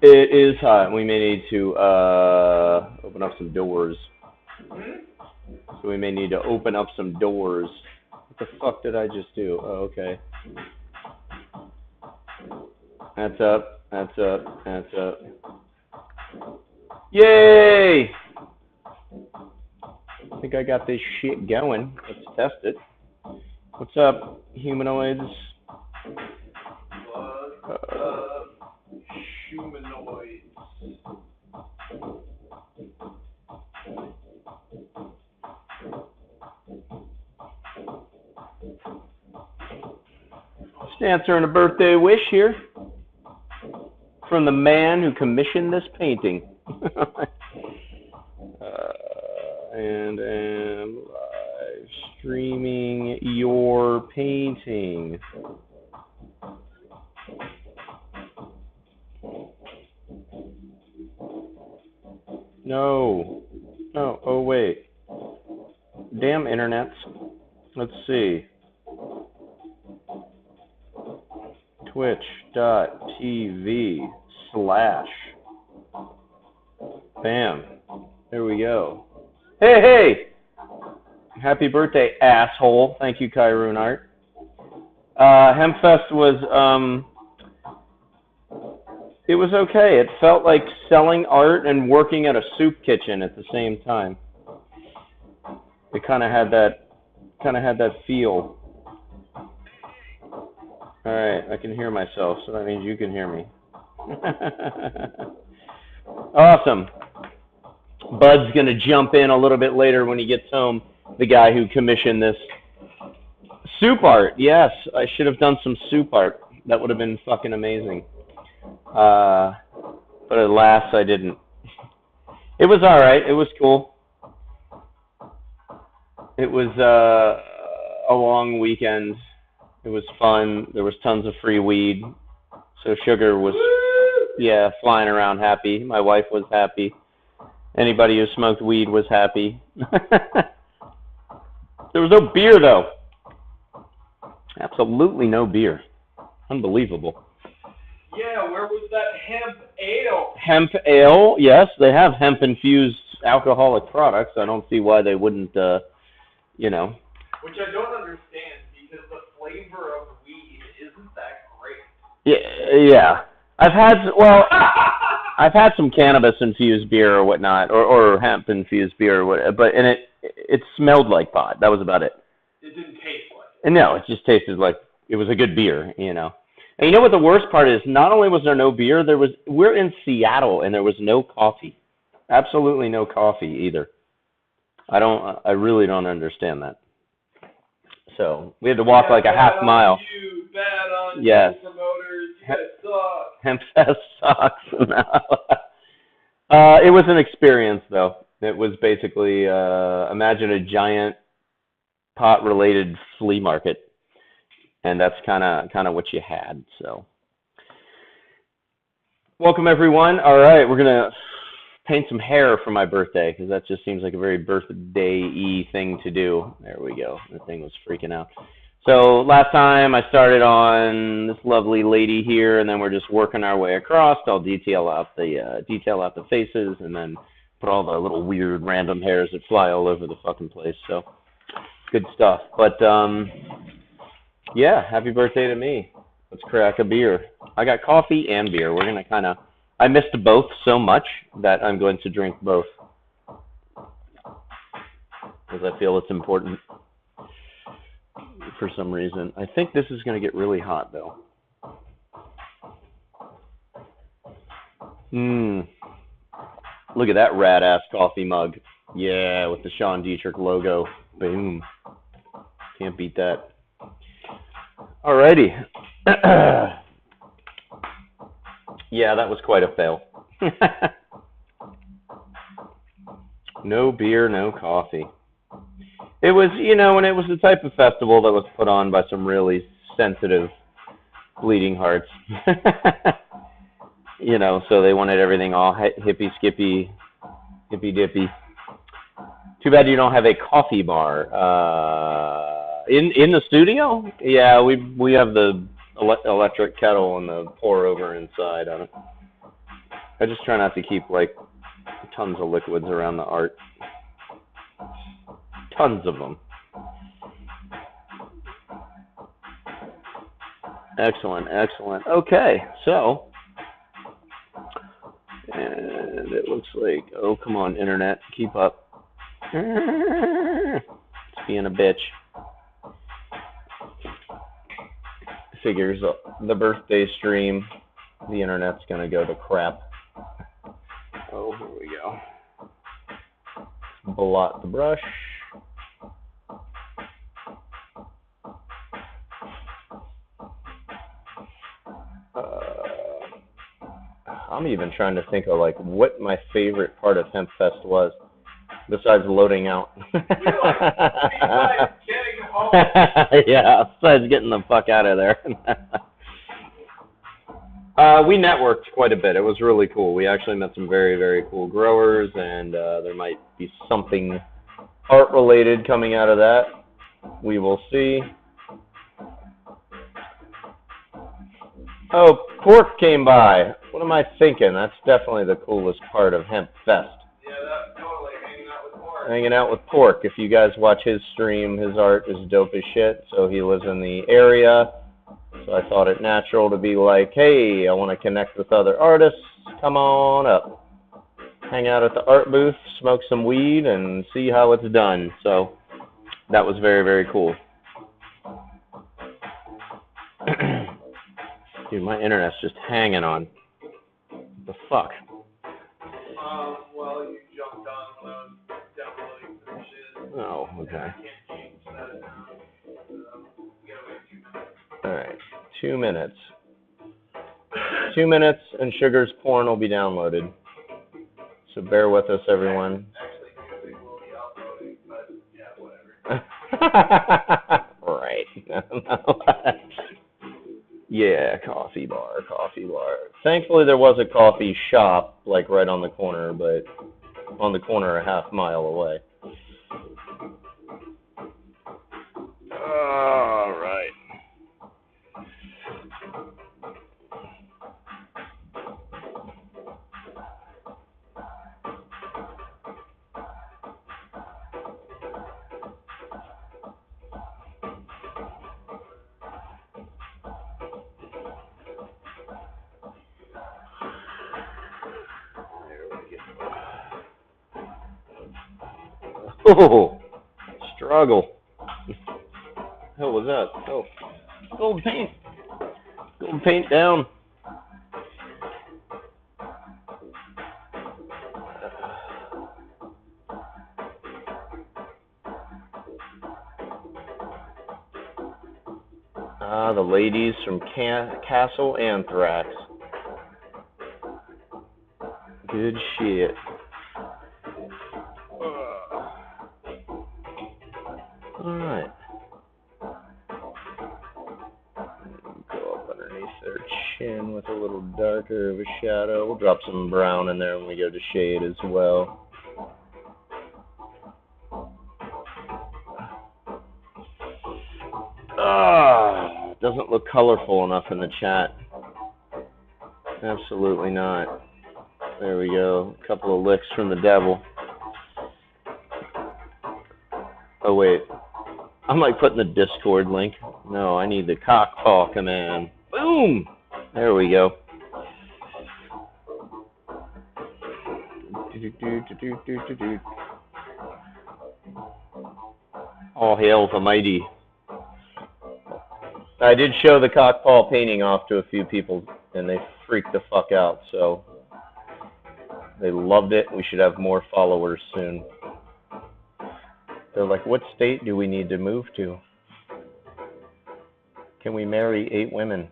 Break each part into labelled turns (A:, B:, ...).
A: It is hot. We may need to open up some doors. So we may need to open up some doors. What the fuck did I just do? Oh, okay. That's up. That's up. That's up. Yay! I think I got this shit going. Let's test it. What's up, humanoids?
B: Humanoids.
A: Just answering a birthday wish here from the man who commissioned this painting. And am live streaming your painting. No. No. Oh, wait. Damn internets. Let's see. Twitch.tv/ Bam. There we go. Hey, hey! Happy birthday, asshole. Thank you, Kiron Art. Hempfest was, it was okay. It felt like selling art and working at a soup kitchen at the same time. It kind of had that feel. All right, I can hear myself, so that means you can hear me. Awesome. Bud's going to jump in a little bit later when he gets home, the guy who commissioned this. Soup art, yes. I should have done some soup art. That would have been fucking amazing. But alas, I didn't. It was all right. It was cool. It was a long weekend. It was fun. There was tons of free weed. So Sugar was, yeah, flying around happy. My wife was happy. Anybody who smoked weed was happy. There was no beer, though. Absolutely no beer. Unbelievable.
B: Yeah, where was that hemp ale?
A: Hemp ale, yes. They have hemp-infused alcoholic products. I don't see why they wouldn't, you know.
B: Which I don't understand, because the flavor of weed isn't that great.
A: Yeah. I've had some cannabis-infused beer or whatnot, or hemp-infused beer, or whatever, but it smelled like pot. That was about it.
B: It didn't taste like it.
A: No, it just tasted like it was a good beer, you know. And you know what the worst part is? Not only was there no beer, we're in Seattle and there was no coffee. Absolutely no coffee either. I really don't understand that. So we had to walk like a half mile.
B: Bad on
A: yes.
B: You promoters. You guys suck.
A: Hempfest sucks. It was an experience, though. It was basically, imagine a giant pot-related flea market, and that's kind of what you had. So, welcome everyone. All right, we're gonna paint some hair for my birthday because that just seems like a very birthday-y thing to do. There we go. The thing was freaking out. So last time I started on this lovely lady here, and then we're just working our way across. I'll detail out the faces, and then put all the little weird random hairs that fly all over the fucking place. So good stuff. But yeah, happy birthday to me. Let's crack a beer. I got coffee and beer. We're gonna I missed both so much that I'm going to drink both because I feel it's important. For some reason. I think this is going to get really hot, though. Look at that rad-ass coffee mug. Yeah, with the Sean Dietrich logo. Boom. Can't beat that. Alrighty. Yeah, that was quite a fail. No beer, no coffee. It was, and it was the type of festival that was put on by some really sensitive bleeding hearts. So they wanted everything all hippy-skippy, hippy-dippy. Too bad you don't have a coffee bar. In the studio? Yeah, we have the electric kettle and the pour over inside. I just try not to keep like tons of liquids around the art. Tons of them. Excellent, excellent. Okay, so, and it looks like, oh, come on, internet, keep up. It's being a bitch. Figures the birthday stream, the internet's gonna go to crap. Oh, here we go. Blot the brush. I'm even trying to think of like what my favorite part of Hempfest was, besides loading out.
B: Besides getting home.
A: Yeah, besides getting the fuck out of there. We networked quite a bit. It was really cool. We actually met some very, very cool growers, and there might be something art-related coming out of that. We will see. Oh, Pork came by. What am I thinking? That's definitely the coolest part of Hempfest.
B: Yeah, that's totally hanging out with Pork.
A: Hanging out with Pork. If you guys watch his stream, his art is dope as shit. So he lives in the area. So I thought it natural to be like, hey, I want to connect with other artists. Come on up. Hang out at the art booth, smoke some weed, and see how it's done. So that was very, very cool. Dude, my internet's just hanging on. What the fuck?
B: Well, you jumped on when I was downloading some shit.
A: Oh, okay.
B: I can't change that now. We gotta wait 2 minutes.
A: Alright, 2 minutes. 2 minutes, and Sugar's Porn will be downloaded. So bear with us, everyone.
B: Actually, music will be uploading, but yeah, whatever.
A: Right. Yeah, coffee bar. Thankfully, there was a coffee shop, like right on the corner, but on the corner a half mile away. All right. Oh, struggle. Hell was that? Oh, gold paint. Gold paint down. Ah, the ladies from Castle Anthrax. Good shit. Alright. Go up underneath their chin with a little darker of a shadow. We'll drop some brown in there when we go to shade as well. Doesn't look colorful enough in the chat. Absolutely not. There we go. A couple of licks from the devil. Oh, wait. I'm like putting the Discord link. No, I need the cockpaw command. Boom! There we go. All hail the mighty. I did show the cockpaw painting off to a few people, and they freaked the fuck out, so they loved it. We should have more followers soon. They're like, what state do we need to move to? Can we marry 8 women?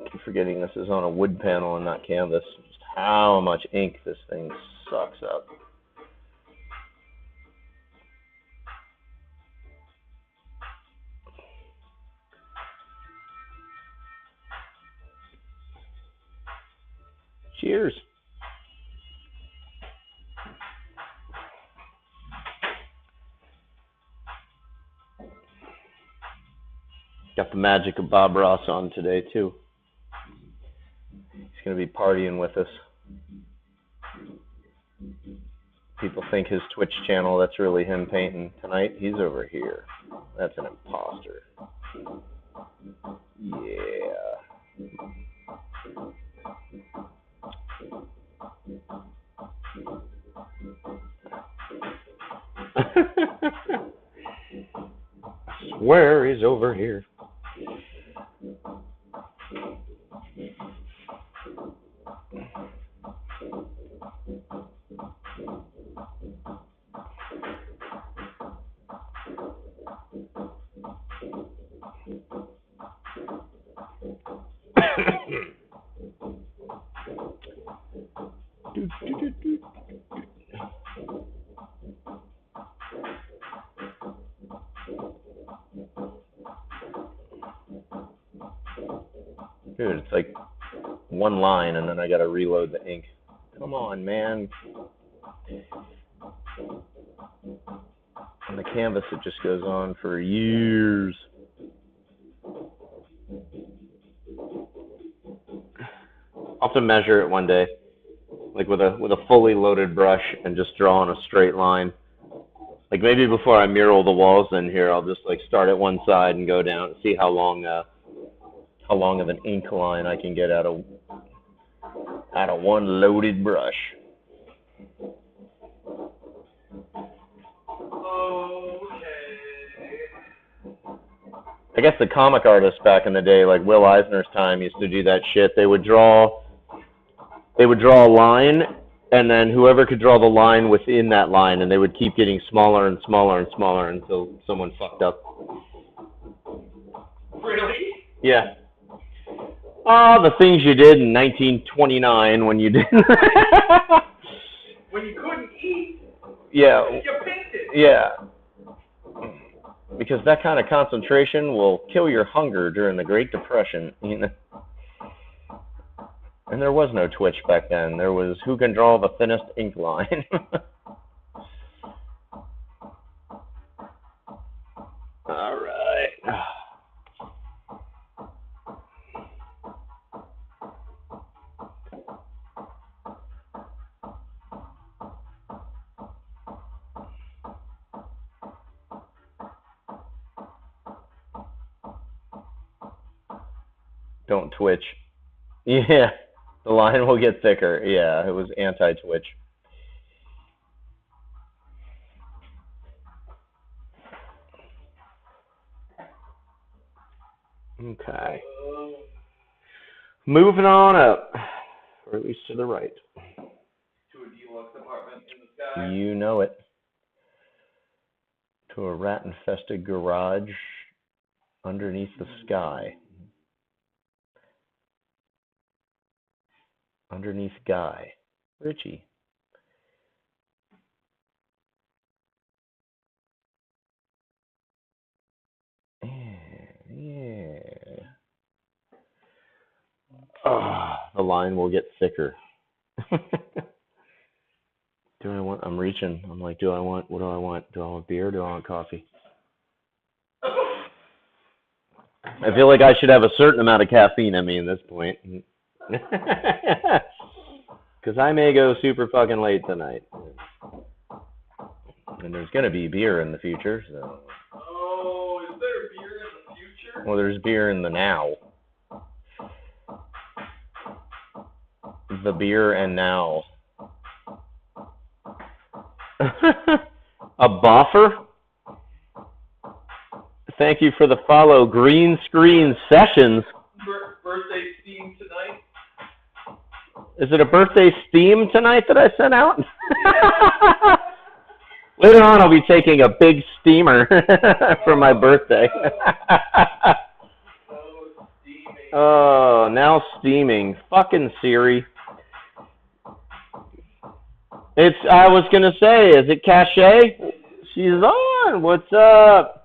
A: I'm forgetting this is on a wood panel and not canvas. Just how much ink this thing sucks up. Cheers. Got the magic of Bob Ross on today, too. He's going to be partying with us. People think his Twitch channel, that's really him painting. Tonight, he's over here. That's an imposter. Yeah. I swear he's over here. Dude, it's like one line and then I gotta reload the ink. Come on, man. On the canvas, it just goes on for years. I'll have to measure it one day, like with a fully loaded brush and just draw on a straight line. Like maybe before I mural the walls in here, I'll just like start at one side and go down and see how long of an ink line I can get out of one loaded brush. I guess the comic artists back in the day, like Will Eisner's time, used to do that shit. They would draw a line, and then whoever could draw the line within that line, and they would keep getting smaller and smaller and smaller until someone fucked up.
B: Really?
A: Yeah. Oh, the things you did in 1929 when you did.
B: When you couldn't eat.
A: Yeah.
B: You painted.
A: Yeah. Because that kind of concentration will kill your hunger during the Great Depression. You know? And there was no Twitch back then. There was who can draw the thinnest ink line. All right. Don't twitch. Yeah, the line will get thicker. Yeah, it was anti-twitch. Okay. Moving on up, or at least to the right.
B: To a deluxe apartment in the sky.
A: You know it. To a rat-infested garage underneath the sky. Underneath Guy. Richie. Yeah. Oh, the line will get thicker. I'm reaching. I'm like, what do I want? Do I want beer? Do I want coffee? I feel like I should have a certain amount of caffeine in me at this point. Because I may go super fucking late tonight. And there's going to be beer in the future, so.
B: Oh, is there beer in the future?
A: Well, there's beer in the now. The beer and now. A boffer? Thank you for the follow. Green Screen Sessions.
B: Birthday steam tonight?
A: Is it a birthday steam tonight that I sent out? Later on, I'll be taking a big steamer for my birthday. Oh, now steaming. Fucking Siri. I was going to say, is it Cache? She's on. What's up?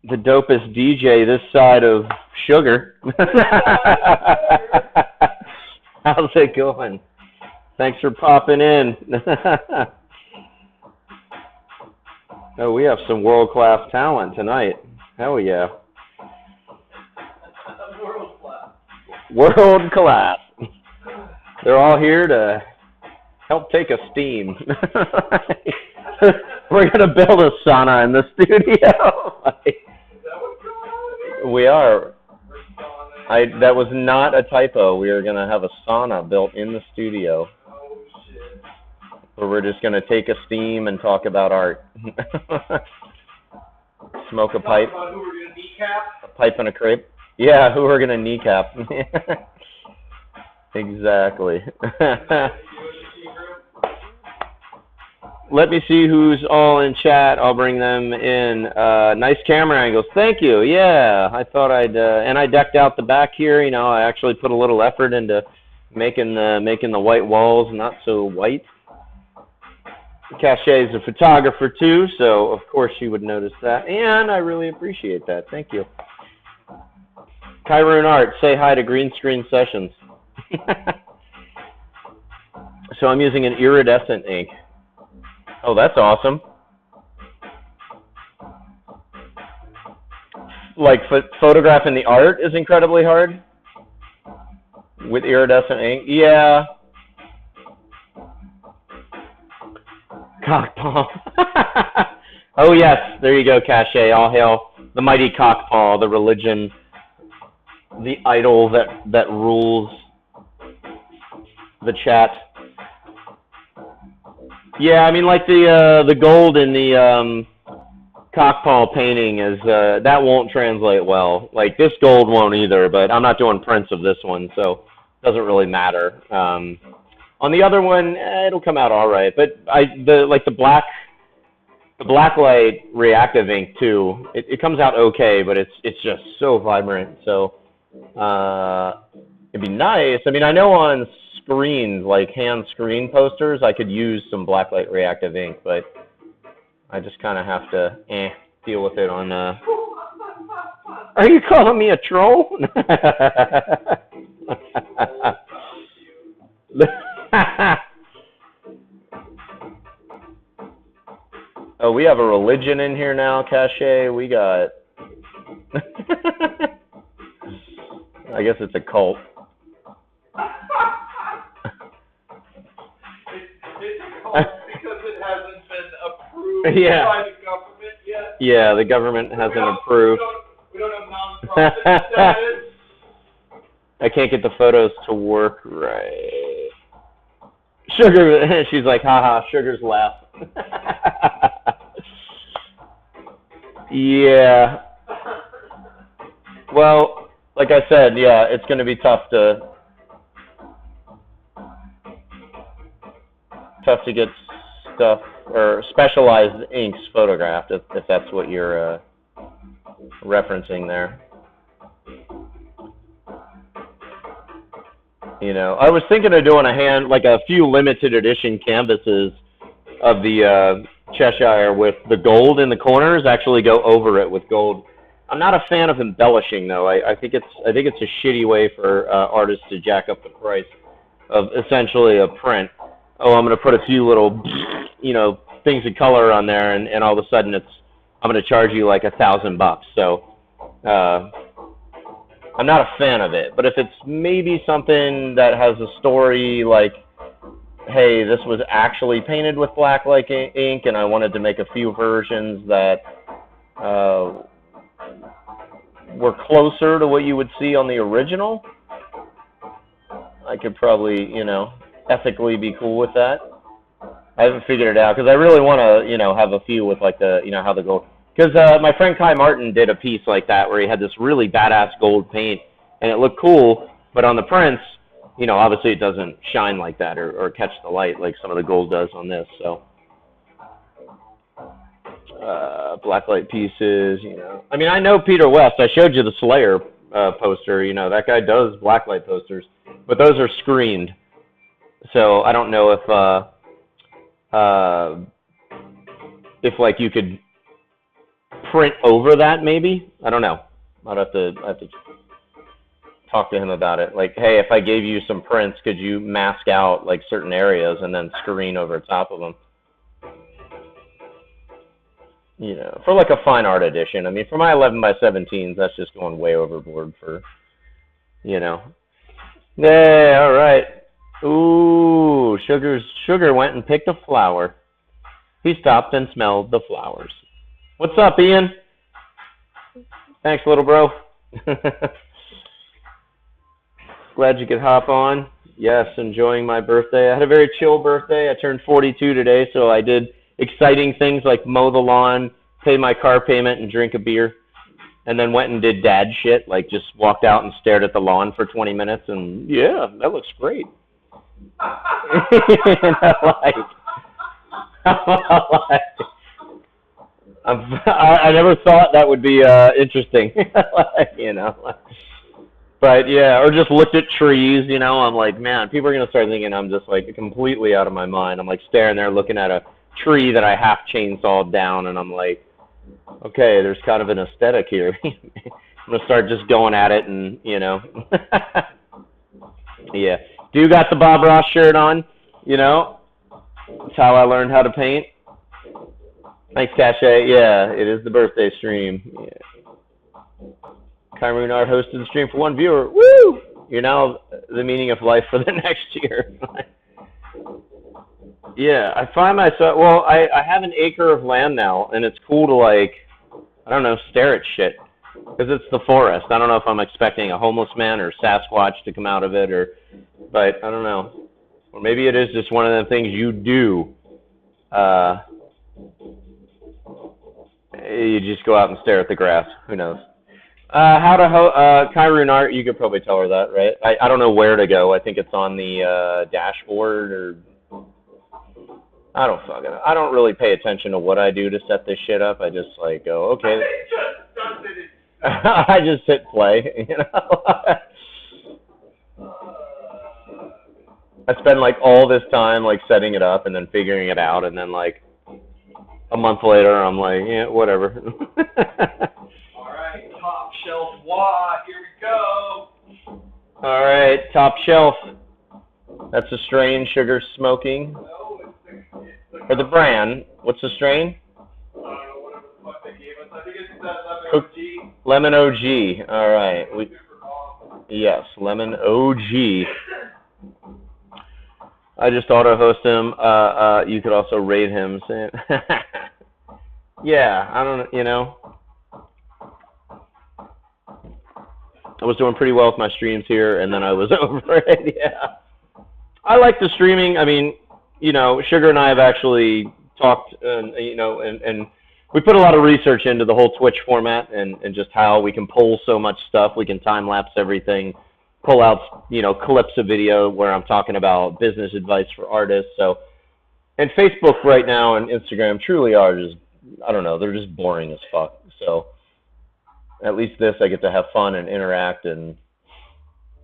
A: the dopest DJ this side of Sugar. How's it going? Thanks for popping in. Oh, we have some world-class talent tonight. Hell yeah.
B: World class.
A: World class. They're all here to help take a steam. We're going to build a sauna in the studio.
B: Is that what's going on here?
A: We are.
B: Sauna.
A: That was not a typo. We are going to have a sauna built in the studio.
B: Oh shit.
A: Where we're just going to take a steam and talk about art. Smoke a pipe.
B: Talk about who we're gonna kneecap.
A: A pipe and a crepe. Yeah, who we're going to kneecap. Exactly. Let me see who's all in chat. I'll bring them in. Nice camera angles. Thank you. Yeah, I thought and I decked out the back here. You know, I actually put a little effort into making the white walls not so white. Cachet is a photographer too, so of course she would notice that, and I really appreciate that. Thank you. Kiron Art, say hi to Green Screen Sessions. So I'm using an iridescent ink. Oh, that's awesome. Like photographing the art is incredibly hard with iridescent ink. Yeah. Cockpaw. Oh yes, there you go, Cachet. All hail the mighty cockpaw, the religion, the idol that rules the chat. Yeah, I mean, like the gold in the cockpaw painting is that won't translate well. Like this gold won't either, but I'm not doing prints of this one, so it doesn't really matter. On the other one, it'll come out all right. But the black light reactive ink too. It comes out okay, but it's just so vibrant. So it'd be nice. I mean, I know on screens, like hand screen posters, I could use some blacklight reactive ink, but I just kind of have to deal with it on. Are you calling me a troll? Oh, we have a religion in here now, Cachet. We got. I guess it's a cult.
B: It's a cult because it hasn't been approved by the government yet.
A: Yeah, the government hasn't approved.
B: We don't have non-profit status.
A: I can't get the photos to work right. Sugar, she's like, haha, Sugar's laugh. Yeah. Well, like I said, yeah, it's going to be tough to get stuff or specialized inks photographed if that's what you're referencing there. You know, I was thinking of doing a few limited edition canvases of the Cheshire with the gold in the corners, actually go over it with gold. I'm not a fan of embellishing though. I think it's a shitty way for artists to jack up the price of essentially a print. Oh, I'm going to put a few little, things of color on there, and all of a sudden I'm going to charge you like $1,000. So I'm not a fan of it. But if it's maybe something that has a story like, hey, this was actually painted with blacklight ink, and I wanted to make a few versions that were closer to what you would see on the original, I could probably, ethically be cool with that. I haven't figured it out because I really want to, have a few with like the, how the gold. Because my friend Kai Martin did a piece like that where he had this really badass gold paint and it looked cool, but on the prints, obviously it doesn't shine like that or catch the light like some of the gold does on this. So blacklight pieces, I mean, I know Peter West. I showed you the Slayer poster. That guy does blacklight posters, but those are screened. So I don't know if like you could print over that, maybe. I don't know. I have to talk to him about it. Like, hey, if I gave you some prints, could you mask out like certain areas and then screen over top of them? You know, for like a fine art edition. I mean, for my 11 by 17s, that's just going way overboard for, you know. Yeah, all right. Ooh, Sugar went and picked a flower. He stopped and smelled the flowers. What's up, Ian? Thanks, little bro. Glad you could hop on. Yes, enjoying my birthday. I had a very chill birthday. I turned 42 today, so I did exciting things like mow the lawn, pay my car payment, and drink a beer. And then went and did dad shit, like just walked out and stared at the lawn for 20 minutes, and yeah, that looks great. I never thought that would be interesting, you know. But yeah, or just looked at trees, you know. I'm like, man, people are gonna start thinking I'm just like completely out of my mind. I'm like staring there, looking at a tree that I half chainsawed down, and I'm like, okay, there's kind of an aesthetic here. I'm gonna start just going at it, and you know, yeah. Do you got the Bob Ross shirt on? You know, that's how I learned how to paint. Thanks, Cache. Yeah, it is the birthday stream. Yeah. Kiron Art hosted the stream for one viewer. Woo! You're now the meaning of life for the next year. Yeah, I find myself, well, I have an acre of land now, and it's cool to, like, I don't know, stare at shit. Because it's the forest. I don't know if I'm expecting a homeless man or Sasquatch to come out of it, or, but I don't know. Or maybe it is just one of the things you do. You just go out and stare at the grass. Who knows? How to Kiron Art, you could probably tell her that, right? I don't know where to go. I think it's on the dashboard, or I don't really pay attention to what I do to set this shit up. I just like go, okay. I just hit play, you know. I spend like all this time like setting it up and then figuring it out, and then like a month later I'm like, yeah, whatever.
B: All right, top shelf wad, here we go.
A: All right, top shelf. That's a strain Sugar smoking.
B: No,
A: or the brand. What's the strain?
B: Whatever the fuck they gave us. I think it's that
A: Lemon
B: Lemon OG.
A: OG. All right. Yes, Lemon OG. I just auto-host him. You could also rate him. Yeah, I don't, you know. I was doing pretty well with my streams here, and then I was over it. Yeah. I like the streaming. I mean, you know, Sugar and I have actually talked, you know, and we put a lot of research into the whole Twitch format and just how we can pull so much stuff. We can time-lapse everything, pull out, you know, clips of video where I'm talking about business advice for artists. So, and Facebook right now and Instagram truly are just, I don't know, they're just boring as fuck. So at least this, I get to have fun and interact. And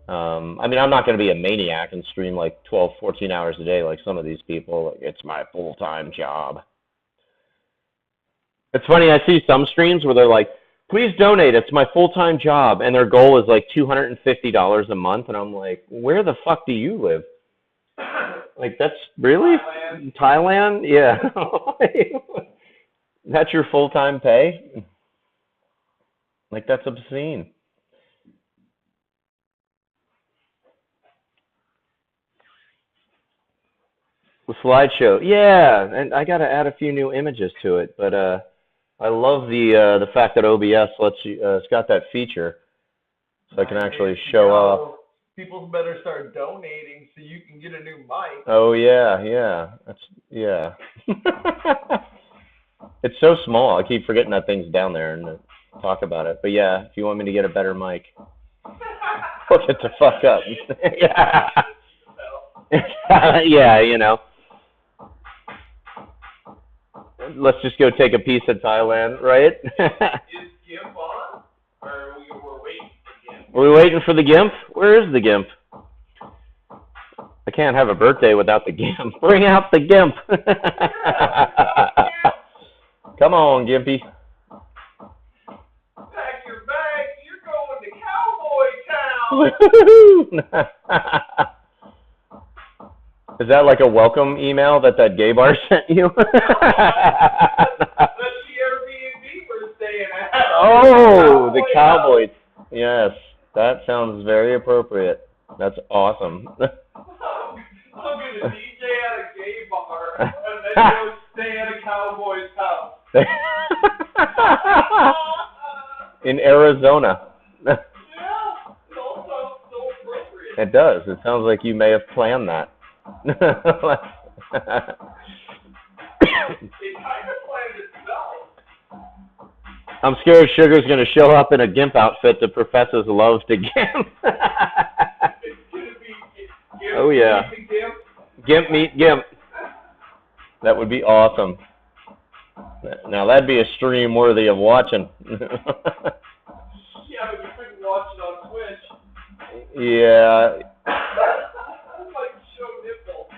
A: I mean, I'm not going to be a maniac and stream like 12, 14 hours a day like some of these people. Like, it's my full-time job. It's funny, I see some streams where they're like, please donate, it's my full-time job, and their goal is like $250 a month, and I'm like, where the fuck do you live? Like, that's really? Thailand? Yeah. That's your full-time pay? Like, that's obscene. The slideshow, yeah, and I got to add a few new images to it, but I love the fact that OBS lets you. It's got that feature, so I can actually show off.
B: People better start donating so you can get a new mic.
A: Oh yeah, yeah, yeah. It's so small. I keep forgetting that thing's down there and talk about it. But yeah, if you want me to get a better mic, hook it the fuck up. Yeah. Yeah, you know. Let's just go take a piece of Thailand, right?
B: Is GIMP on? Or we're waiting for GIMP?
A: Are we waiting for the GIMP? Where is the GIMP? I can't have a birthday without the GIMP. Bring out the GIMP. Come on, Gimpy. Is that like a welcome email that gay bar sent you?
B: That's the Airbnb we're staying at.
A: Oh, the Cowboys. Yes, that sounds very appropriate. That's awesome.
B: I'm gonna DJ at a gay bar and then go stay at a Cowboys house.
A: In Arizona.
B: Yeah, it all sounds so appropriate.
A: It does. It sounds like you may have planned that.
B: It kind of planned itself.
A: I'm scared Sugar's going to show up in a GIMP outfit to profess his love to GIMP.
B: It's gonna be GIMP.
A: Oh, yeah.
B: GIMP.
A: GIMP meet GIMP. That would be awesome. Now, that'd be a stream worthy of watching.
B: Yeah, but you couldn't watch it on Twitch.
A: Yeah.
B: Like show nipple.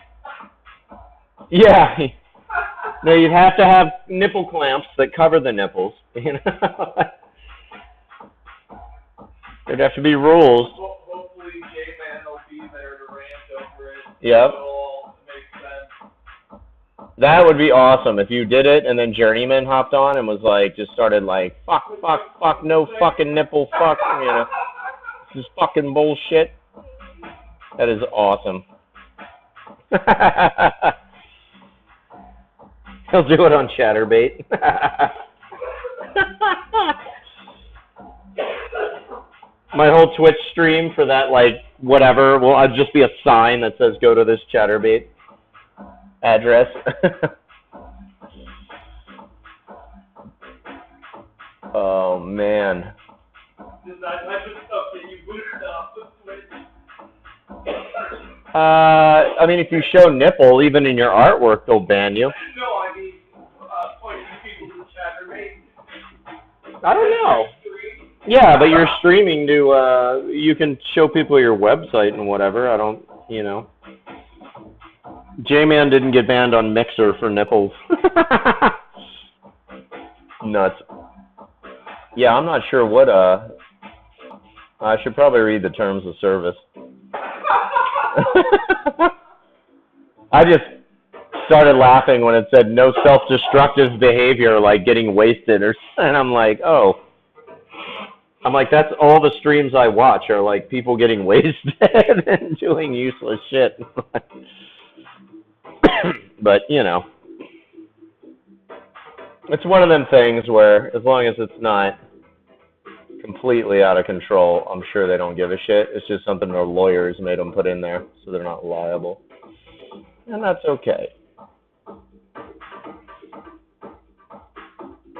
A: Yeah. No, you'd have to have nipple clamps that cover the nipples. You know, there'd have to be rules.
B: Hopefully, Gay Man will be there to rant over it.
A: Yep.
B: It'll all make sense.
A: That would be awesome if you did it and then Journeyman hopped on and was like, just started like, fuck, no fucking nipple, fuck, you know, this is fucking bullshit. That is awesome. He'll do it on Chatterbait. My whole Twitch stream for that, like, whatever, will just be a sign that says, go to this Chatterbait address. Oh, man.
B: Is that type of stuff that you booted off the Twitch?
A: I mean, if you show nipple, even in your artwork, they'll ban you.
B: No, I mean, pointing people to the Chatterbait.
A: I don't know. Yeah, but you're streaming to, you can show people your website and whatever. I don't, you know. J-Man didn't get banned on Mixer for nipples. Nuts. Yeah, I'm not sure what, I should probably read the terms of service. I just started laughing when it said no self-destructive behavior like getting wasted, and I'm like, oh. I'm like, that's all the streams I watch are like people getting wasted and doing useless shit. But, you know, it's one of them things where as long as it's not completely out of control, I'm sure they don't give a shit. It's just something their lawyers made them put in there so they're not liable. And that's okay.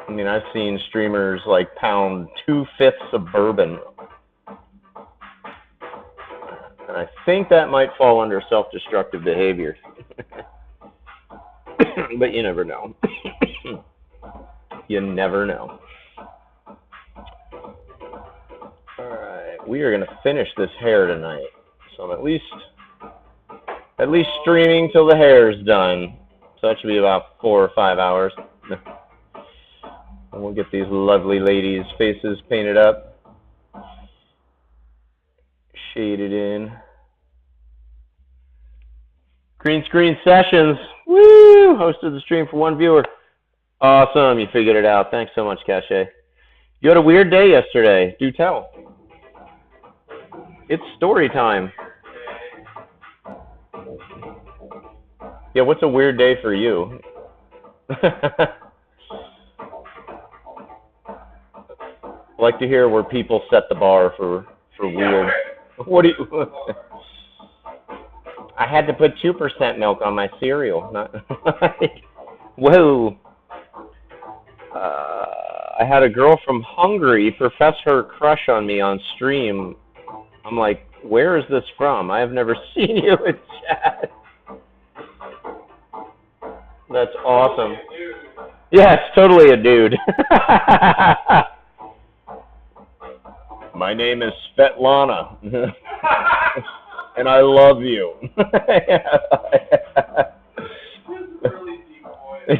A: I mean, I've seen streamers like pound 2/5 of bourbon. And I think that might fall under self-destructive behavior. But you never know. You never know. Alright, we are going to finish this hair tonight. So I'm at least streaming till the hair's done. So that should be about 4 or 5 hours. And we'll get these lovely ladies' faces painted up. Shaded in. Green screen sessions. Woo! Hosted the stream for 1 viewer. Awesome, you figured it out. Thanks so much, Cache. You had a weird day yesterday. Do tell. It's story time. Yeah, what's a weird day for you? I like to hear where people set the bar for weird. What do you... I had to put 2% milk on my cereal. Not whoa. I had a girl from Hungary profess her crush on me on stream. I'm like, where is this from? I have never seen you in chat. That's awesome. Yeah, it's totally a dude. My name is Svetlana. And I love you.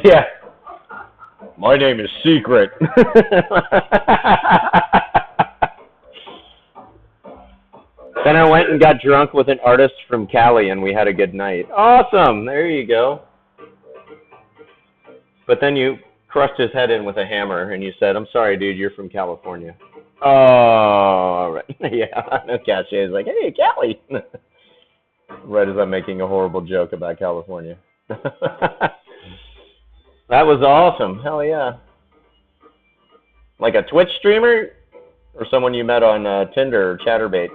A: Yeah. My name is Secret. and got drunk with an artist from Cali, and we had a good night. Awesome. There you go. But then you crushed his head in with a hammer, and you said, I'm sorry, dude, you're from California. Oh, all right. Yeah, no cachet is like, hey, Cali. Right as I'm making a horrible joke about California. That was awesome. Hell yeah. Like a Twitch streamer? Or someone you met on Tinder or Chatterbait?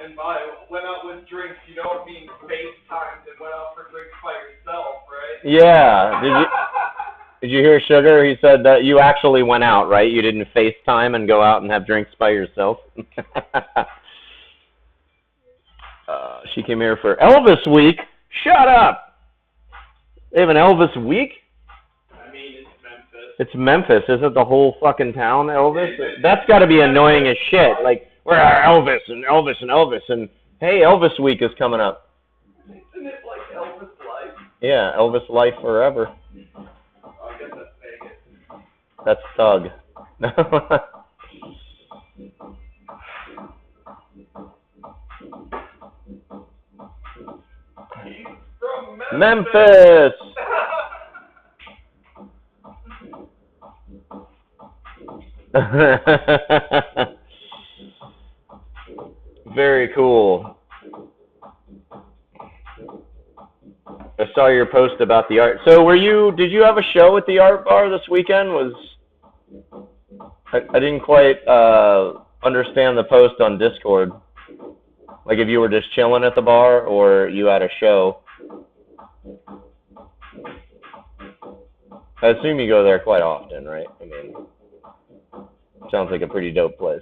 B: And by went out with drinks, you don't mean FaceTimed and went out for drinks by yourself, right?
A: Yeah. Did you hear Sugar? He said that you actually went out, right? You didn't FaceTime and go out and have drinks by yourself. She came here for Elvis Week. Shut up! They have an Elvis Week?
B: I mean, it's Memphis.
A: It's Memphis. Isn't the whole fucking town Elvis? That's got to be annoying as shit. Like, where are Elvis and Elvis and Elvis? And, hey, Elvis Week is coming up.
B: Isn't it like Elvis Life?
A: Yeah, Elvis Life Forever.
B: I guess that's Vegas.
A: That's Thug.
B: He's from
A: Memphis! Very cool. I saw your post about the art. So did you have a show at the art bar this weekend? I didn't quite understand the post on Discord. Like if you were just chilling at the bar or you had a show. I assume you go there quite often, right? I mean, sounds like a pretty dope place.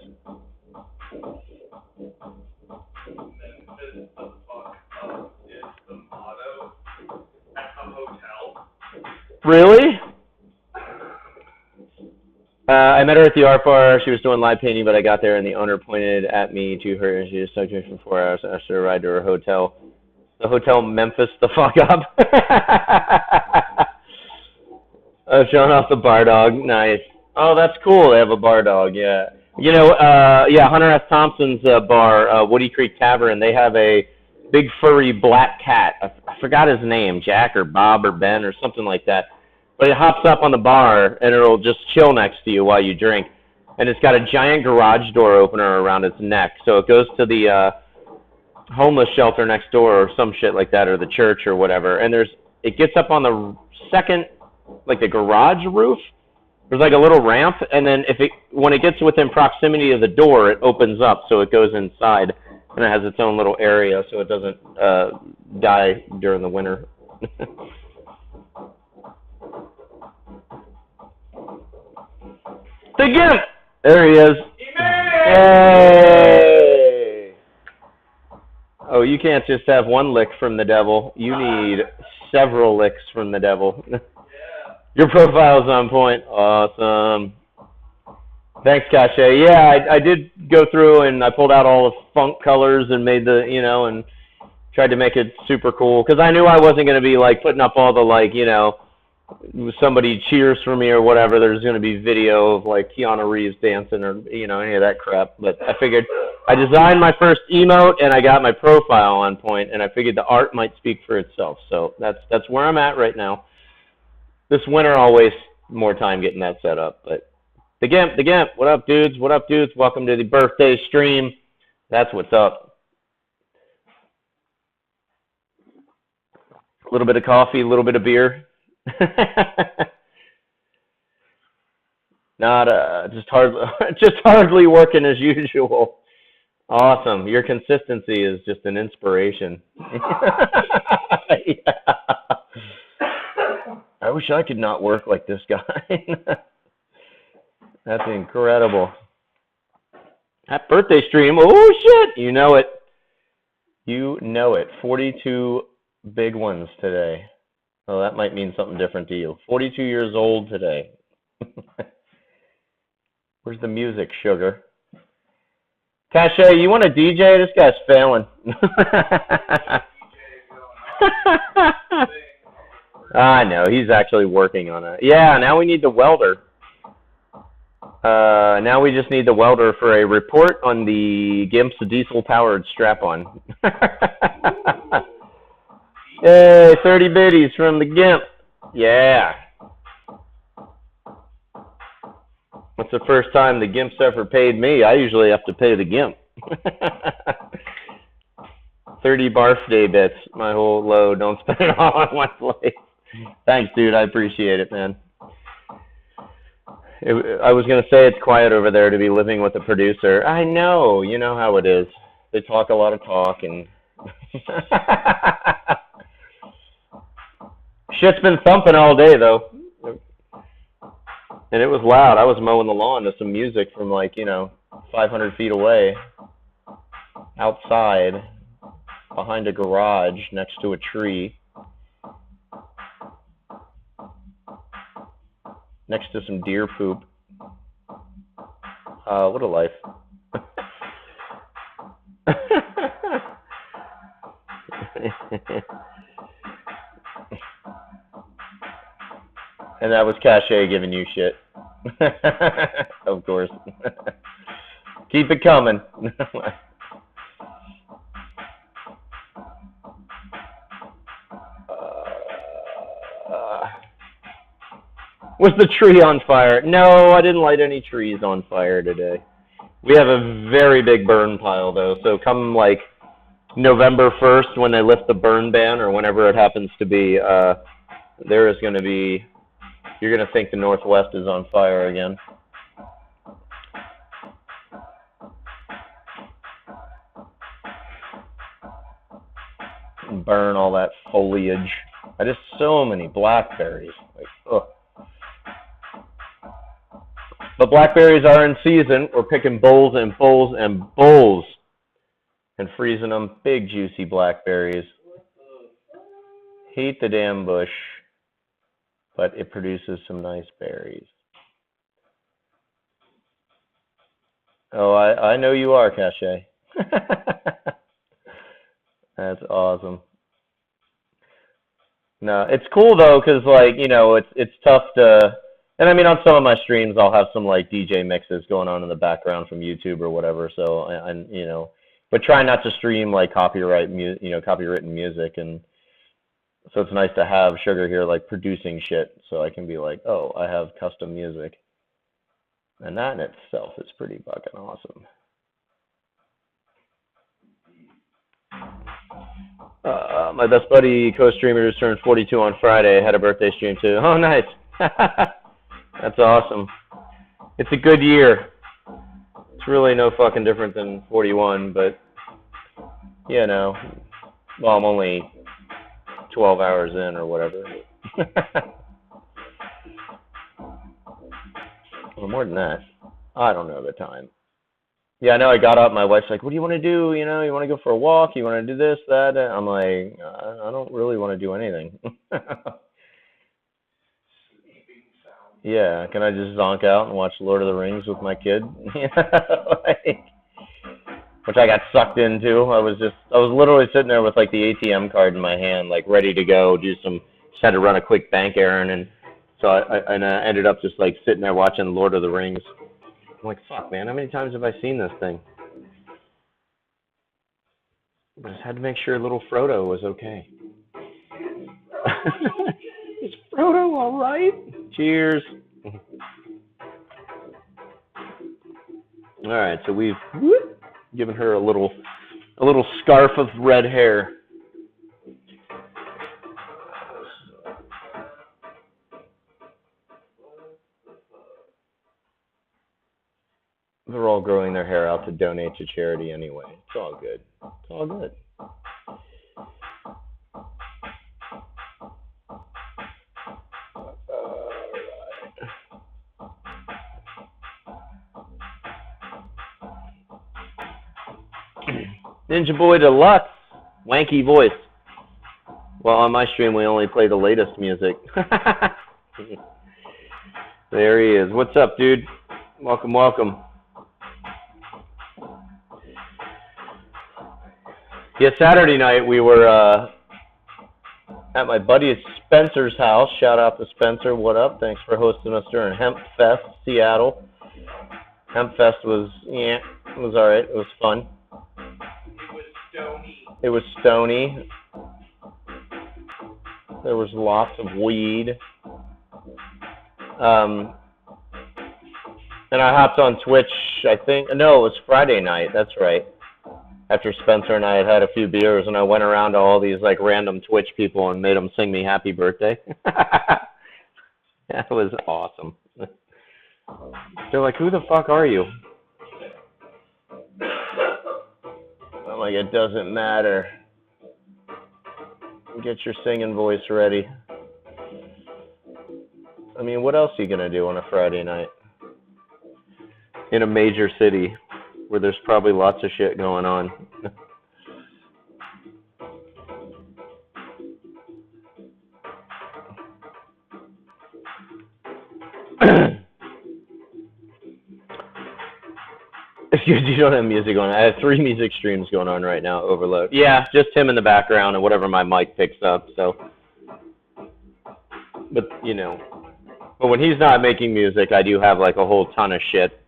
B: Memphis, the fuck up is the motto at the hotel.
A: Really? I met her at the art bar. She was doing live painting, but I got there and the owner pointed at me to her and she just talked to me for 4 hours and asked her to ride to her hotel. The hotel Memphis the fuck up. I was showing off the bar dog. Nice. Oh, that's cool. They have a bar dog, yeah. You know, yeah, Hunter S. Thompson's bar, Woody Creek Tavern, they have a big furry black cat. I forgot his name, Jack or Bob or Ben or something like that. But it hops up on the bar and it'll just chill next to you while you drink. And it's got a giant garage door opener around its neck. So it goes to the homeless shelter next door or some shit like that, or the church or whatever. And it gets up on the second, like the garage roof. There's like a little ramp, and then when it gets within proximity of the door, it opens up, so it goes inside, and it has its own little area, so it doesn't die during the winter. The GIMP! There he is. Hey! Oh, you can't just have one lick from the devil. You need several licks from the devil. Your profile's on point. Awesome. Thanks, Cache. Yeah, I did go through and I pulled out all the funk colors and made and tried to make it super cool. Because I knew I wasn't going to be, like, putting up all the, somebody cheers for me or whatever. There's going to be video of, like, Keanu Reeves dancing or, any of that crap. But I figured I designed my first emote and I got my profile on point, and I figured the art might speak for itself. So that's where I'm at right now. This winter, I'll waste more time getting that set up. But the GIMP, what up, dudes? What up, dudes? Welcome to the birthday stream. That's what's up. A little bit of coffee, a little bit of beer. Not just hardly working as usual. Awesome. Your consistency is just an inspiration. Yeah. I wish I could not work like this guy. That's incredible. That birthday stream. Oh, shit. You know it. You know it. 42 big ones today. Well, that might mean something different to you. 42 years old today. Where's the music, Sugar? Cache, you want to DJ? This guy's failing. I know, he's actually working on it. Yeah, now we need the welder. Now we just need the welder for a report on the GIMP's diesel-powered strap-on. Hey, 30 biddies from the GIMP. Yeah. That's the first time the GIMP's ever paid me. I usually have to pay the GIMP. 30 birthday bits, my whole load. Don't spend it all on one place. Thanks, dude. I appreciate it, man. I was going to say it's quiet over there to be living with a producer. I know. You know how it is. They talk a lot of talk and... Shit's been thumping all day, though. And it was loud. I was mowing the lawn to some music from, like, 500 feet away. Outside. Behind a garage next to a tree. Next to some deer poop. What a life. And that was Cache giving you shit. Of course. Keep it coming. Was the tree on fire? No, I didn't light any trees on fire today. We have a very big burn pile, though. So come, like, November 1st, when they lift the burn ban, or whenever it happens to be, there is going to be... You're going to think the Northwest is on fire again. And burn all that foliage. I just so many blackberries. Like, ugh. But blackberries are in season. We're picking bowls and bowls and bowls and freezing them. Big juicy blackberries. Heat the damn bush. But it produces some nice berries. Oh, I know you are, Cache. That's awesome. No, it's cool though, because like, it's tough to, and I mean on some of my streams I'll have some like DJ mixes going on in the background from YouTube or whatever. So and but try not to stream like copywritten music, and so it's nice to have Sugar here, like, producing shit, so I can be like, oh, I have custom music. And that in itself is pretty fucking awesome. My best buddy, co-streamer, just turned 42 on Friday. Had a birthday stream, too. Oh, nice. That's awesome. It's a good year. It's really no fucking different than 41, but, well, I'm only 12 hours in or whatever. Or more than that. I don't know the time. Yeah, I know I got up. My wife's like, what do you want to do? You want to go for a walk? You want to do this, that? I'm like, I don't really want to do anything. Yeah, can I just zonk out and watch Lord of the Rings with my kid? Which I got sucked into. I was literally sitting there with like the ATM card in my hand, like ready to go, just had to run a quick bank errand, and so I ended up just like sitting there watching Lord of the Rings. I'm like, fuck, man, how many times have I seen this thing? I just had to make sure little Frodo was okay. Is Frodo all right? Cheers. All right, so we've given her a little scarf of red hair. They're all growing their hair out to donate to charity anyway. It's all good. It's all good. Ninja Boy Deluxe, Wanky Voice. Well, on my stream, we only play the latest music. There he is. What's up, dude? Welcome, welcome. Yeah, Saturday night we were at my buddy Spencer's house. Shout out to Spencer. What up? Thanks for hosting us during Hempfest, Seattle. Hempfest was, yeah, it was alright. It was fun.
B: It was stony.
A: It was stony. There was lots of weed. And I hopped on Twitch, I think, no, it was Friday night, that's right. After Spencer and I had had a few beers, and I went around to all these, like, random Twitch people and made them sing me happy birthday. That was awesome. They're like, who the fuck are you? I'm like, it doesn't matter. Get your singing voice ready. I mean, what else are you going to do on a Friday night? In a major city where there's probably lots of shit going on. Excuse me, you don't have music on. I have 3 music streams going on right now, overload. Yeah, just him in the background and whatever my mic picks up, so. But, you know. But when he's not making music, I do have like a whole ton of shit.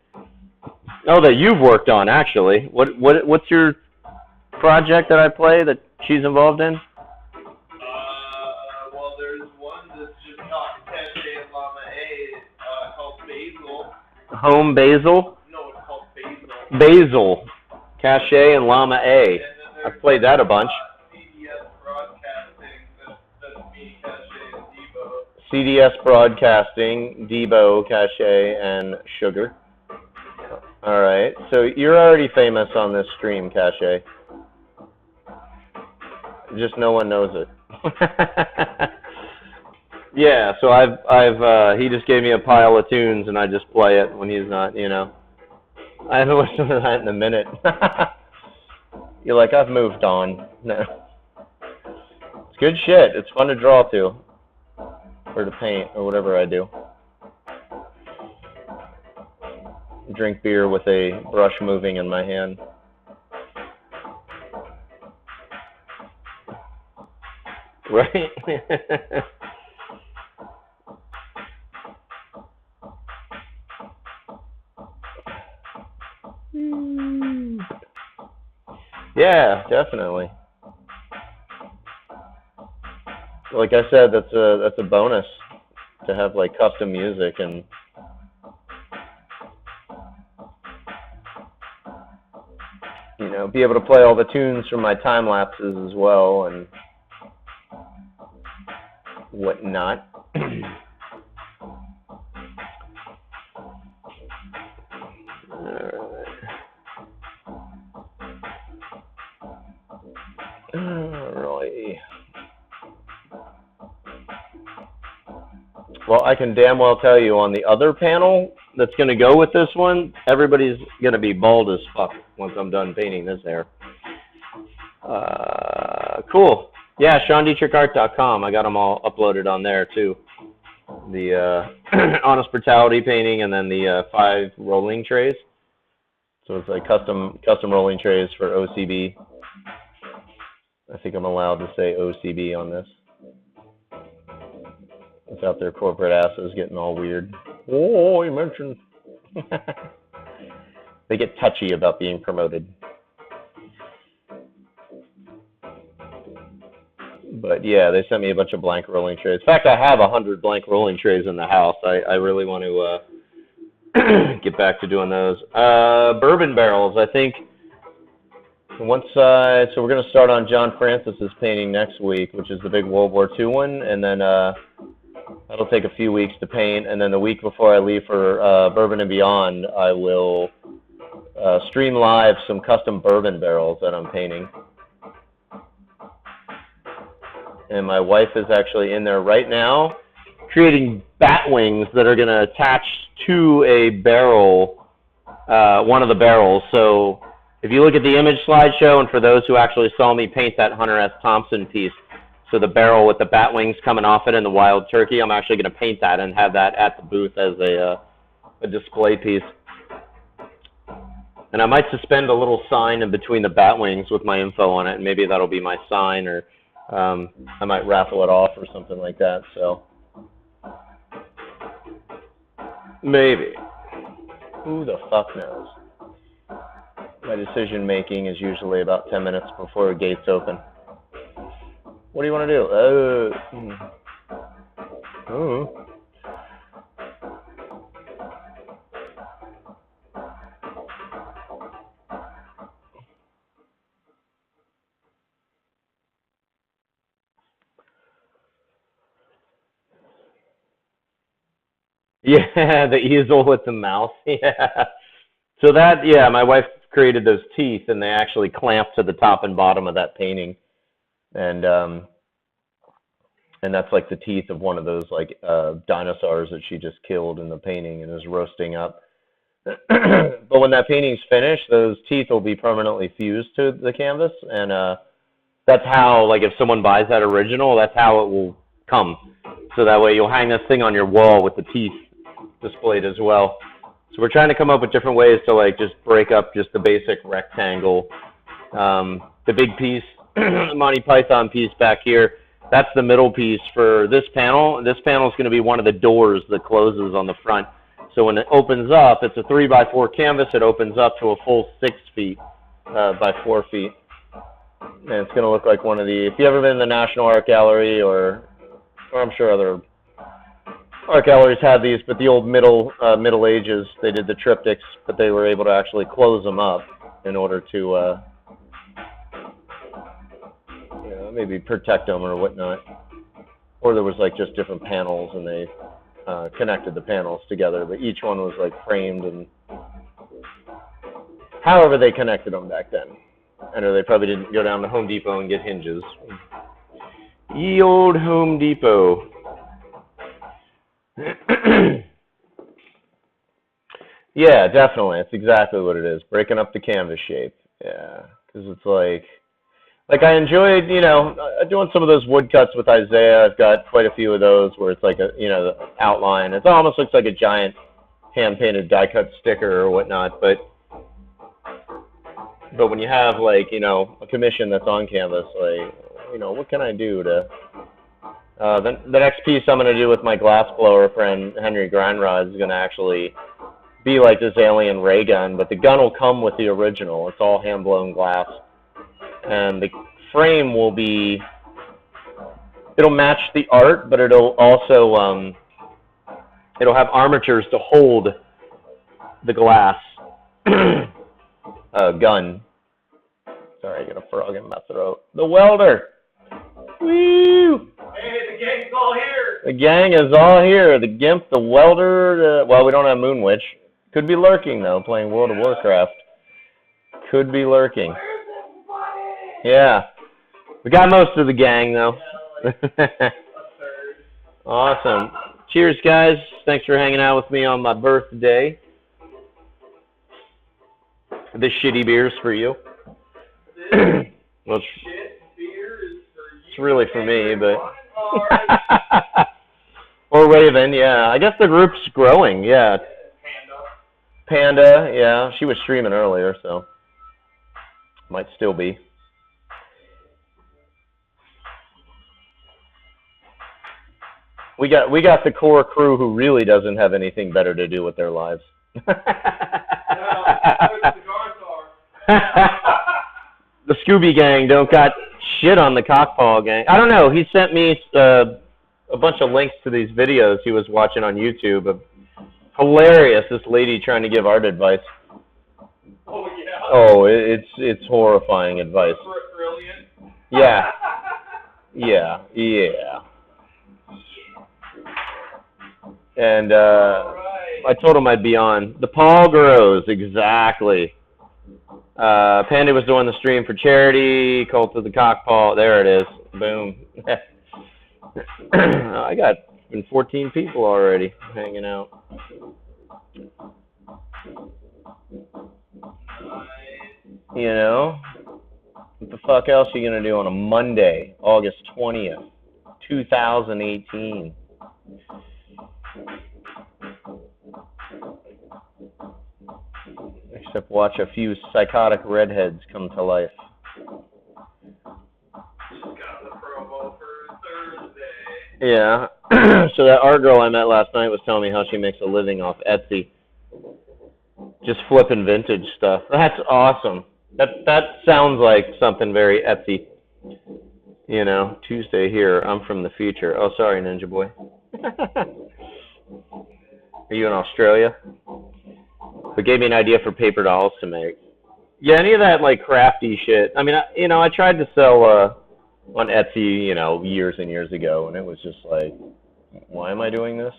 A: Oh, that you've worked on, actually. What's your project that I play that she's involved in?
B: Well, there's one that's just got Cache and Llama A, called Basil.
A: Home Basil?
B: No, it's called Basil.
A: Basil. Cache and Llama A. I've played that a bunch.
B: CDS Broadcasting, that's me, Cache, and Debo.
A: CDS Broadcasting, Debo, Cache, and Sugar. Alright, so you're already famous on this stream, Cache. Just no one knows it. Yeah, so he just gave me a pile of tunes and I just play it when he's not, you know. I haven't listened to that in a minute. You're like, I've moved on. No. It's good shit. It's fun to draw to. Or to paint, or whatever I do. Drink beer with a brush moving in my hand. Right? Yeah, definitely. Like I said, that's a bonus to have like custom music and you know, be able to play all the tunes from my time lapses as well and whatnot. Alright. Well, I can damn well tell you on the other panel that's going to go with this one, everybody's going to be bald as fuck once I'm done painting this hair. Cool. Yeah, SeanDietrichArt.com. I got them all uploaded on there too. The Honest Brutality painting and then the 5 rolling trays. So it's like custom rolling trays for OCB. I think I'm allowed to say OCB on this. Without their corporate asses getting all weird. Oh, you mentioned. They get touchy about being promoted. But yeah, they sent me a bunch of blank rolling trays. In fact, I have 100 blank rolling trays in the house. I really want to get back to doing those. Bourbon barrels, I think. So we're going to start on John Francis's painting next week, which is the big World War II one, and then that'll take a few weeks to paint, and then the week before I leave for Bourbon and Beyond, I will stream live some custom bourbon barrels that I'm painting. And my wife is actually in there right now creating bat wings that are going to attach to a barrel, one of the barrels. So if you look at the image slideshow, and for those who actually saw me paint that Hunter S. Thompson piece, so the barrel with the bat wings coming off it and the wild turkey, I'm actually going to paint that and have that at the booth as a display piece. And I might suspend a little sign in between the bat wings with my info on it, and maybe that'll be my sign, or I might raffle it off or something like that. So maybe.
C: Who the fuck knows? My decision making is usually about 10 minutes before gates open. What do you want to do?
A: Yeah, the easel with the mouse. Yeah. So that, yeah, my wife created those teeth, and they actually clamp to the top and bottom of that painting, and that's like the teeth of one of those like dinosaurs that she just killed in the painting and is roasting up. But when that painting's finished, those teeth will be permanently fused to the canvas, and that's how, like, if someone buys that original, that's how it will come. So that way you'll hang this thing on your wall with the teeth displayed as well. So we're trying to come up with different ways to, like, just break up just the basic rectangle. The big piece, the Monty Python piece back here, that's the middle piece for this panel. This panel is going to be one of the doors that closes on the front. So when it opens up, it's a 3x4 canvas. It opens up to a full 6 feet by 4 feet. And it's going to look like one of the, if you've ever been in the National Art Gallery, or I'm sure other art galleries have these, but the old Middle Ages, they did the triptychs, but they were able to actually close them up in order to maybe protect them or whatnot. Or there was like just different panels, and they connected the panels together, but each one was like framed, and however they connected them back then. I know they probably didn't go down to Home Depot and get hinges. Ye old Home Depot. Yeah, definitely. That's exactly what it is. Breaking up the canvas shape. Yeah, because it's like I enjoyed, doing some of those woodcuts with Isaiah. I've got quite a few of those where it's like the outline. It almost looks like a giant hand-painted die-cut sticker or whatnot, but when you have, like, a commission that's on canvas, like, what can I do to... the next piece I'm going to do with my glassblower friend, Henry Grindrod, is going to actually be like this alien ray gun, but the gun will come with the original. It's all hand-blown glass. And the frame will be... It'll match the art, but it'll also... it'll have armatures to hold the glass gun. Sorry, I got a frog in my throat. The welder! Woo!
B: Hey, the gang's all here.
C: The gang is all here. The GIMP, the welder, well, we don't have Moon Witch. Could be lurking, though, playing World of Warcraft. Could be lurking. Yeah. We got most of the gang, though. Awesome. Cheers, guys. Thanks for hanging out with me on my birthday. This shitty beer's for you. Well, it's really for me, but... Or Raven, yeah. I guess the group's growing, yeah. Panda, yeah. She was streaming earlier, so... Might still be. We got the core crew who really doesn't have anything better to do with their lives. The Scooby Gang don't got shit on the Cockpaw Gang. I don't know. He sent me a bunch of links to these videos he was watching on YouTube. Hilarious. This lady trying to give art advice.
B: Oh yeah.
C: Oh, it's horrifying advice.
B: Brilliant.
C: Yeah. Yeah. And I told him I'd be on. The Paul grows, exactly. Panda was doing the stream for charity, Cult of the Cockpaw. There it is. Boom. I got 14 people already hanging out. What the fuck else are you going to do on a Monday, August 20th, 2018? Except watch a few psychotic redheads come to life.
B: Got the promo for Thursday.
C: Yeah. So that art girl I met last night was telling me how she makes a living off Etsy. Just flipping vintage stuff. That's awesome. That sounds like something very Etsy. You know, Tuesday here. I'm from the future. Oh, sorry, Ninja Boy. Are you in Australia? It gave me an idea for paper dolls to make. Yeah, any of that like crafty shit. I mean, I tried to sell on Etsy, years and years ago, and it was just like, why am I doing this?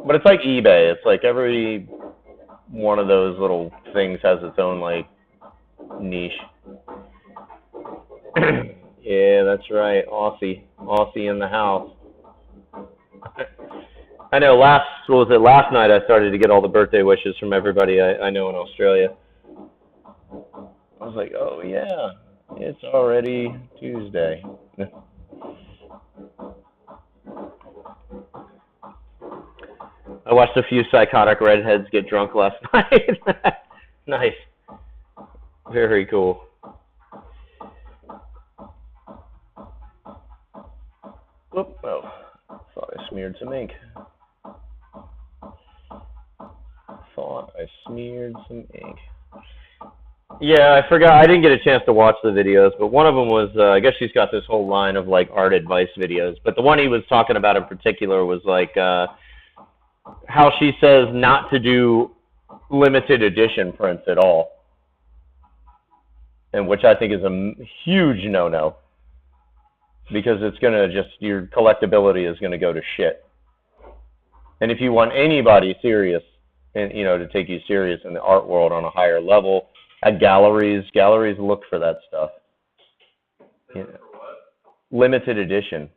C: But it's like eBay. It's like every one of those little things has its own like niche. Yeah, that's right. Aussie in the house. I know. Last night I started to get all the birthday wishes from everybody I know in Australia. I was like, oh yeah, it's already Tuesday. I watched a few psychotic redheads get drunk last night. Nice. Very cool. Whoop. Oh, thought I smeared some ink. Yeah, I forgot. I didn't get a chance to watch the videos, but one of them was, I guess she's got this whole line of like art advice videos, but the one he was talking about in particular was like how she says not to do limited edition prints at all, and which I think is a huge no-no, because it's going to just, your collectability is going to go to shit. And if you want anybody serious, and to take you serious in the art world on a higher level, at galleries look for that stuff. Limited edition.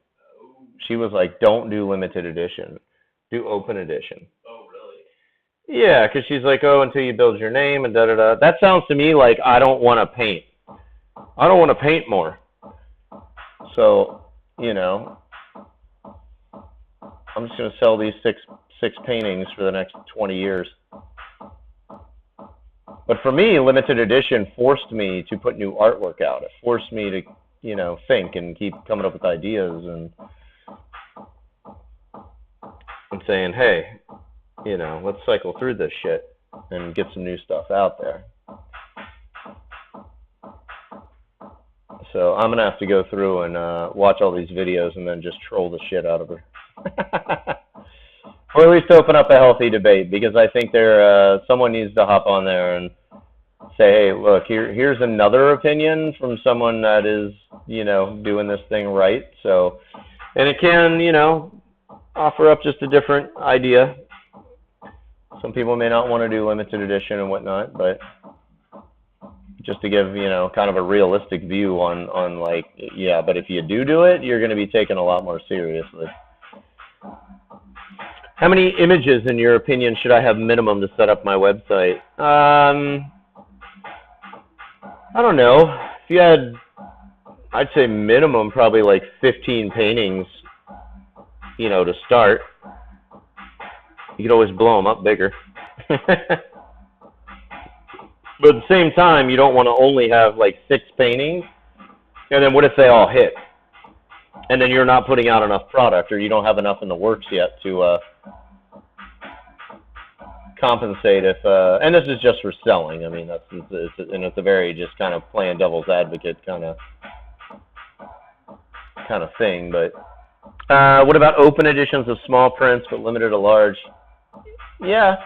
C: She was like, don't do limited edition. Do open edition.
B: Oh, really?
C: Yeah, because she's like, oh, until you build your name and da-da-da. That sounds to me like I don't want to paint. I don't want to paint more. So, I'm just going to sell these six paintings for the next 20 years. But for me, limited edition forced me to put new artwork out. It forced me to, think and keep coming up with ideas and saying, hey, let's cycle through this shit and get some new stuff out there. So I'm going to have to go through and watch all these videos and then just troll the shit out of her. Or at least open up a healthy debate, because I think someone needs to hop on there and say, hey, look, here's another opinion from someone that is, doing this thing right. So, and it can, offer up just a different idea. Some people may not want to do limited edition and whatnot, but just to give, kind of a realistic view on like, yeah, but if you do it, you're going to be taken a lot more seriously. How many images, in your opinion, should I have minimum to set up my website? I don't know. If you had, I'd say minimum probably like 15 paintings, to start. You could always blow them up bigger. But at the same time, you don't want to only have like 6 paintings. And then what if they all hit? And then you're not putting out enough product, or you don't have enough in the works yet to compensate if, and this is just for selling. I mean, it's a very just kind of playing devil's advocate kind of thing. But what about open editions of small prints but limited to large? Yeah,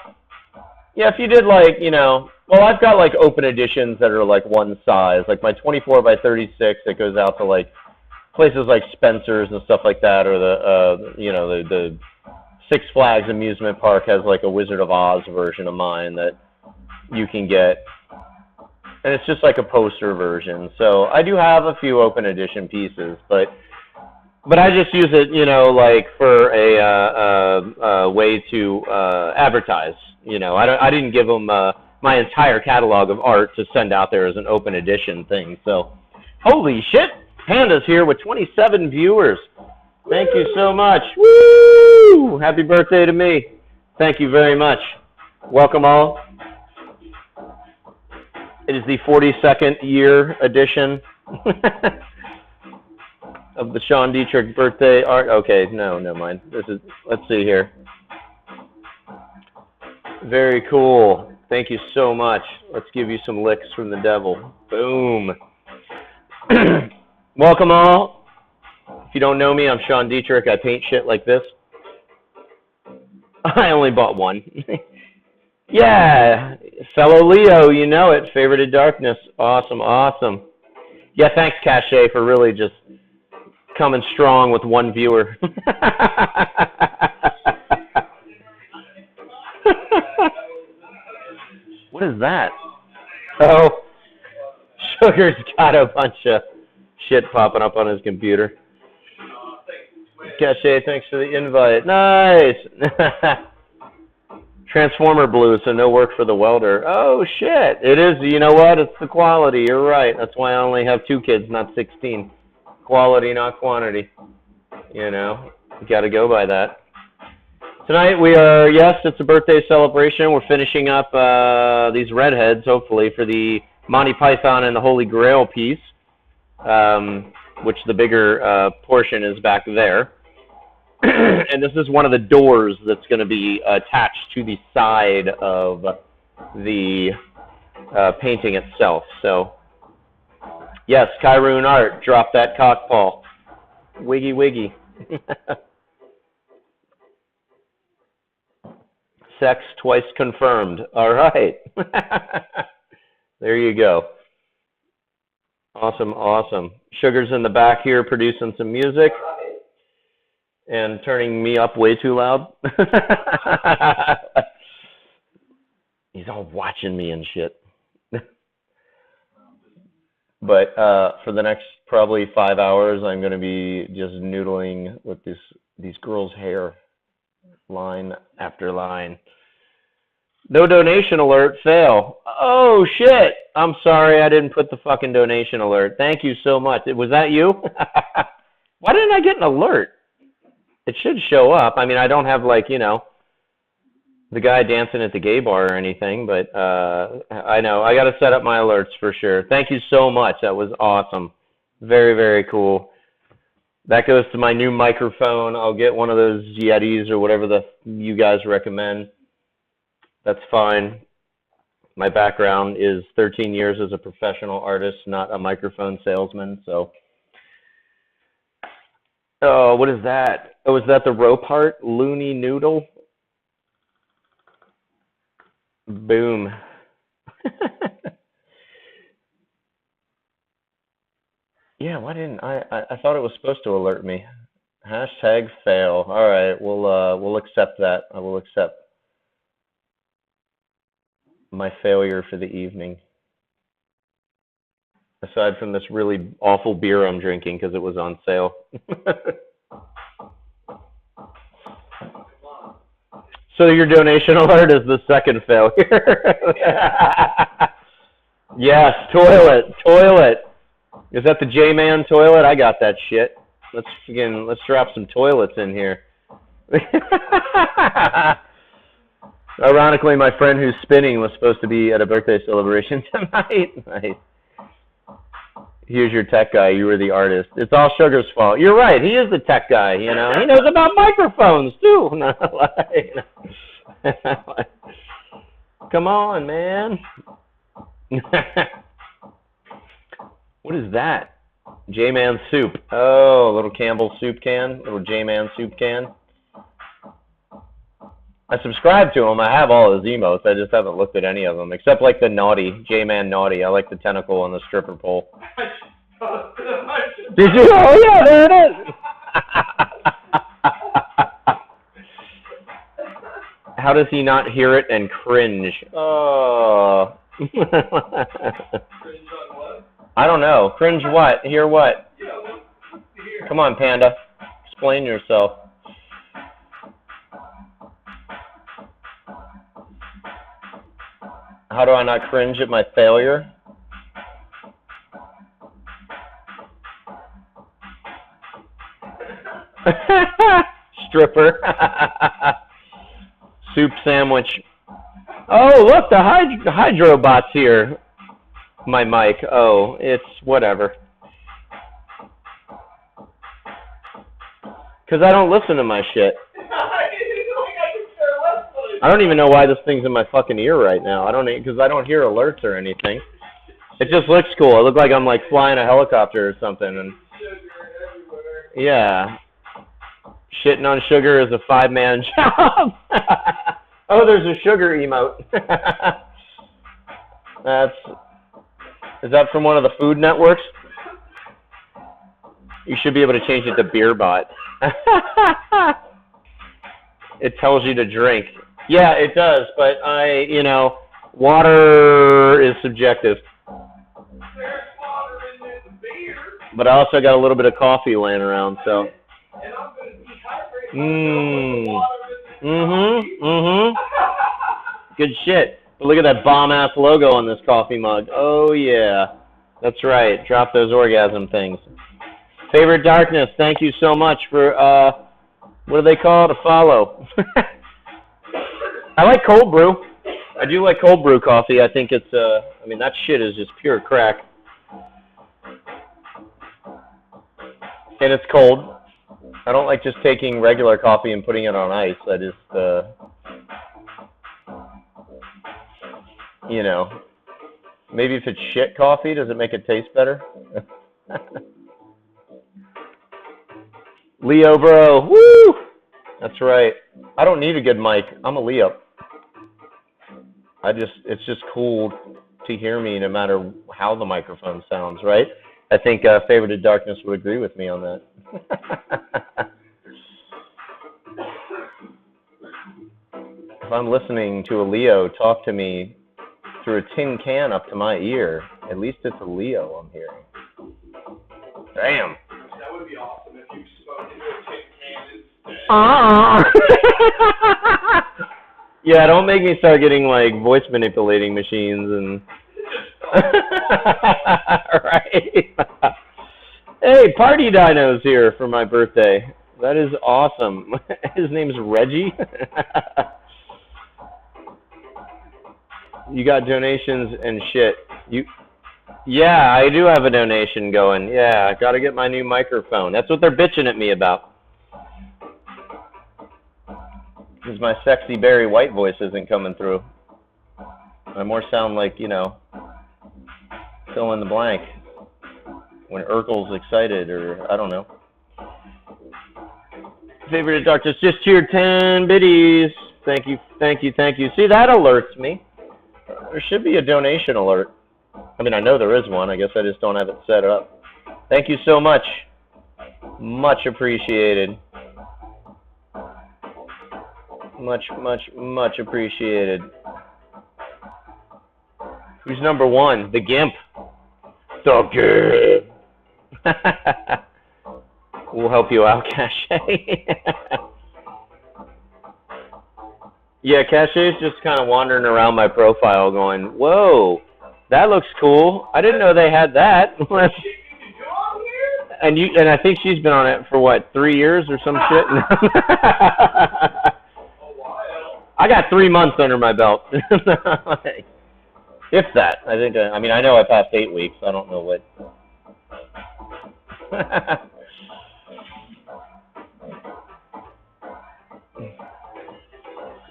C: if you did like, well, I've got like open editions that are like one size, like my 24 by 36 that goes out to like places like Spencer's and stuff like that, or the Six Flags amusement park has like a Wizard of Oz version of mine that you can get, and it's just like a poster version. So I do have a few open edition pieces, but I just use it, like for a way to advertise. I didn't give them my entire catalog of art to send out there as an open edition thing. So, holy shit, Panda's here with 27 viewers. Thank you so much. Woo! Happy birthday to me. Thank you very much. Welcome all. It is the 42nd year edition of the Sean Dietrich birthday art. Okay, no, never mind. Let's see here.
A: Very cool. Thank you so much. Let's give you some licks from the devil. Boom. Welcome all. If you don't know me, I'm Sean Dietrich. I paint shit like this. I only bought one. Yeah, fellow Leo, you know it. Favorited darkness. Awesome, awesome. Yeah, thanks, Cache, for really just coming strong with one viewer. What is that? Oh, Sugar's got a bunch of shit popping up on his computer. Cache, thanks for the invite. Nice. Transformer blue, so no work for the welder. Oh, shit. It is, you know what? It's the quality. You're right. That's why I only have 2 kids, not 16. Quality, not quantity. You know, you got to go by that. Tonight we are, yes, it's a birthday celebration. We're finishing up these redheads, hopefully, for the Monty Python and the Holy Grail piece, which the bigger portion is back there. And this is one of the doors that's going to be attached to the side of the painting itself. So, yes, Kiron Art, drop that cockball. Wiggy, wiggy. Sex twice confirmed. All right. There you go. Awesome, awesome. Sugar's in the back here producing some music and turning me up way too loud. He's all watching me and shit. But for the next probably 5 hours, I'm going to be just noodling with these girls' hair, line after line. No donation alert, fail. Oh, shit. I'm sorry I didn't put the fucking donation alert. Thank you so much. Was that you? Why didn't I get an alert? It should show up. I mean, I don't have, like, you know, the guy dancing at the gay bar or anything, but I know. I got to set up my alerts for sure. Thank you so much. That was awesome. Very, very cool. That goes to my new microphone. I'll get one of those Yetis or whatever you guys recommend. That's fine. My background is 13 years as a professional artist, not a microphone salesman. So, oh, what is that? Oh, is that the rope heart? Loony Noodle? Boom. Yeah, why didn't I thought it was supposed to alert me. Hashtag fail. All right, we'll accept that. I will accept my failure for the evening. Aside from this really awful beer I'm drinking because it was on sale. So your donation alert is the second failure. Yes, toilet. Is that the J-Man toilet? I got that shit. Let's drop some toilets in here. Ironically, my friend who's spinning was supposed to be at a birthday celebration tonight. Nice. Here's your tech guy. You were the artist. It's all Sugar's fault. You're right. He is the tech guy, you know. He knows about microphones, too. Come on, man. What is that? J-Man soup. Oh, a little Campbell soup can. Little J-Man soup can. I subscribe to him. I have all his emotes. I just haven't looked at any of them, except like the naughty, J-Man naughty. I like the tentacle on the stripper pole. Did you? Oh, yeah, there it is. How does he not hear it and cringe? Oh. I don't know. Cringe what? Hear what? Come on, Panda. Explain yourself. How do I not cringe at my failure? Stripper. Soup sandwich. Oh, look, the Hydrobot's here. My mic. Oh, it's whatever. Because I don't listen to my shit.
C: I don't even know why this thing's in my fucking ear right now. Because I don't hear alerts or anything. It just looks cool. It looks like I'm like flying a helicopter or something. And yeah, shitting on sugar is a 5-man job. Oh, there's a sugar emote. Is that from one of the Food Networks? You should be able to change it to BeerBot. It tells you to drink. Yeah, it does, but water is subjective.
B: There's water in the beer.
C: But I also got a little bit of coffee laying around, so.
B: And I'm going to dehydrate myself with water in this
C: Good shit. But look at that bomb-ass logo on this coffee mug. Oh, yeah. That's right. Drop those orgasm things. Favorite Darkness, thank you so much for, what do they call it? A follow. I like cold brew. I do like cold brew coffee. I think it's, that shit is just pure crack. And it's cold. I don't like just taking regular coffee and putting it on ice. I just, maybe if it's shit coffee, does it make it taste better? Leo, bro. Woo! That's right. I don't need a good mic. I'm a Leo. It's just cool to hear me no matter how the microphone sounds, right? I think Favorite of Darkness would agree with me on that. If I'm listening to a Leo talk to me through a tin can up to my ear, at least it's a Leo I'm hearing. Damn.
B: That would be awesome if you spoke into a tin can instead.
C: Yeah, don't make me start getting like voice manipulating machines and. Right. Hey, Party Dino's here for my birthday. That is awesome. His name's Reggie. You got donations and shit. Yeah, I do have a donation going. Yeah, I got to get my new microphone. That's what they're bitching at me about. Because my sexy Barry White voice isn't coming through. I more sound like, fill in the blank. When Urkel's excited, or I don't know. Favorite of Darkness just cheered 10 biddies. Thank you, thank you, thank you. See, that alerts me. There should be a donation alert. I mean, I know there is one. I guess I just don't have it set up. Thank you so much. Much appreciated. Much, much, much appreciated. Who's number one? The GIMP. The GIMP. We'll help you out, Cache. Yeah, Cache's just kind of wandering around my profile going, whoa, that looks cool. I didn't know they had that. And I think she's been on it for what, 3 years or some shit? I got 3 months under my belt. If that. I think, I know I passed 8 weeks. I don't know what.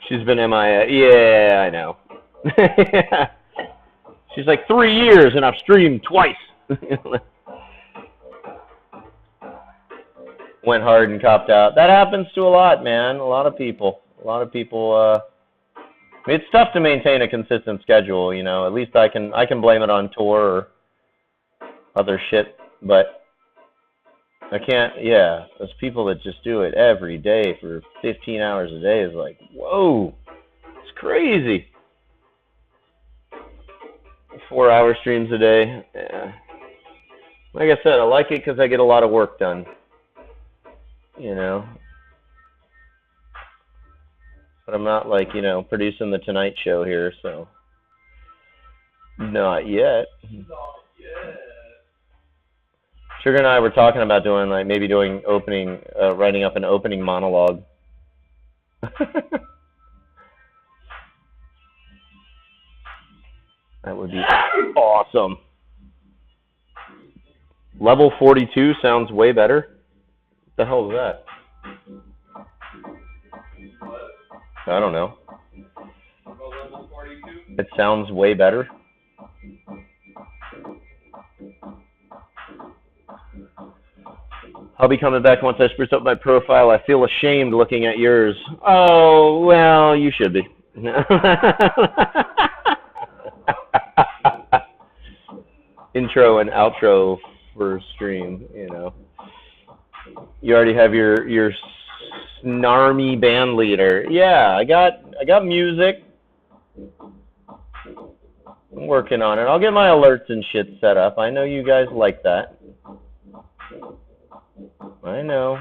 C: She's been MIA. Yeah, I know. She's like 3 years and I've streamed twice. Went hard and copped out. That happens to a lot, man. A lot of people. It's tough to maintain a consistent schedule, At least I can blame it on tour or other shit, but I can't. Yeah, those people that just do it every day for 15 hours a day is like, whoa, it's crazy. 4-hour streams a day. Yeah. Like I said, I like it because I get a lot of work done. But I'm not like, producing the Tonight Show here, so. Not yet.
B: Not yet.
C: Sugar and I were talking about doing, writing up an opening monologue. That would be awesome. Level 42 sounds way better. What the hell is that? I don't know. It sounds way better. I'll be coming back once I spruce up my profile. I feel ashamed looking at yours. Oh, well, you should be. Intro and outro for stream, you know. You already have your snarmy band leader. Yeah, I got music. I'm working on it. I'll get my alerts and shit set up. I know you guys like that. I know.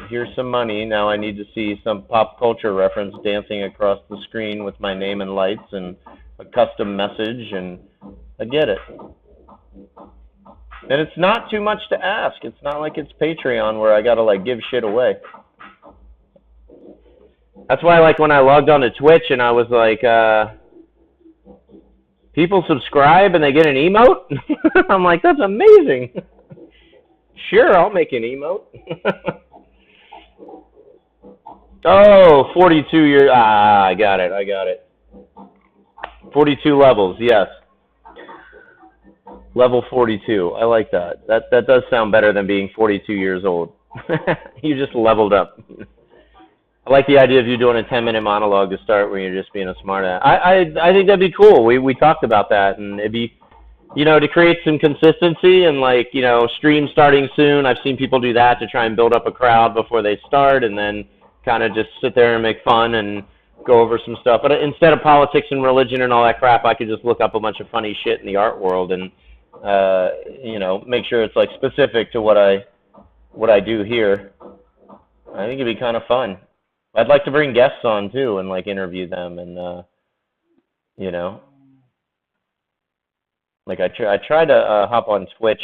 C: Here's some money. Now I need to see some pop culture reference dancing across the screen with my name and lights and a custom message, and I get it. And it's not too much to ask. It's not like it's Patreon where I gotta like give shit away. That's why, like, when I logged on to Twitch and I was like, people subscribe and they get an emote? I'm like, that's amazing. Sure, I'll make an emote. Oh, 42 years. Ah, I got it. 42 levels, yes. Level 42. I like that. That does sound better than being 42 years old. You just leveled up. I like the idea of you doing a 10-minute monologue to start where you're just being a smart ass. I think that'd be cool. We talked about that, and it'd be, you know, to create some consistency and, like, you know, stream starting soon. I've seen people do that to try and build up a crowd before they start, and then kind of just sit there and make fun and go over some stuff. But instead of politics and religion and all that crap, I could just look up a bunch of funny shit in the art world and, you know, make sure it's like specific to what I do here. I think it'd be kind of fun. I'd like to bring guests on too and like interview them, and you know, like I tried to hop on Twitch.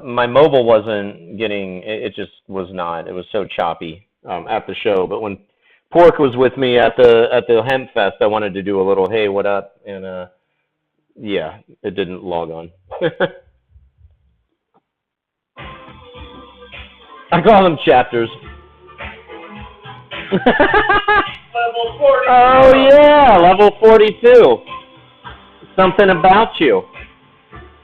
C: My mobile wasn't getting. It just was not. It was so choppy at the show. But when Pork was with me at the Hempfest, I wanted to do a little hey, what up, and yeah, it didn't log on. I call them chapters.
B: Level 42.
A: Oh yeah, level 42. Something about you.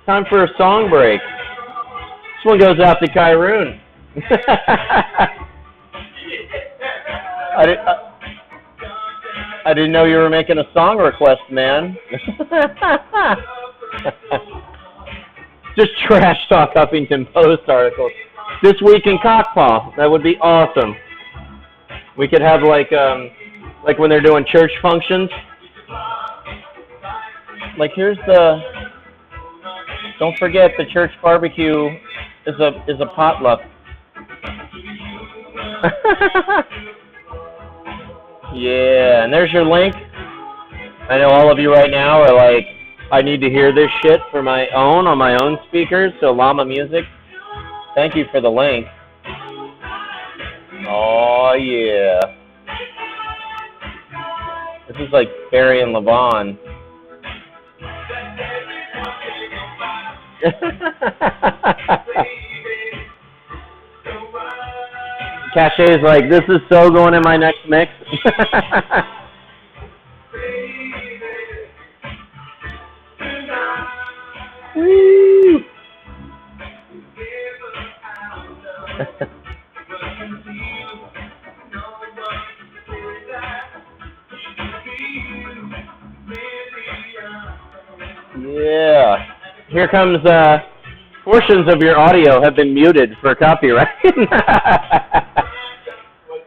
A: Time for a song break. This one goes out to Kiron. I didn't know you were making a song request, man. Just trash talk Huffington Post articles. This week in Cockpaw. That would be awesome. We could have like when they're doing church functions. Like, here's the. Don't forget, the church barbecue is a potluck. Yeah, and there's your link. I know all of you right now are like, I need to hear this shit for my own on my own speakers. So Llama Music, thank you for the link. Oh yeah. This is like Barry and Levon. Cache is like, this is so going in my next mix. Woo! Yeah. Here comes, portions of your audio have been muted for copyright.
B: What's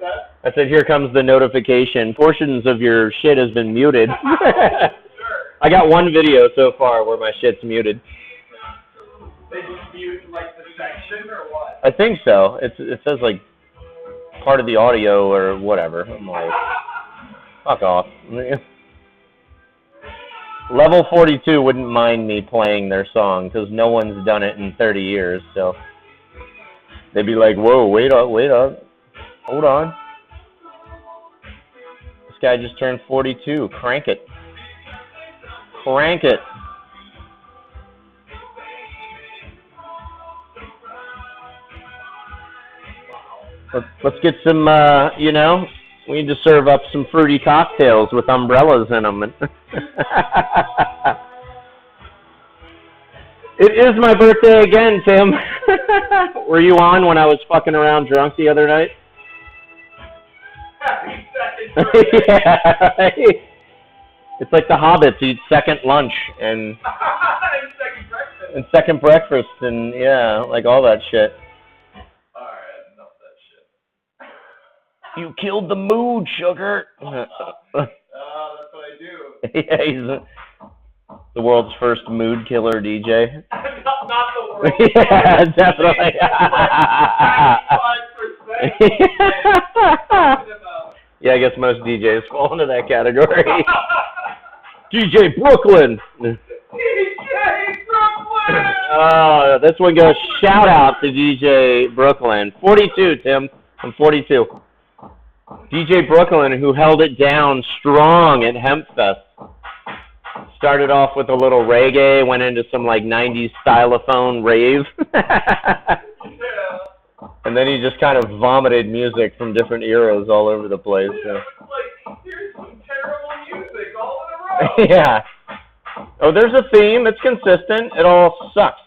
B: that?
A: I said, here comes the notification. Portions of your shit has been muted.
B: Sure.
A: I got one video so far where my shit's muted.
B: They just mute like the section or what?
A: I think so. It says like part of the audio or whatever. I'm like, fuck off. Level 42 wouldn't mind me playing their song because no one's done it in 30 years. So they'd be like, whoa, wait up, hold on. This guy just turned 42. Crank it. Crank it. Let's get some, you know, We need to serve up some fruity cocktails with umbrellas in them. It is my birthday again, Tim. Were you on when I was fucking around drunk the other night? Yeah. It's like the hobbits eat second lunch and second breakfast and yeah, like all that shit.
B: Alright, enough of that shit.
A: You killed the mood, sugar.
B: That's what I do.
A: Yeah, he's the world's first mood killer DJ.
B: not the world.
A: Yeah, definitely.
B: 95%.
A: Yeah, I guess most DJs fall into that category. DJ Brooklyn.
B: DJ Brooklyn!
A: This one goes shout out to DJ Brooklyn. 42, Tim. I'm 42. DJ Brooklyn, who held it down strong at Hempfest. Started off with a little reggae, went into some like 90s stylophone rave.
B: Yeah.
A: And then he just kind of vomited music from different eras all over the place. So.
B: It's like, here's some terrible music all in a row.
A: Yeah. Oh, there's a theme. It's consistent. It all sucks.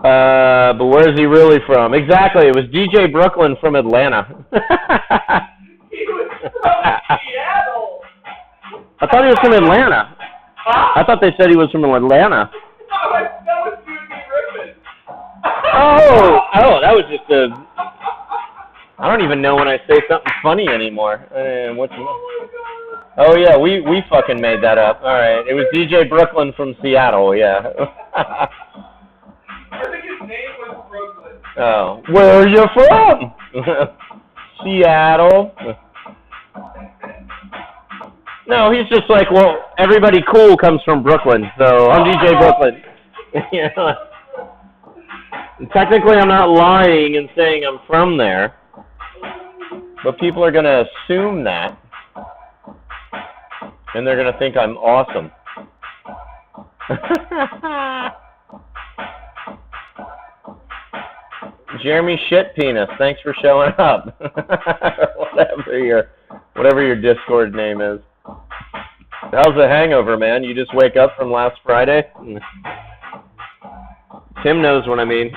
A: But where's he really from? Exactly. It was DJ Brooklyn from Atlanta.
B: He was from Seattle.
A: I thought he was from Atlanta.
B: Huh?
A: I thought they said he was from Atlanta.
B: No, that was Scooby Griffin.
A: Oh, that was just a... I don't even know when I say something funny anymore. Oh, yeah, we fucking made that up. All right, it was DJ Brooklyn from Seattle, yeah.
B: I think his name was Brooklyn.
A: Oh, where are you from? Seattle. No, he's just like, well, everybody cool comes from Brooklyn, so I'm DJ Brooklyn. You know? And technically, I'm not lying and saying I'm from there, but people are going to assume that, and they're going to think I'm awesome. Jeremy Shit Penis, thanks for showing up. whatever your Discord name is. How's the hangover, man? You just wake up from last Friday? Tim knows what I mean.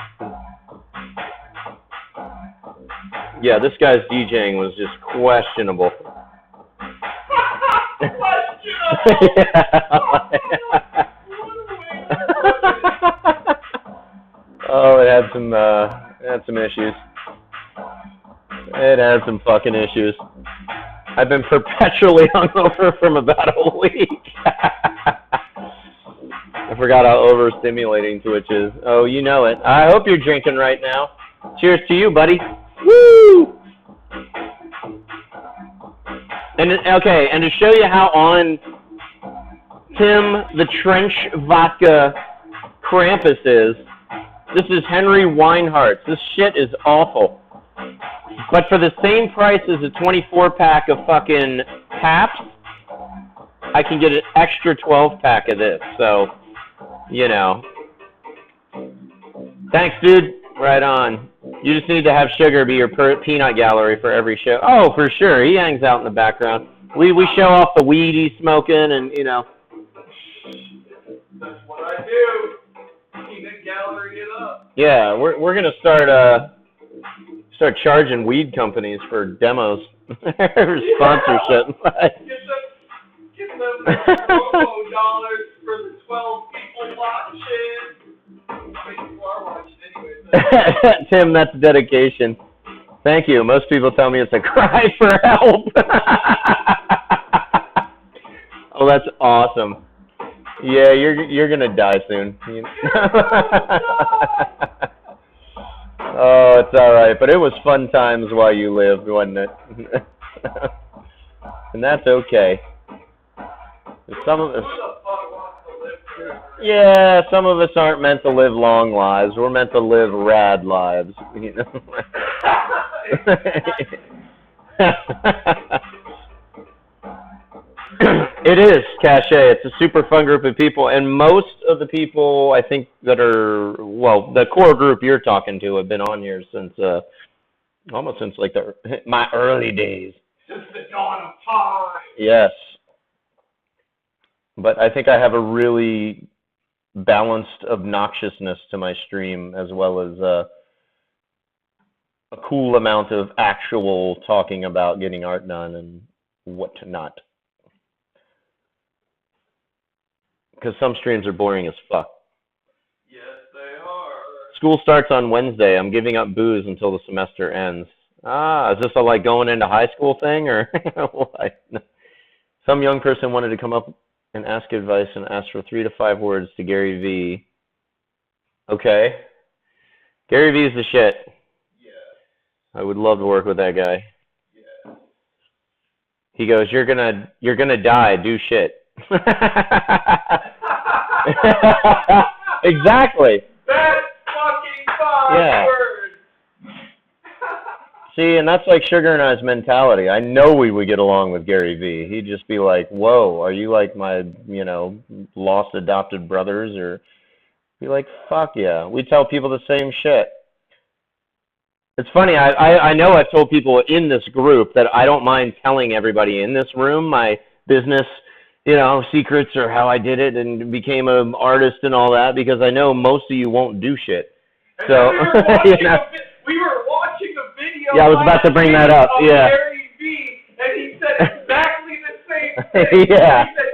A: Yeah, this guy's DJing was just questionable. Oh, it had some issues. It had some fucking issues. I've been perpetually hungover from about a week. I forgot how overstimulating Twitch is. Oh, you know it. I hope you're drinking right now. Cheers to you, buddy. Woo! And okay, and to show you how on Tim the Trench Vodka Krampus is, this is Henry Weinhardt's. This shit is awful. But for the same price as a 24-pack of fucking Pabst, I can get an extra 12-pack of this. So, you know. Thanks, dude. Right on. You just need to have Sugar be your peanut gallery for every show. Oh, for sure. He hangs out in the background. We show off the weed he's smoking and, you know.
B: That's what I do. Peanut gallery it up.
A: Yeah, we're going to start charging weed companies for demos. Sponsorship.
B: Get them promo dollars for the 12 people watching. People are watching anyway.
A: Tim, that's dedication. Thank you. Most people tell me it's a cry for help. Oh, that's awesome. Yeah, you're gonna die soon. Oh, it's all right, but it was fun times while you lived, wasn't it? And that's okay. Some of us, yeah, some of us aren't meant to live long lives. We're meant to live rad lives. You know? It is Cachet. It's a super fun group of people, and most of the people I think that are, well, the core group you're talking to have been on here since almost since like my early days.
B: Since the dawn of time.
A: Yes. But I think I have a really balanced obnoxiousness to my stream, as well as a cool amount of actual talking about getting art done and what to not. Because some streams are boring as fuck.
B: Yes, they are.
A: School starts on Wednesday. I'm giving up booze until the semester ends. Is this a like going into high school thing, or what? Some young person wanted to come up and ask advice and asked for 3 to 5 words to Gary V. Okay. Gary V is the shit.
B: Yeah.
A: I would love to work with that guy.
B: Yeah.
A: He goes, you're gonna die, do shit. Exactly.
B: That's fucking 5 words.
A: See, and that's like Sugar and I's mentality. I know we would get along with Gary V. He'd just be like, whoa, are you like my, lost adopted brothers? Or be like, fuck yeah. We tell people the same shit. It's funny, I know I've told people in this group that I don't mind telling everybody in this room my business, secrets or how I did it and became an artist and all that, because I know most of you won't do shit. So,
B: we were watching a video.
A: Yeah, I was about to bring that up. Yeah.
B: Gary V, and he said exactly the same thing.
A: Yeah.
B: He said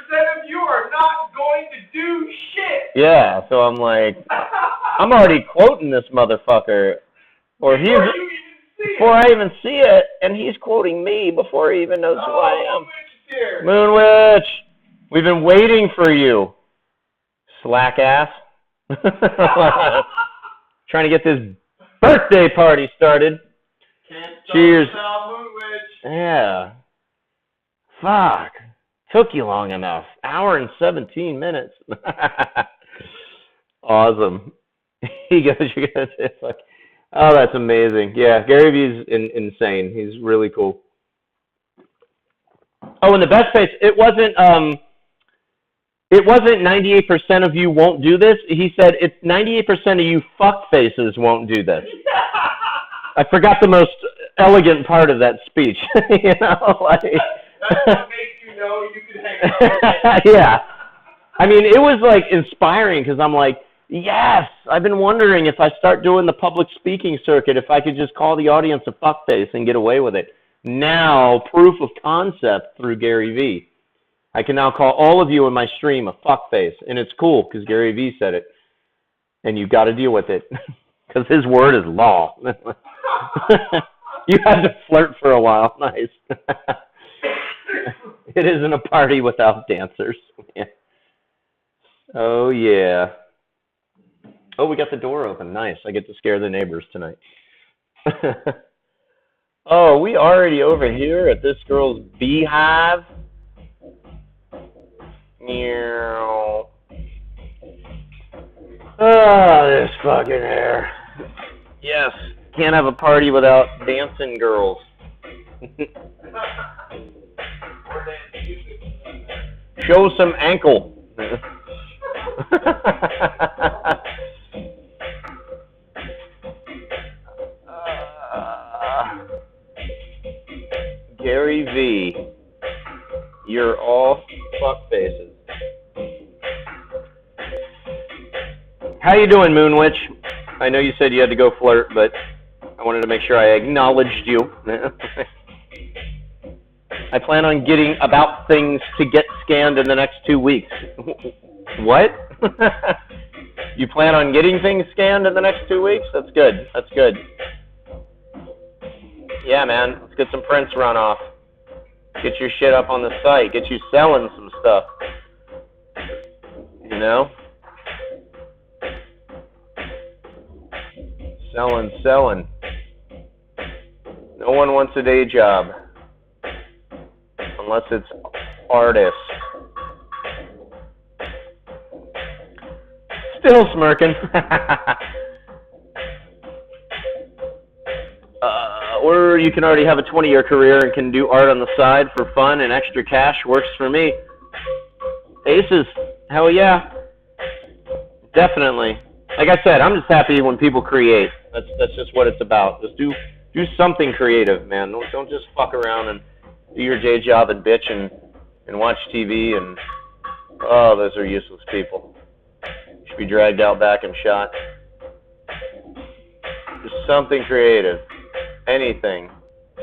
B: 98% of you are not going to do shit.
A: Yeah, so I'm like, I'm already quoting this motherfucker, or before I even see it, and he's quoting me before he even knows who I am. Moon Witch, we've been waiting for you, slack ass. Trying to get this birthday party started. Cheers. Yeah. Fuck. Took you long enough. Hour and 17 minutes. Awesome. He goes, you're going to say, fuck. Oh, that's amazing. Yeah, Gary V's insane. He's really cool. Oh, and the best face, it wasn't 98% of you won't do this. He said it's 98% of you fuck faces won't do this. I forgot the most elegant part of that speech.
B: That's what makes you know you can hang out.
A: Yeah. I mean, it was like inspiring, because I'm like, yes, I've been wondering if I start doing the public speaking circuit, if I could just call the audience a fuckface and get away with it. Now, proof of concept through Gary V. I can now call all of you in my stream a fuckface, and it's cool because Gary V said it, and you got to deal with it because his word is law. You had to flirt for a while. Nice. It isn't a party without dancers. Oh, yeah. Oh, we got the door open. Nice. I get to scare the neighbors tonight. Oh, we already over here at this girl's beehive. Meow. Oh, this fucking hair. Yes. Can't have a party without dancing girls. Show some ankle. Gary V, you're all fuck faces. How you doing, Moon Witch? I know you said you had to go flirt, but I wanted to make sure I acknowledged you. I plan on getting about things to get scanned in the next 2 weeks. What? You plan on getting things scanned in the next 2 weeks? That's good. That's good. Yeah, man. Let's get some prints run off. Get your shit up on the site. Get you selling some stuff. You know? Selling. No one wants a day job. Unless it's artist. Still smirking. or you can already have a 20-year career and can do art on the side for fun and extra cash. Works for me. Aces, hell yeah. Definitely. Like I said, I'm just happy when people create. That's just what it's about. Just do something creative, man. Don't just fuck around and do your day job and bitch and watch TV and, oh, those are useless people. Should be dragged out back and shot. Just something creative. Anything.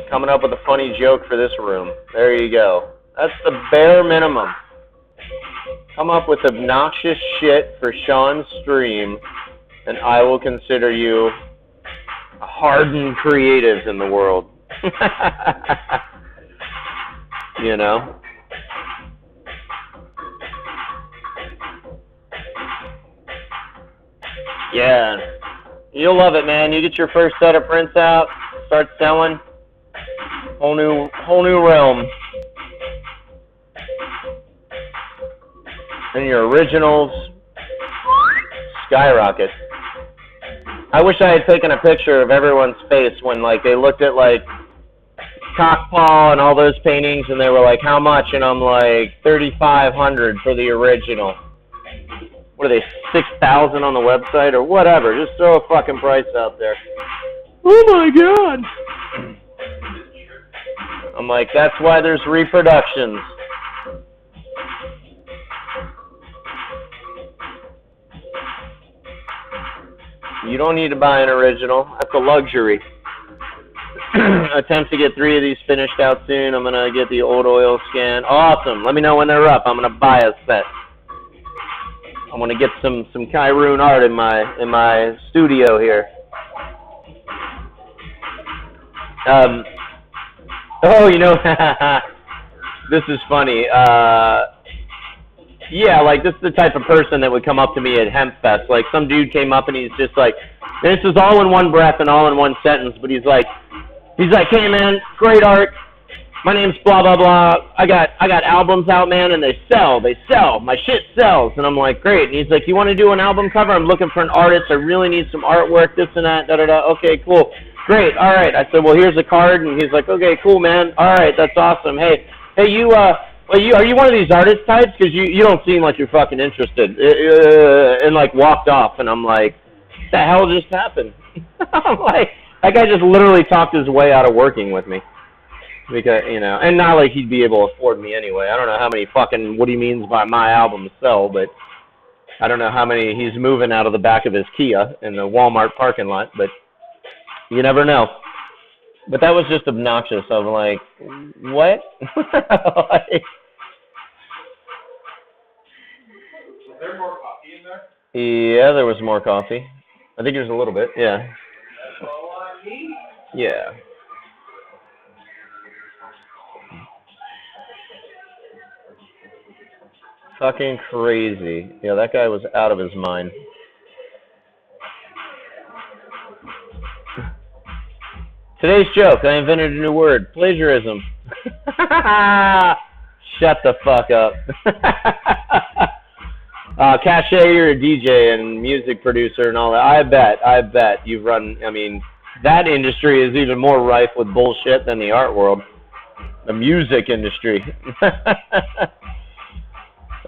A: Coming up with a funny joke for this room. There you go. That's the bare minimum. Come up with obnoxious shit for Sean's stream, and I will consider you a hardened creative in the world. You know? Yeah. You'll love it, man. You get your first set of prints out, start selling. Whole new realm. And your originals skyrocket. I wish I had taken a picture of everyone's face when, like, they looked at, like, Cockpaw and all those paintings, and they were like, how much? And I'm like, $3,500 for the original. What are they, 6,000 on the website or whatever? Just throw a fucking price out there. Oh my god! I'm like, that's why there's reproductions. You don't need to buy an original. That's a luxury. Attempt to get 3 of these finished out soon. I'm gonna get the old oil scan. Awesome. Let me know when they're up. I'm gonna buy a set. I want to get some Kiron Art in my studio here. Oh, you know, this is funny. Yeah, like, this is the type of person that would come up to me at Hempfest. Like, some dude came up and he's just like, this is all in one breath and all in one sentence, but he's like, hey man, great art. My name's blah blah blah. I got albums out, man, and they sell. My shit sells. And I'm like, great. And he's like, you want to do an album cover? I'm looking for an artist. I really need some artwork, this and that, da da da. Okay, cool. Great. All right. I said, well, here's a card, and he's like, okay, cool, man. All right, that's awesome. Hey, you are you one of these artist types? Because you don't seem like you're fucking interested. And like walked off, and I'm like, what the hell just happened? I'm like, that guy just literally talked his way out of working with me. Because, you know, and not like he'd be able to afford me anyway. I don't know how many fucking, what he means by my albums sell, but I don't know how many he's moving out of the back of his Kia in the Walmart parking lot, but you never know. But that was just obnoxious. I'm like, what? Like,
B: Is there more coffee in there?
C: yeah, there was more coffee. I think there's a little bit, yeah.
B: That's all I need.
C: Yeah. Fucking crazy. Yeah, that guy was out of his mind. Today's joke, I invented a new word, plagiarism. Shut the fuck up. Cache, you're a DJ and music producer and all that. I bet you've run, I mean, that industry is even more rife with bullshit than the art world. The music industry.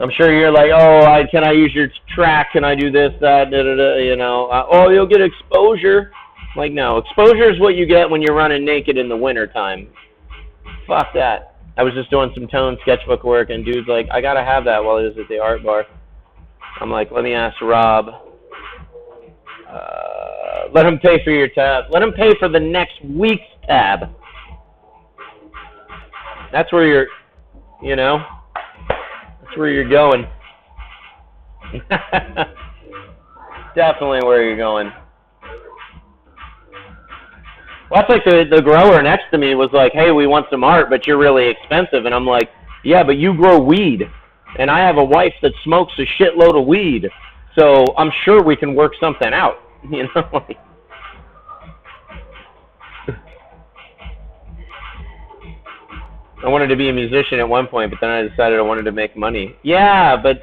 C: I'm sure you're like, oh, can I use your track? Can I do this, that, da, da, da, you know? Oh, you'll get exposure. Like, no. Exposure is what you get when you're running naked in the wintertime. Fuck that. I was just doing some tone sketchbook work, and dude's like, I gotta have that while he was at the art bar. I'm like, let me ask Rob. Let him pay for your tab. Let him pay for the next week's tab. That's where you're, you know? That's where you're going. Definitely where you're going. Well, that's like the grower next to me was like, hey, we want some art, but you're really expensive. And I'm like, yeah, but you grow weed. And I have a wife that smokes a shitload of weed. So I'm sure we can work something out. You know? I wanted to be a musician at one point, but then I decided I wanted to make money. Yeah, but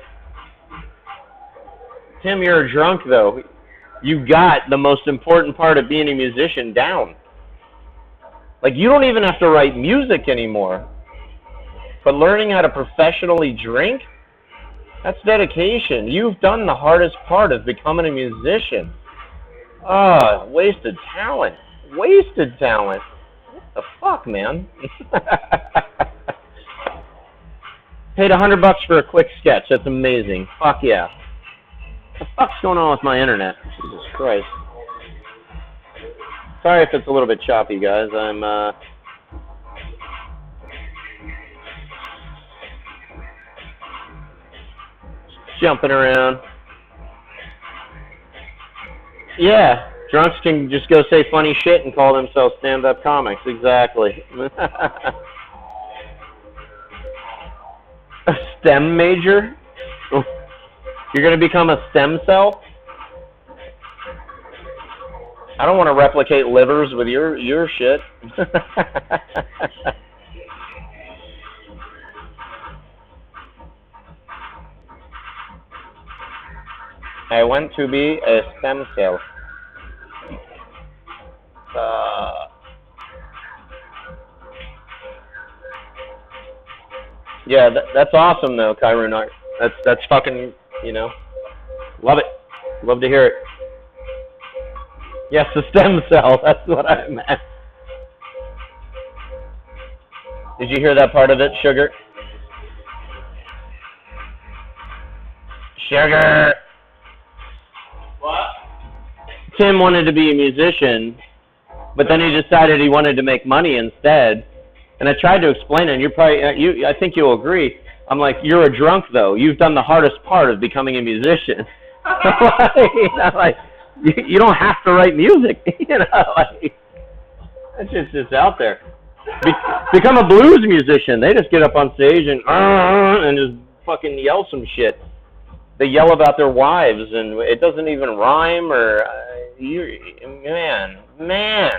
C: Tim, you're a drunk, though. You got the most important part of being a musician down. Like, you don't even have to write music anymore. But learning how to professionally drink, that's dedication. You've done the hardest part of becoming a musician. Ah, wasted talent. Wasted talent. What the fuck, man? Paid $100 for a quick sketch. That's amazing. Fuck yeah. What the fuck's going on with my internet? Jesus Christ. Sorry if it's a little bit choppy, guys. I'm jumping around. Yeah, drunks can just go say funny shit and call themselves stand-up comics. Exactly. A STEM major? You're going to become a stem cell? I don't want to replicate livers with your shit. I want to be a stem cell. Yeah, that's awesome though, Kiron Art. That's fucking, you know, love it. Love to hear it. Yes, the stem cell. That's what I meant. Did you hear that part of it, Sugar? Sugar.
B: What?
C: Tim wanted to be a musician, but then he decided he wanted to make money instead. And I tried to explain it, and you're probably, I think you'll agree. I'm like, you're a drunk though. You've done the hardest part of becoming a musician. You know, like, you don't have to write music. You know, like, it's just out there. Become a blues musician. They just get up on stage and just fucking yell some shit. They yell about their wives, and it doesn't even rhyme. Or man,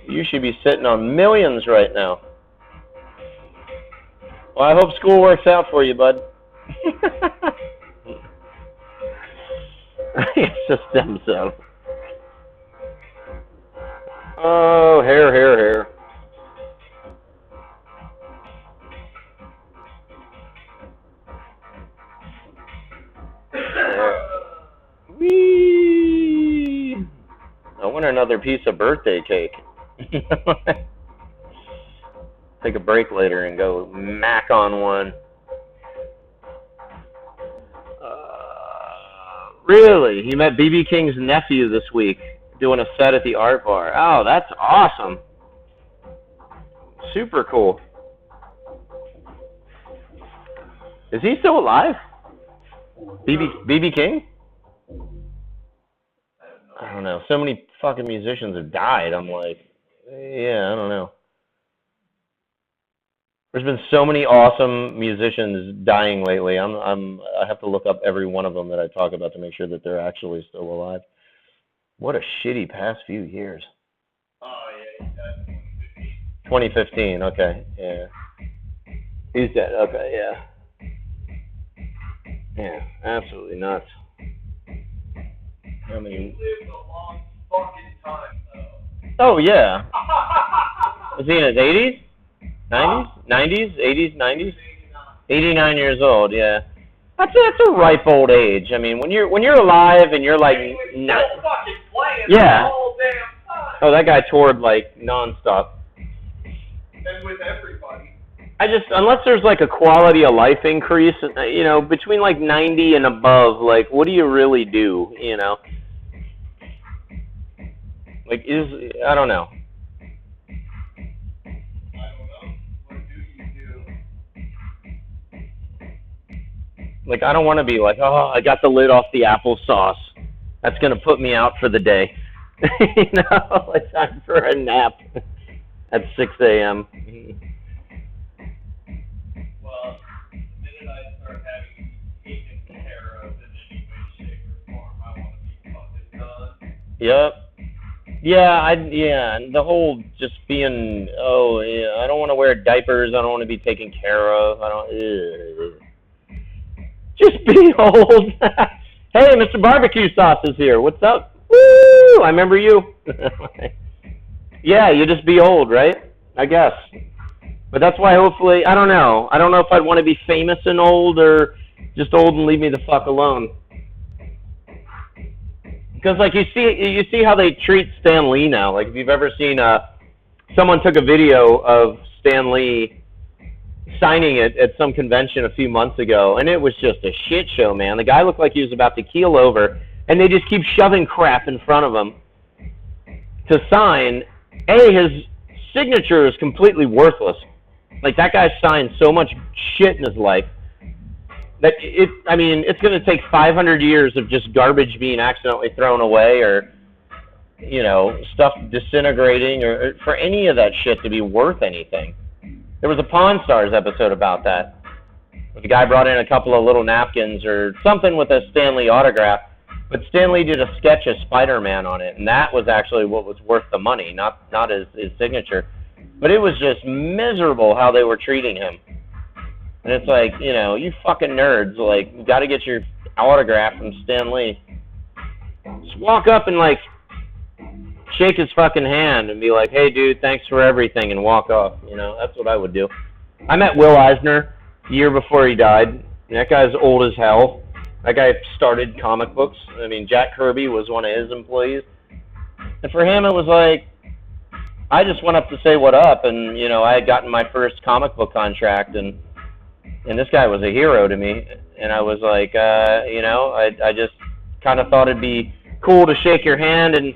C: you should be sitting on millions right now. Well, I hope school works out for you, bud. It's a stem cell. Oh, hair. Whee! I want another piece of birthday cake. Take a break later and go mac on one. Really? He met BB King's nephew this week doing a set at the art bar. Oh, that's awesome. Super cool. Is he still alive? BB King? I don't know. So many fucking musicians have died. I'm like, yeah, I don't know. There's been so many awesome musicians dying lately. I have to look up every one of them that I talk about to make sure that they're actually still alive. What a shitty past few years.
B: Oh, yeah, he's dead.
C: 2015, okay, yeah. He's dead, okay, yeah. Yeah, absolutely nuts. I mean,
B: He lived a long fucking time, though.
C: Oh, yeah. Was he in his 80s? 90s? 90s? 80s? 90s? 89 years old, yeah. That's a ripe old age. I mean, when you're alive and you're like,
B: still fucking playing
C: yeah.
B: the whole damn time.
C: Oh, that guy toured like nonstop.
B: And with everybody.
C: Unless there's like a quality of life increase, you know, between like 90 and above, like, what do you really do, you know? Like, I don't know. Like, I don't want to be like, oh, I got the lid off the applesauce. That's going to put me out for the day. You know, it's time for a nap at 6 a.m.
B: Well, the minute I start having taken care of in any way, shape, or form, I want to be fucking done.
C: Yep. Yeah, and the whole just being, oh, yeah, I don't want to wear diapers. I don't want to be taken care of. Just be old. Hey, Mr. Barbecue Sauce is here. What's up? Woo! I remember you.
A: Yeah, you just be old, right? I guess. But that's why hopefully, I don't know. I don't know if I'd want to be famous and old or just old and leave me the fuck alone. Because like you see how they treat Stan Lee now. Like if you've ever seen, someone took a video of Stan Lee signing it at some convention a few months ago, and it was just a shit show, man. The guy looked like he was about to keel over, and they just keep shoving crap in front of him to sign. His signature is completely worthless. Like, that guy signed so much shit in his life that it's going to take 500 years of just garbage being accidentally thrown away or, stuff disintegrating or for any of that shit to be worth anything. There was a Pawn Stars episode about that. The guy brought in a couple of little napkins or something with a Stan Lee autograph, but Stan Lee did a sketch of Spider-Man on it, and that was actually what was worth the money, not his signature. But it was just miserable how they were treating him. And it's like, you fucking nerds, like, you got to get your autograph from Stan Lee. Just walk up and, like, shake his fucking hand and be like, hey, dude, thanks for everything, and walk off. That's what I would do. I met Will Eisner the year before he died. That guy's old as hell. That guy started comic books. I mean, Jack Kirby was one of his employees. And for him, it was like, I just went up to say what up, and, I had gotten my first comic book contract, and this guy was a hero to me. And I was like, I just kind of thought it'd be cool to shake your hand and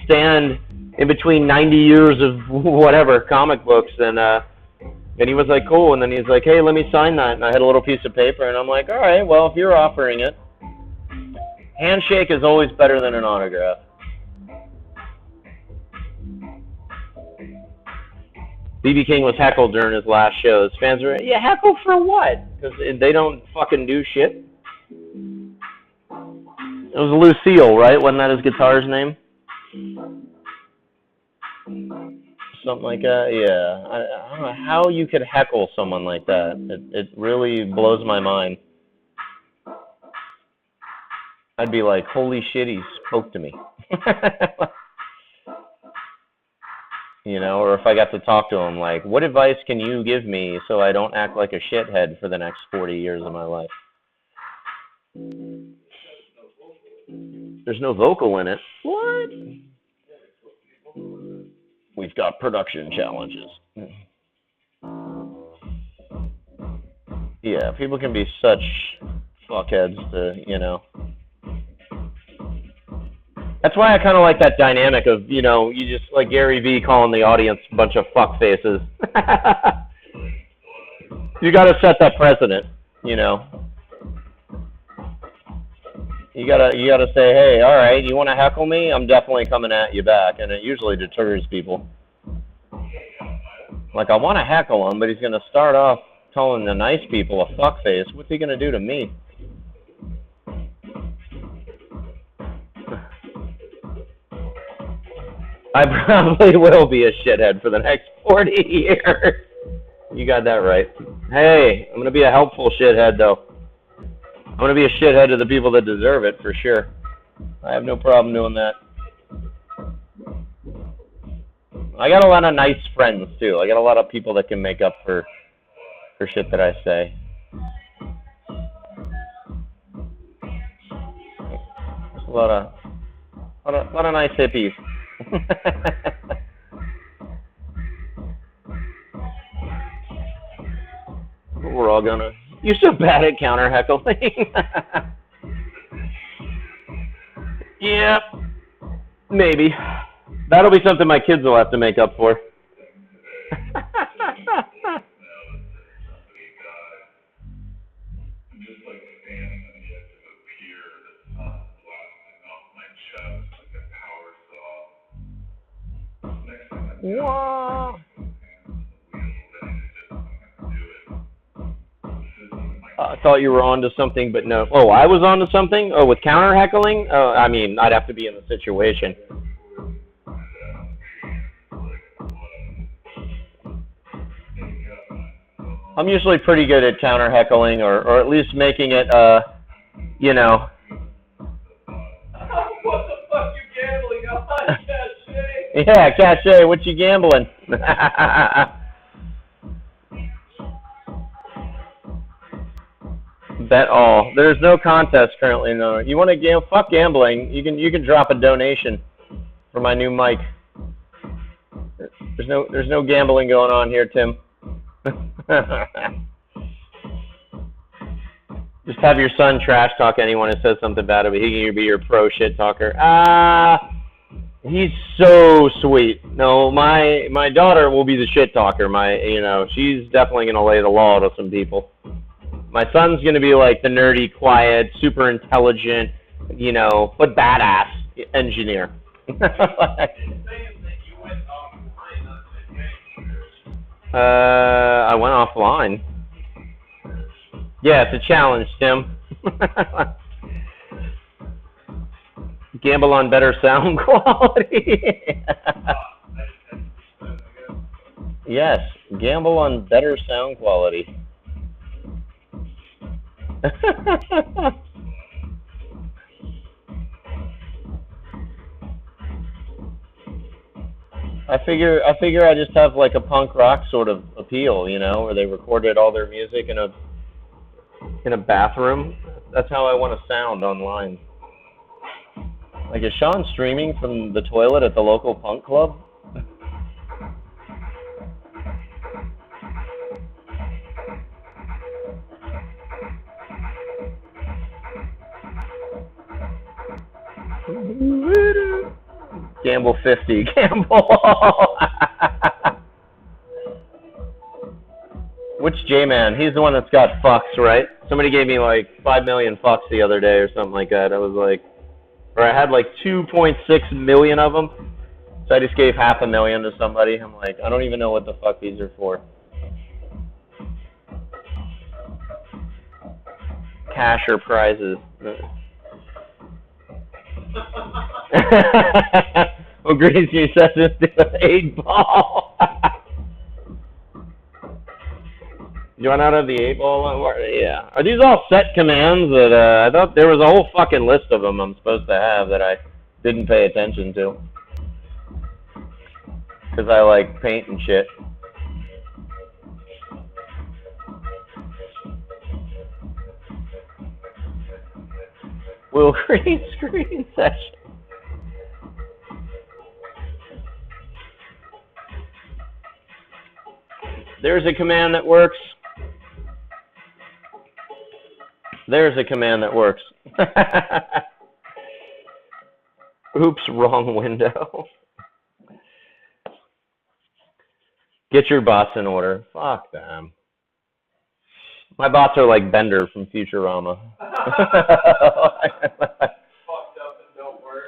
A: stand in between 90 years of whatever comic books, and he was like, cool, and then he's like, hey, let me sign that, and I had a little piece of paper, and I'm like, all right, well, if you're offering it, handshake is always better than an autograph. B.B. King was heckled during his last shows. Fans were, yeah, heckled for what? Because they don't fucking do shit. It was Lucille, right? Wasn't that his guitar's name? Something like that, yeah. I don't know how you could heckle someone like that. It really blows my mind. I'd be like, holy shit, he spoke to me. Or if I got to talk to him, like, what advice can you give me so I don't act like a shithead for the next 40 years of my life? There's no vocal in it. What? We've got production challenges. Yeah, people can be such fuckheads to, That's why I kind of like that dynamic of, you just like Gary Vee calling the audience a bunch of fuck faces. You got to set that precedent, You gotta say, hey, all right, you want to heckle me? I'm definitely coming at you back, and it usually deters people. Like, I want to heckle him, but he's gonna start off calling the nice people a fuckface. What's he gonna do to me? I probably will be a shithead for the next 40 years. You got that right. Hey, I'm gonna be a helpful shithead, though. I'm going to be a shithead to the people that deserve it, for sure. I have no problem doing that. I got a lot of nice friends, too. I got a lot of people that can make up for shit that I say. A lot of nice hippies. We're all going to... You're so bad at counter heckling. Yeah, maybe. That'll be something my kids will have to make up for. Whoa. I thought you were onto something, but no. Oh, I was onto something? Oh, with counter heckling? Oh, I mean, I'd have to be in the situation. I'm usually pretty good at counter heckling, or at least making it, you know.
B: What the fuck you gambling on?
C: Yeah, Cachet, what you gambling? Bet all. There's no contest currently. No. You want to gamble? Fuck gambling. You can drop a donation for my new mic. There's no gambling going on here, Tim. Just have your son trash talk anyone who says something bad about it. He can be your pro shit talker. He's so sweet. No, my daughter will be the shit talker. She's definitely gonna lay the law to some people. My son's gonna be like the nerdy, quiet, super intelligent, but badass engineer. I went offline. Yeah, it's a challenge, Tim. Gamble on better sound quality. Yes, gamble on better sound quality. I figure I just have like a punk rock sort of appeal, where they recorded all their music in a bathroom. That's how I want to sound online. Like, is Sean streaming from the toilet at the local punk club? Gamble 50. Gamble. Which J-Man? He's the one that's got fucks, right? Somebody gave me like 5 million fucks the other day or something like that. I was like, or I had like 2.6 million of them. So I just gave 500,000 to somebody. I'm like, I don't even know what the fuck these are for. Cash or prizes. Well, Greasy says this to an 8-ball. You want out of the 8-ball? Yeah. Are these all set commands that I thought there was a whole fucking list of them I'm supposed to have that I didn't pay attention to? Because I like paint and shit. Will green screen session. There's a command that works. There's a command that works. Oops, wrong window. Get your bots in order. Fuck them. My bots are like Bender from Futurama.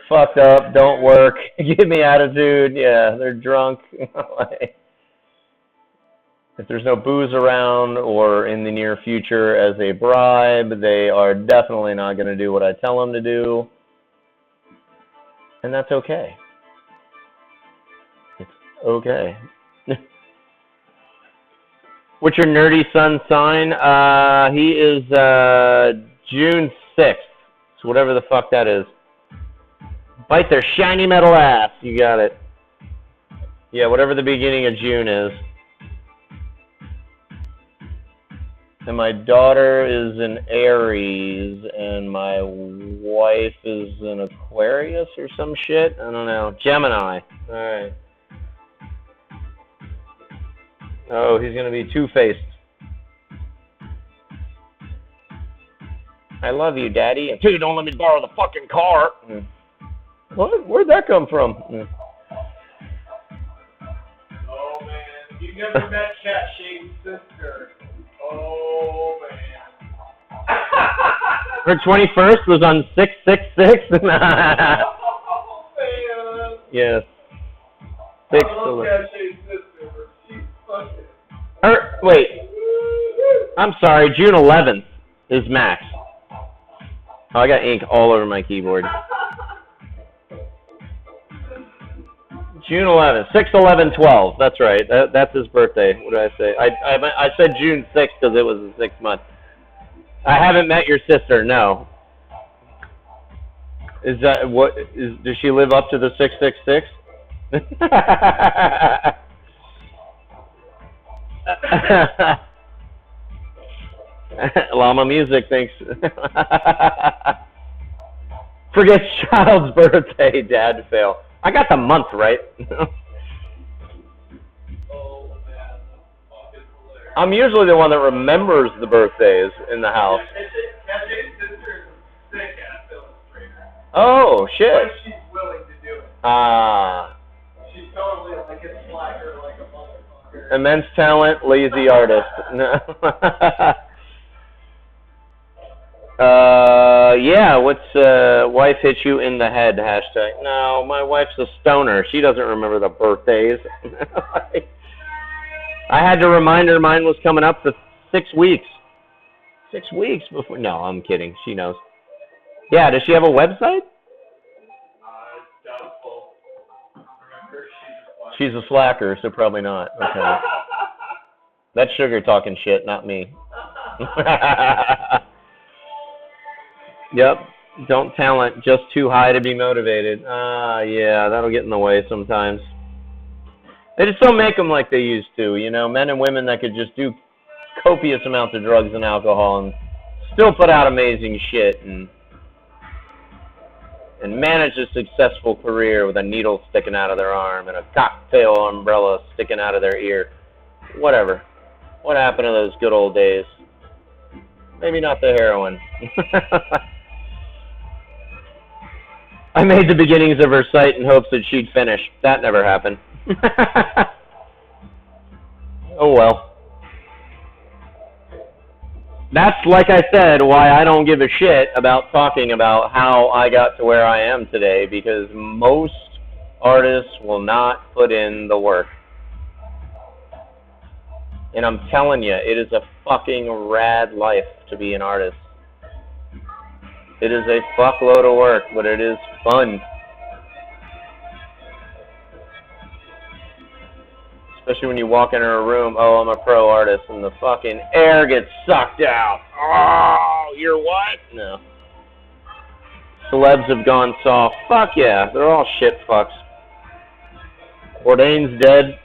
C: Fucked up, don't work. Give me attitude. Yeah, they're drunk. If there's no booze around or in the near future as a bribe, they are definitely not going to do what I tell them to do. And that's okay. It's okay. What's your nerdy son sign? He is June 6th. So whatever the fuck that is. Bite their shiny metal ass. You got it. Yeah, whatever the beginning of June is. And my daughter is an Aries, and my wife is an Aquarius or some shit. I don't know. Gemini. All right. Oh, he's going to be two-faced. I love you, Daddy. Until you don't let me borrow the fucking car. What? Where'd that come from?
B: Oh, man. You never met Cat Shade's sister. Oh, man.
C: Her 21st was on 666.
B: Oh, man.
C: Yes.
B: I love Cat Shade's sister. She's fucking...
C: Wait. I'm sorry. June 11th is Max. Oh, I got ink all over my keyboard. June 11th, 6/11/12. That's right. That's his birthday. What did I say? I said June 6th because it was the 6th month. I haven't met your sister. No. Is that what? Does she live up to the 666? Llama Music thinks. Forget child's birthday, dad fail. I got the month right.
B: Oh man, that's fucking hilarious.
C: I'm usually the one that remembers the birthdays in the house.
B: Cache's sister is a sick ass illustrator.
C: Oh, shit.
B: But she's willing to do it.
C: Ah.
B: She's totally like a slacker, like a motherfucker.
C: Immense talent, lazy artist. No. Yeah, what's wife hit you in the head hashtag? No, my wife's a stoner. She doesn't remember the birthdays. I had to remind her mine was coming up for 6 weeks. 6 weeks before. No, I'm kidding. She knows. Yeah, does she have a website?
B: Doubtful. Remember,
C: She's a slacker, so probably not. Okay. That's Sugar talking shit, not me. Yep. Don't talent, just too high to be motivated. Yeah, that'll get in the way sometimes. They just don't make them like they used to, you know, men and women that could just do copious amounts of drugs and alcohol and still put out amazing shit and manage a successful career with a needle sticking out of their arm and a cocktail umbrella sticking out of their ear. Whatever. What happened to those good old days? Maybe not the heroin. I made the beginnings of her site in hopes that she'd finish. That never happened. Oh well. That's, like I said, why I don't give a shit about talking about how I got to where I am today, because most artists will not put in the work. And I'm telling you, it is a fucking rad life to be an artist. It is a fuckload of work, but it is fun. Especially when you walk into a room, oh, I'm a pro artist, and the fucking air gets sucked out. Oh, you're what? No. Celebs have gone soft. Fuck yeah, they're all shit fucks. Bourdain's dead.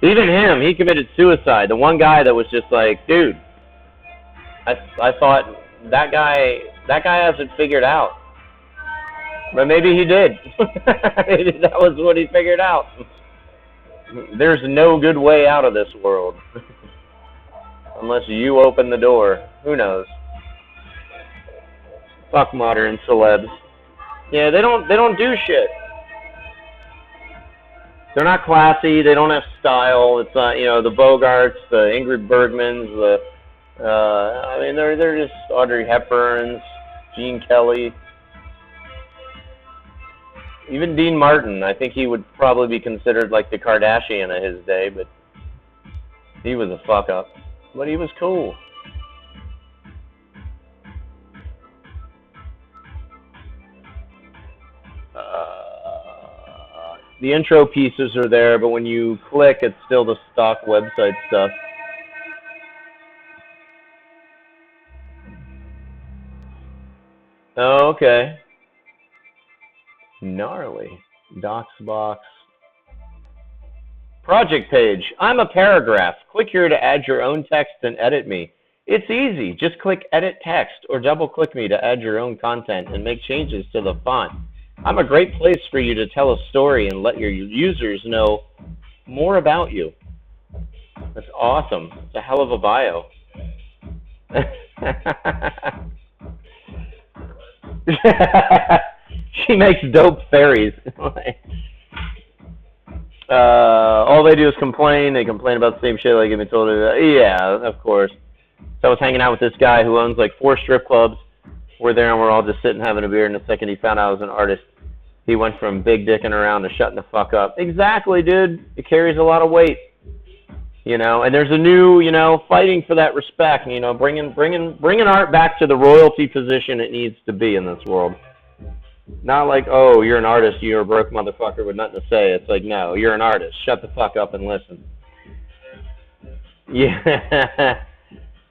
C: Even him, he committed suicide. The one guy that was just like, dude, I thought that guy hasn't figured out. But maybe he did. Maybe that was what he figured out. There's no good way out of this world. Unless you open the door. Who knows? Fuck modern celebs. Yeah, they don't do shit. They're not classy. They don't have style. It's not, you know, the Bogarts, the Ingrid Bergmans, the I mean, they're just Audrey Hepburns, Gene Kelly, even Dean Martin. I think he would probably be considered like the Kardashian of his day, but he was a fuck up. But he was cool. The intro pieces are there, but when you click, it's still the stock website stuff. Oh, okay. Gnarly. Docsbox. Project page. I'm a paragraph. Click here to add your own text and edit me. It's easy. Just click edit text or double click me to add your own content and make changes to the font. I'm a great place for you to tell a story and let your users know more about you. That's awesome. It's a hell of a bio. She makes dope fairies. All they do is complain. They complain about the same shit like I've been told. Yeah, of course. So I was hanging out with this guy who owns like 4 strip clubs. We're there and we're all just sitting having a beer, and the second he found out I was an artist, he went from big dicking around to shutting the fuck up. Exactly, dude. It carries a lot of weight. You know, and there's a new, you know, fighting for that respect, you know, bringing art back to the royalty position it needs to be in this world. Not like, oh, you're an artist, you're a broke motherfucker with nothing to say. It's like, no, you're an artist. Shut the fuck up and listen. Yeah.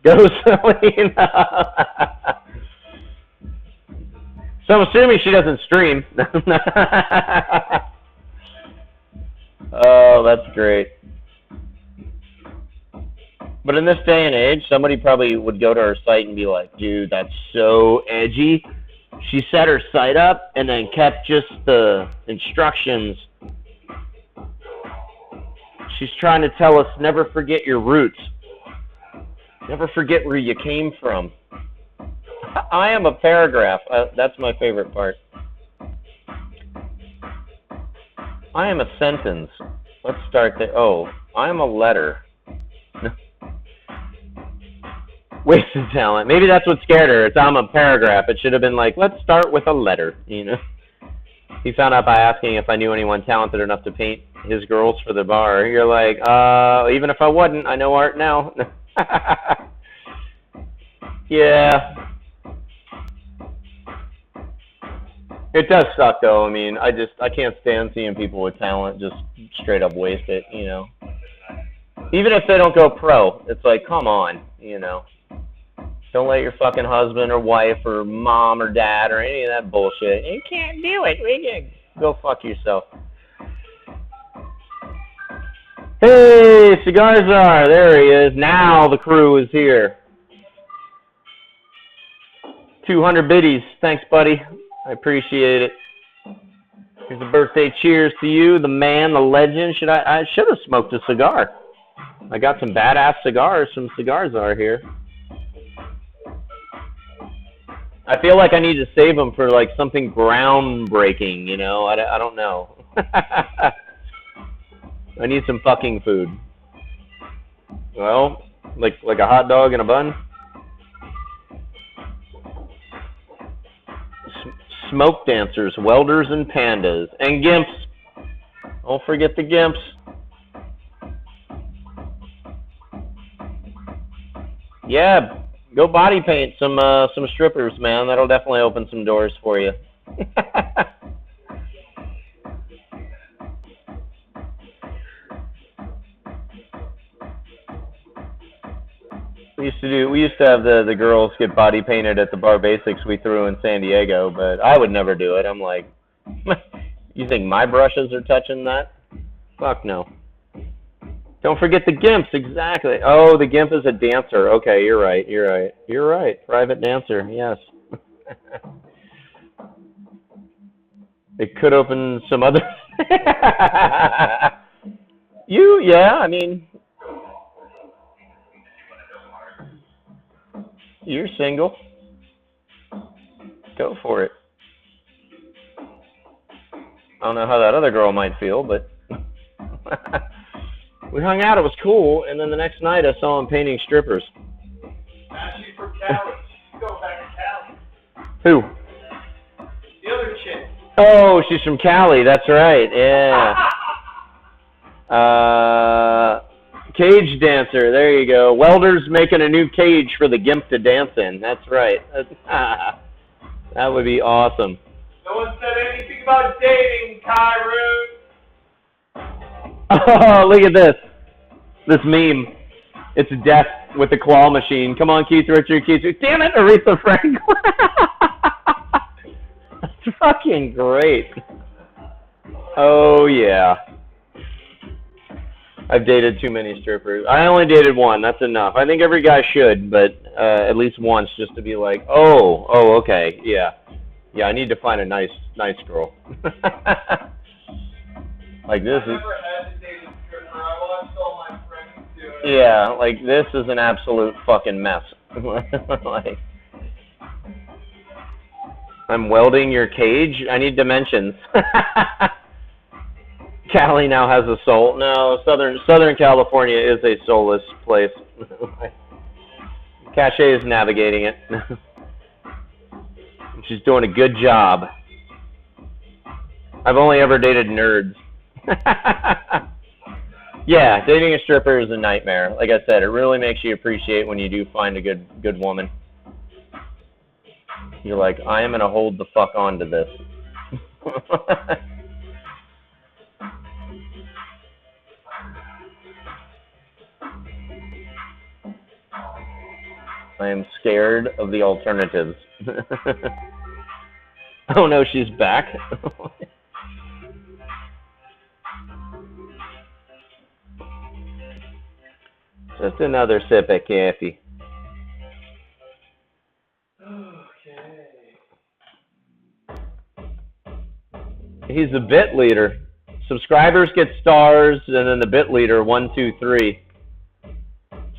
C: Go, Selena. So I'm assuming she doesn't stream. Oh, that's great. But in this day and age, somebody probably would go to her site and be like, dude, that's so edgy. She set her site up and then kept just the instructions. She's trying to tell us, never forget your roots. Never forget where you came from. I am a paragraph. That's my favorite part. I am a sentence. Let's start there. Oh, I am a letter. Wasted talent. Maybe that's what scared her. It's I'm a paragraph. It should have been like, let's start with a letter, you know. He found out by asking if I knew anyone talented enough to paint his girls for the bar. You're like, even if I wouldn't, I know art now. Yeah. It does suck though. I mean, I can't stand seeing people with talent just straight up waste it, you know. Even if they don't go pro, it's like, come on, you know. Don't let your fucking husband or wife or mom or dad or any of that bullshit. You can't do it. Go fuck yourself. Hey, Cigar Czar. There he is. Now the crew is here. 200 biddies. Thanks, buddy. I appreciate it. Here's a birthday cheers to you, the man, the legend. I should have smoked a cigar. I got some badass cigars from Cigar Czar here. I feel like I need to save them for like something groundbreaking, you know? I don't know. I need some fucking food. Well, like a hot dog and a bun? Smoke dancers, welders, and pandas. And gimps. Don't forget the gimps. Yeah, go body paint some strippers, man. That'll definitely open some doors for you. We used to have the girls get body painted at the Bar Basics we threw in San Diego, but I would never do it. I'm like, you think my brushes are touching that? Fuck no. Don't forget the gimps, exactly. Oh, the gimp is a dancer. Okay, you're right. Private dancer, yes. It could open some other... Yeah, I mean... You're single. Go for it. I don't know how that other girl might feel, but... We hung out, it was cool, and then the next night I saw him painting strippers.
B: She's from Cali. She's going back to Cali.
C: Who?
B: The other chick.
C: Oh, she's from Cali, that's right, yeah. Cage dancer, there you go. Welders making a new cage for the gimp to dance in, that's right. That would be awesome.
B: No one said anything about dating, Kiron.
C: Oh, look at this. This meme. It's death with the claw machine. Come on, Keith Richard, damn it, Aretha Franklin. That's fucking great. Oh, yeah. I've dated too many strippers. I only dated one. That's enough. I think every guy should, but at least once, just to be like, oh, okay, yeah. Yeah, I need to find a nice girl. Like this is... Yeah, like this is an absolute fucking mess. Like, I'm welding your cage. I need dimensions. Cali now has a soul. No, Southern California is a soulless place. Cache is navigating it. She's doing a good job. I've only ever dated nerds. Yeah, dating a stripper is a nightmare. Like I said, it really makes you appreciate when you do find a good woman. You're like, I am gonna hold the fuck on to this. I am scared of the alternatives. Oh no, she's back.
A: Just another sip of coffee.
B: Okay.
A: He's the bit leader. Subscribers get stars, and then the bit leader, 1, 2, 3.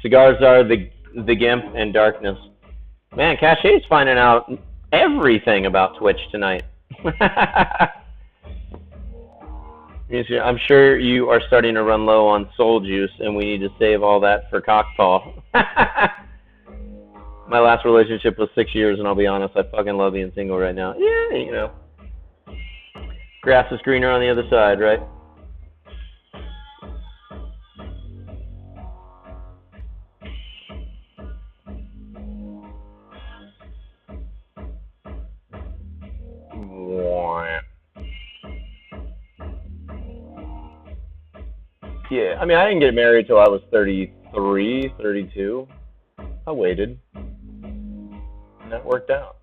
A: Cigars are the GIMP and darkness. Man, Cachet's finding out everything about Twitch tonight. I'm sure you are starting to run low on soul juice, and we need to save all that for cockpaw. My last relationship was 6 years, and I'll be honest, I fucking love being single right now. Yeah, you know. Grass is greener on the other side, right? Yeah, I mean, I didn't get married till I was 33, 32. I waited. And that worked out.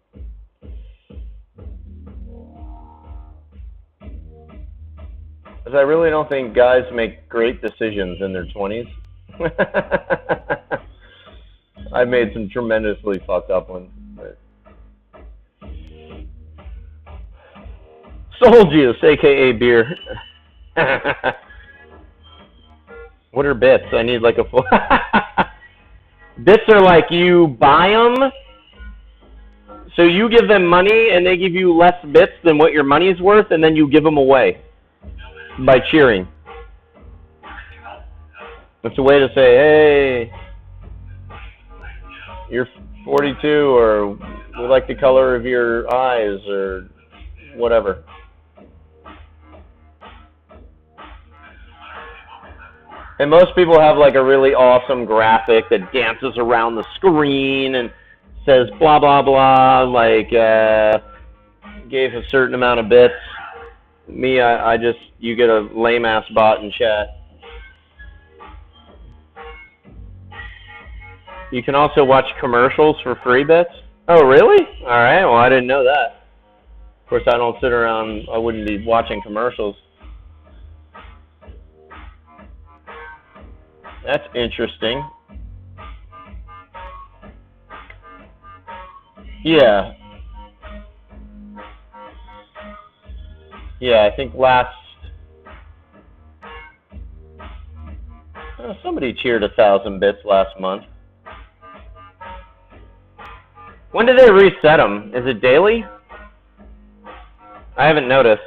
A: Because I really don't think guys make great decisions in their 20s. I've made some tremendously fucked up ones. But... Soul juice, aka beer. What are bits? I need like a full... Bits are like you buy them, so you give them money and they give you less bits than what your money is worth, and then you give them away by cheering. It's a way to say, hey, you're 42, or we like the color of your eyes, or whatever. And most people have like a really awesome graphic that dances around the screen and says blah, blah, blah, like gave a certain amount of bits. Me, I just, you get a lame-ass bot in chat. You can also watch commercials for free bits. Oh, really? All right, well, I didn't know that. Of course, I don't sit around, I wouldn't be watching commercials. That's interesting. Yeah. Yeah, I think last... somebody cheered 1,000 bits last month. When do they reset them? Is it daily? I haven't noticed.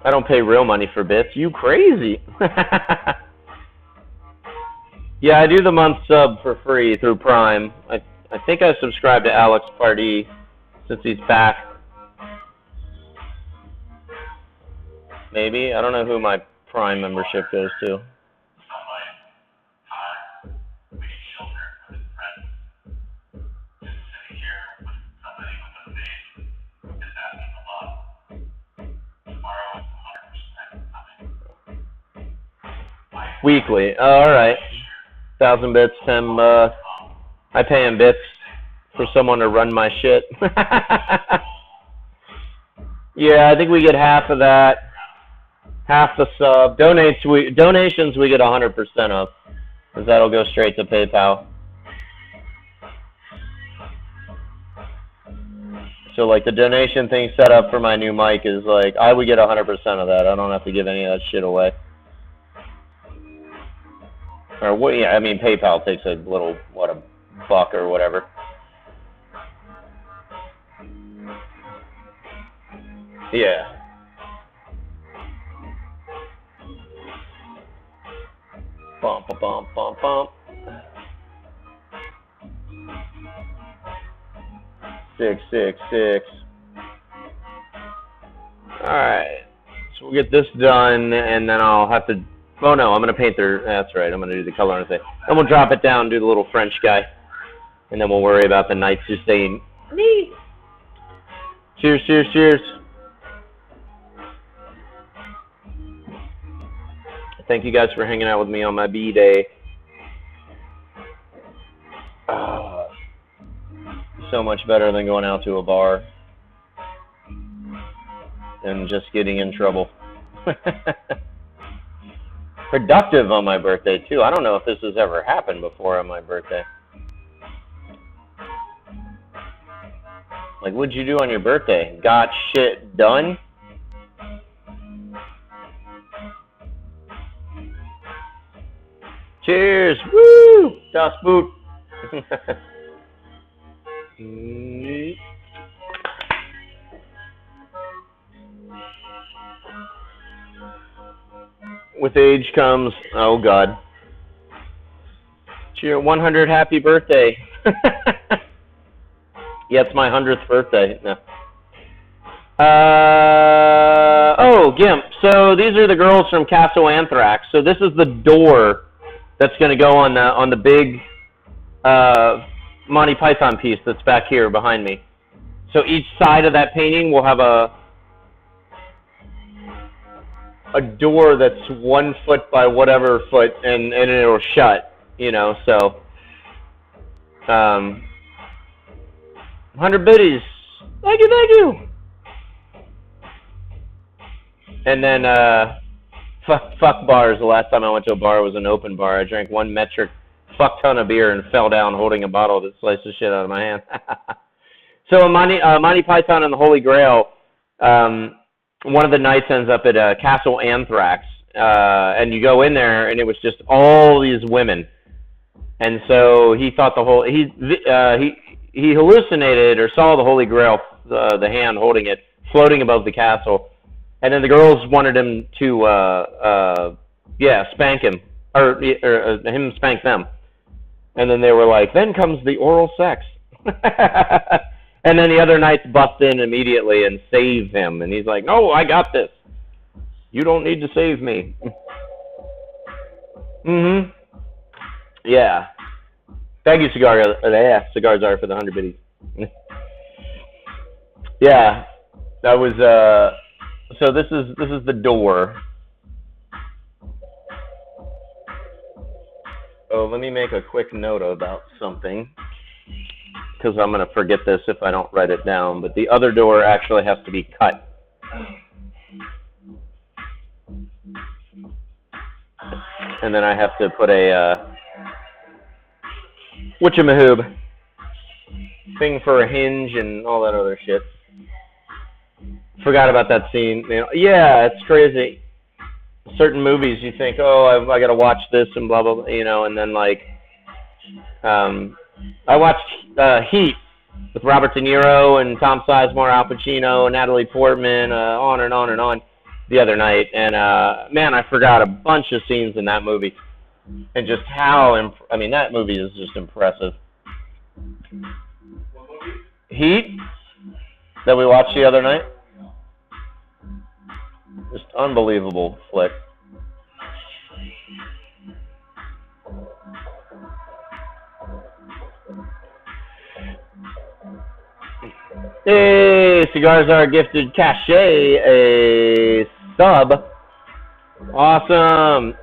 A: I don't pay real money for bits. You crazy. Yeah, I do the month sub for free through Prime. I think I subscribed to Alex Pardee since he's back. Maybe. I don't know who my Prime membership goes to. Weekly. Oh, all right. 1,000 bits. I pay him bits for someone to run my shit. Yeah, I think we get half of that. Half the sub. Donations we get 100% of, because that'll go straight to PayPal. So like the donation thing set up for my new mic is like, I would get 100% of that. I don't have to give any of that shit away. Or what? Yeah, I mean PayPal takes a little, what, $1 or whatever. Yeah. Bump, bump, bump, bump. 666. All right. So we'll get this done, and then I'll have to. Oh no, I'm gonna paint their. That's right. I'm gonna do the color on the thing. Then we'll drop it down, do the little French guy, and then we'll worry about the knights just saying me. Cheers, cheers, cheers. Thank you guys for hanging out with me on my B-Day. So much better than going out to a bar and just getting in trouble.
C: Productive on my birthday, too. I don't know if this has ever happened before on my birthday. Like, what'd you do on your birthday? Got shit done? Cheers! Woo! Das Boot! With age comes, oh God. It's your 100 happy birthday. Yeah, it's my 100th birthday. No. Oh, GIMP. So these are the girls from Castle Anthrax. So this is the door that's going to go on the big Monty Python piece that's back here behind me. So each side of that painting will have a door that's 1 foot by whatever foot, and it'll shut, you know, so 100 biddies. Thank you. And then fuck bars. The last time I went to a bar was an open bar. I drank 1 metric fuck ton of beer and fell down holding a bottle that sliced the shit out of my hand. So Monty Python and the Holy Grail, one of the nights ends up at Castle Anthrax, and you go in there, and it was just all these women. And so he thought he hallucinated or saw the Holy Grail, the hand holding it, floating above the castle. And then the girls wanted him to, spank him, or him spank them. And then they were like, then comes the oral sex. And then the other knights bust in immediately and save him. And he's like, no, I got this. You don't need to save me. Mm-hmm. Yeah. Thank you, Cigars are for the 100 biddies. Yeah. That was, so this is the door. Oh, let me make a quick note about something, because I'm going to forget this if I don't write it down. But the other door actually has to be cut. And then I have to put a whatchamahoob thing for a hinge and all that other shit. Forgot about that scene. You know, yeah, it's crazy. Certain movies, you think, oh, I got to watch this and blah, blah, blah, you know, and then, like, I watched Heat with Robert De Niro and Tom Sizemore, Al Pacino, and Natalie Portman, on and on and on, the other night. And, man, I forgot a bunch of scenes in that movie. And just how, I mean, that movie is just impressive. Heat, that we watched the other night. Just unbelievable flick. Hey, Cigars are gifted Cache a sub. Awesome.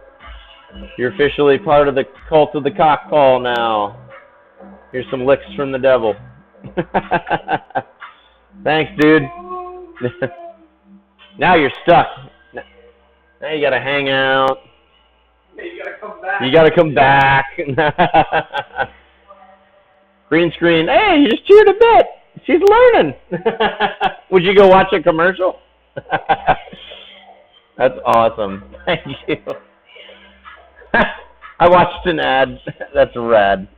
C: You're officially part of the cult of the cock call now. Here's some licks from the devil. Thanks, dude. Now you're stuck. Now you gotta hang out.
B: You gotta come back.
C: You gotta come back. Green screen. Hey, you just cheered a bit. She's learning. Would you go watch a commercial? That's awesome. Thank you. I watched an ad. That's rad.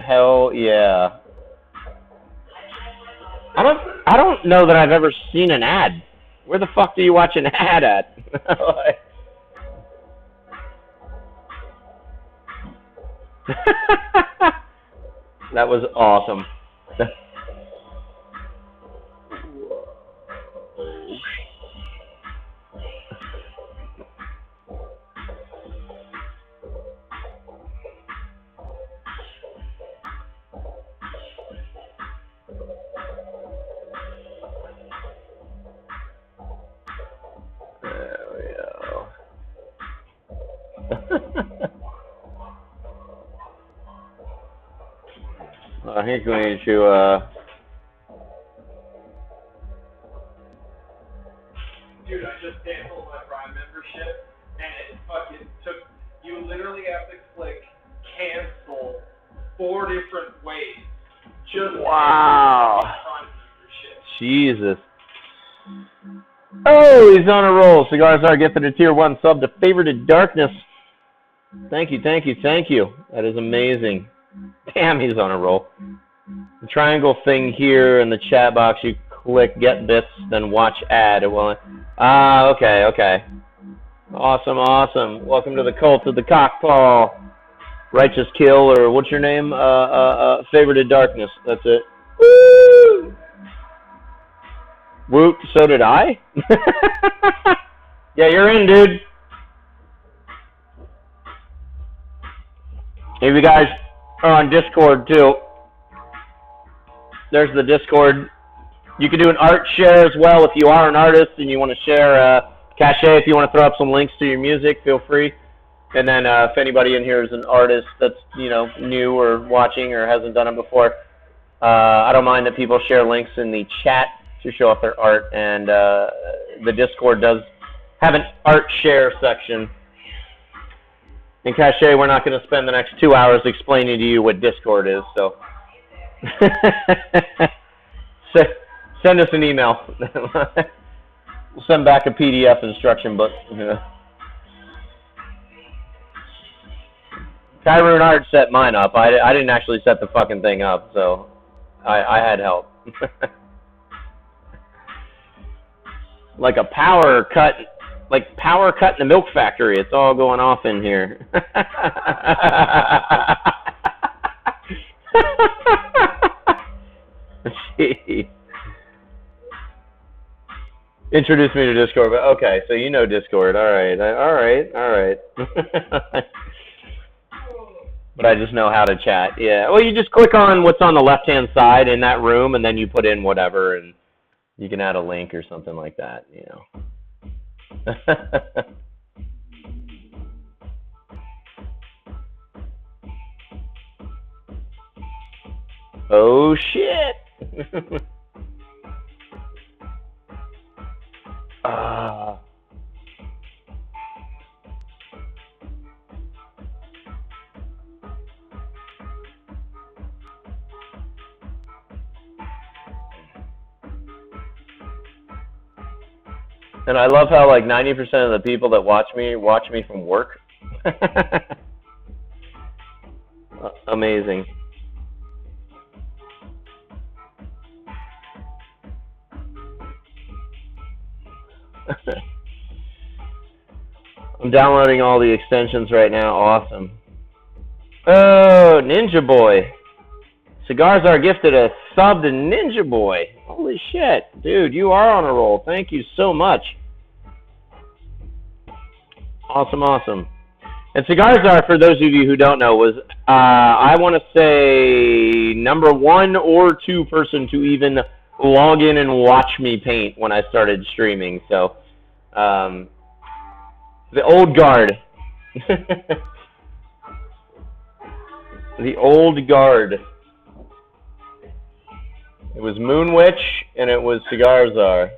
C: Hell yeah. I don't know that I've ever seen an ad. Where the fuck do you watch an ad at? That was awesome. There we go. I think we need to
B: Dude, I just canceled my Prime membership, and it fucking took. You literally have to click cancel 4 different ways. Just
A: Wow.
B: Prime membership.
A: Jesus. Oh, he's on a roll. Cigars are gifted a tier 1 sub to Favorited Darkness. Thank you, thank you, thank you. That is amazing. Damn, he's on a roll. The triangle thing here in the chat box, you click get bits, then watch ad. It will. Okay, okay. Awesome, awesome. Welcome to the cult of the cockpaw. Righteous Kill, or what's your name? Favorited Darkness. That's it. Woo! Woot, so did I? Yeah, you're in, dude. If you guys are on Discord, too, there's the Discord. You can do an art share as well if you are an artist and you want to share cachet. If you want to throw up some links to your music, feel free. And then if anybody in here is an artist that's, you know, new or watching or hasn't done it before, I don't mind that people share links in the chat to show off their art. And the Discord does have an art share section. In Cachet, we're not going to spend the next 2 hours explaining to you what Discord is, so send us an email. We'll send back a PDF instruction book. Kiron Art set mine up. I didn't actually set the fucking thing up, so I had help. Like a power cut. Like power cut in the milk factory. It's all going off in here. Introduce me to Discord. But okay, so you know Discord. All right, all right, all right. But I just know how to chat. Yeah. Well, you just click on what's on the left-hand side in that room, and then you put in whatever, and you can add a link or something like that. You know. Oh shit. And I love how like 90% of the people that watch me from work. Amazing. I'm downloading all the extensions right now. Awesome. Oh, Ninja Boy. Cigars are gifted a sub to Ninja Boy. Holy shit. Dude, you are on a roll. Thank you so much. Awesome, awesome. And Cigars Are, for those of you who don't know, was, I want to say, number 1 or 2 person to even log in and watch me paint when I started streaming. So, the old guard. The old guard. It was Moon Witch, and it was Cigars Are.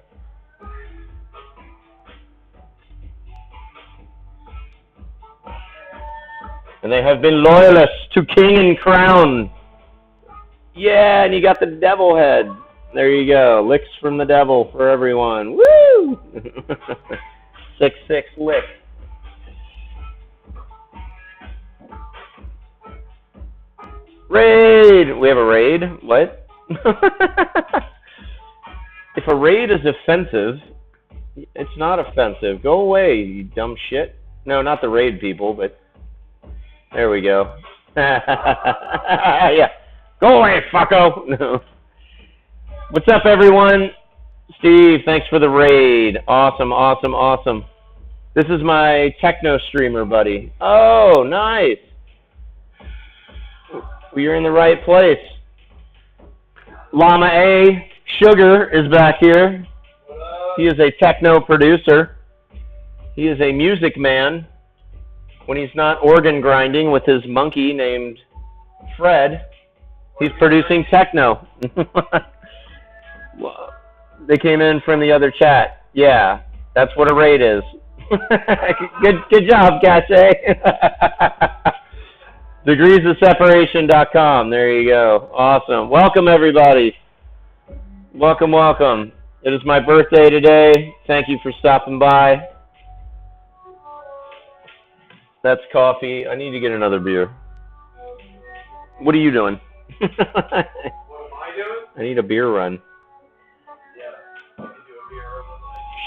A: And they have been loyalists to King and Crown. Yeah, and you got the devil head. There you go. Licks from the devil for everyone. Woo! 6-6 lick. Raid! We have a raid? What? If a raid is offensive, it's not offensive. Go away, you dumb shit. No, not the raid people, but there we go. Yeah. Go away, fucko. No. What's up, everyone? Steve, thanks for the raid. Awesome, awesome, awesome. This is my techno streamer buddy. Oh, nice. Well, you're in the right place. Llama A, Sugar, is back here. He is a techno producer. He is a music man. When he's not organ grinding with his monkey named Fred, he's producing techno. They came in from the other chat. Yeah. That's what a raid is. Good job, Cache. Degreesofseparation.com. There you go. Awesome. Welcome, everybody. Welcome, welcome. It is my birthday today. Thank you for stopping by. That's coffee. I need to get another beer. What are you doing?
B: What am I doing?
A: I need a beer run.
B: Yeah, I can do a beer run.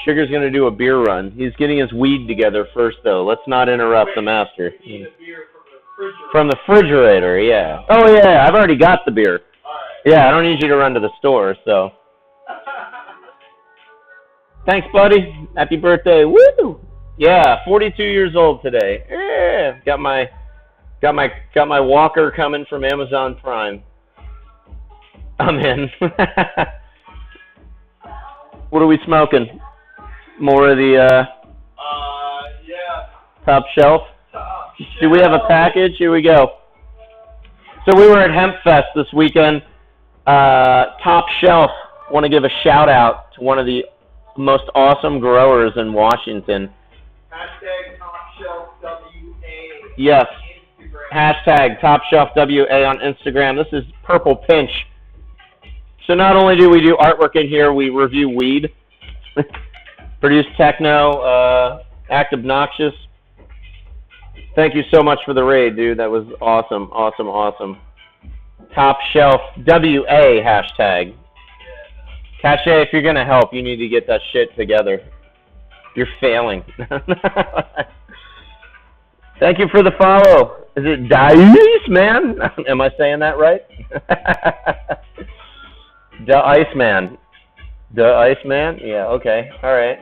A: Sugar's going to do a beer run. He's getting his weed together first, though. Let's not interrupt the master.
B: We need a beer from the refrigerator.
A: From the refrigerator, yeah. Oh, yeah, I've already got the beer.
B: All right.
A: Yeah, I don't need you to run to the store, so. Thanks, buddy. Happy birthday. Woo! Yeah, 42 years old today. Yeah, got my walker coming from Amazon Prime. I'm in. What are we smoking? More of the
B: yeah.
A: top shelf?
B: Top
A: Do we have a package? Here we go. So we were at Hempfest this weekend. Top Shelf. Want to give a shout out to one of the most awesome growers in Washington.
B: Hashtag Top Shelf WA.
A: Yes.
B: Instagram.
A: Hashtag Top Shelf WA on Instagram. This is Purple Pinch. So not only do we do artwork in here, we review weed. Produce techno, act obnoxious. Thank you so much for the raid, dude. That was awesome, awesome, awesome. Top Shelf WA hashtag. Cache, if you're going to help, you need to get that shit together. You're failing. Thank you for the follow. Is it Dice, man? Am I saying that right? The Iceman. The Iceman? Yeah, okay. All right.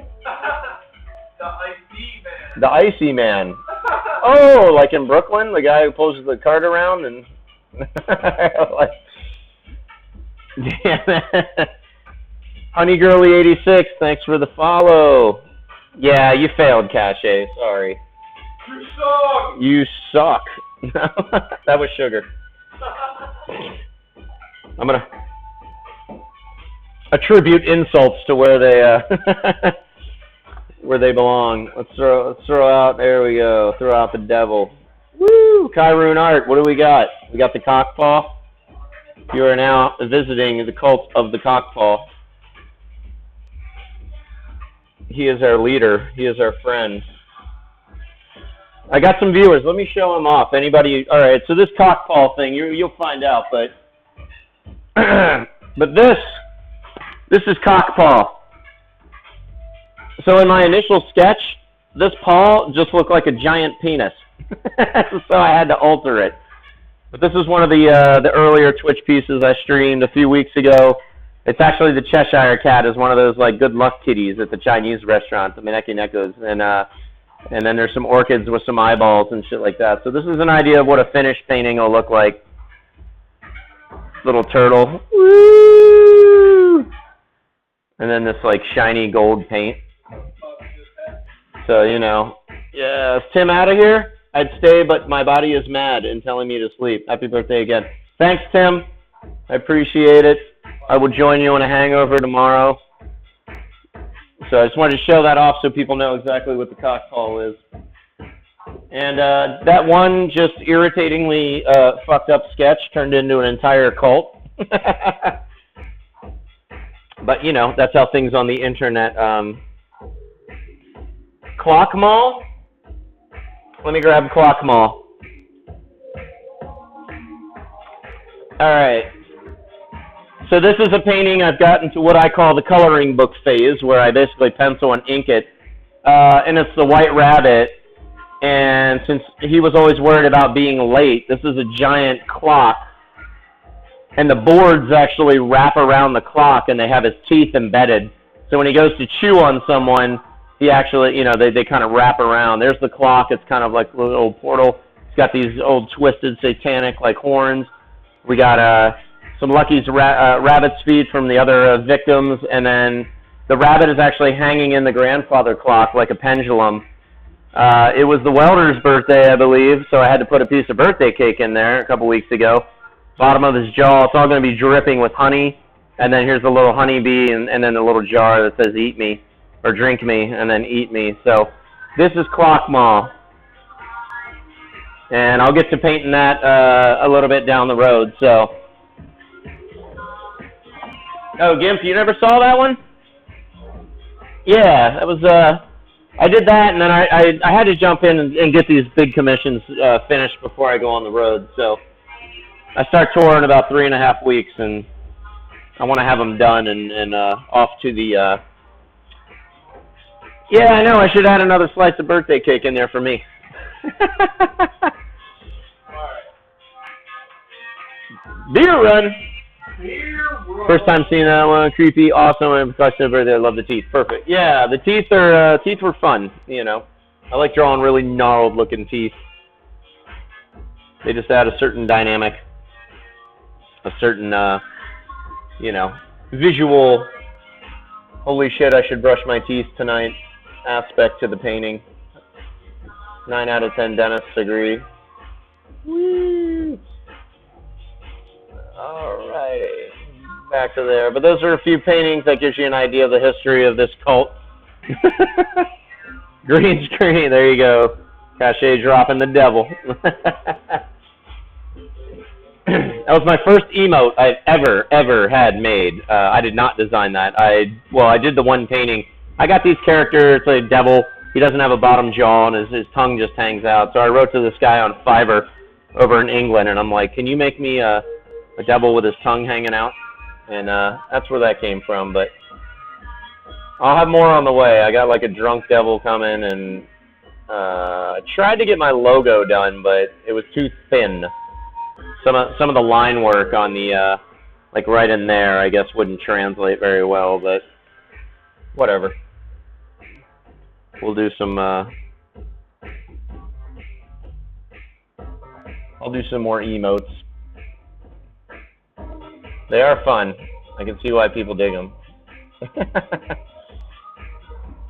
B: The Icy Man.
A: The Icy Man. Oh, like in Brooklyn? The guy who pulls the cart around and... like... Damn it. Honeygirly86, thanks for the follow. Yeah, you failed, Cache. Sorry.
B: You suck.
A: You suck. That was sugar. I'm gonna attribute insults to where they where they belong. Let's throw out. There we go. Throw out the devil. Woo! Kiron Art. What do we got? We got the cockpaw. You are now visiting the cult of the cockpaw. He is our leader. He is our friend. I got some viewers. Let me show him off. Anybody? All right. So this cockpaw thing, you'll find out. But but this is cockpaw. So in my initial sketch, this paw just looked like a giant penis. So I had to alter it. But this is one of the earlier Twitch pieces I streamed a few weeks ago. It's actually the Cheshire Cat is one of those like good luck kitties at the Chinese restaurant, the Mineki-Nekos, and then there's some orchids with some eyeballs and shit like that. So this is an idea of what a finished painting will look like. Little turtle. Woo! And then this like shiny gold paint. So, you know. Yeah, is Tim out of here? I'd stay, but my body is mad and telling me to sleep. Happy birthday again. Thanks, Tim. I appreciate it. I will join you on a hangover tomorrow. So I just wanted to show that off so people know exactly what the cockpaw is. And that one just irritatingly fucked up sketch turned into an entire cult. But, you know, that's how things on the internet. Clock Mall? Let me grab Clock Mall. All right. So this is a painting I've gotten to what I call the coloring book phase, where I basically pencil and ink it. And it's the White Rabbit. And since he was always worried about being late, this is a giant clock. And the boards actually wrap around the clock, and they have his teeth embedded. So when he goes to chew on someone, he actually, you know, they kind of wrap around. There's the clock. It's kind of like a little portal. It's got these old twisted satanic like horns. We got some Lucky's rabbit's feet from the other victims, and then the rabbit is actually hanging in the grandfather clock like a pendulum. It was the welder's birthday, I believe, so I had to put a piece of birthday cake in there a couple weeks ago. Bottom of his jaw, it's all going to be dripping with honey, and then here's the little honeybee, and then the little jar that says "Eat Me," or drink me and then eat me. So this is Clock Maw. And I'll get to painting that a little bit down the road. So, oh, GIMP, you never saw that one? Yeah, that was I did that, and then I had to jump in and get these big commissions finished before I go on the road. So I start touring in about 3.5 weeks, and I want to have them done and off to the. Yeah, I know. I should add another slice of birthday cake in there for me. Beer run. First time seeing that one. Creepy, awesome, and question birthday. I love the teeth. Perfect. Yeah, the teeth were fun. You know, I like drawing really gnarled looking teeth. They just add a certain dynamic, a certain you know, visual. Holy shit! I should brush my teeth tonight. Aspect to the painting. 9 out of 10 dentists agree. Woo! Alrighty, back to there. But those are a few paintings that gives you an idea of the history of this cult. Green screen, there you go. Cachet dropping the devil. That was my first emote I've ever had made. I did not design that. I did the one painting. I got these characters, it's a devil. He doesn't have a bottom jaw, and his tongue just hangs out. So I wrote to this guy on Fiverr over in England, and I'm like, can you make me a devil with his tongue hanging out? And that's where that came from. But I'll have more on the way. I got like a drunk devil coming, and I tried to get my logo done, but it was too thin. Some of the line work on the like right in there, I guess, wouldn't translate very well. But whatever. We'll do some. I'll do some more emotes. They are fun. I can see why people dig them.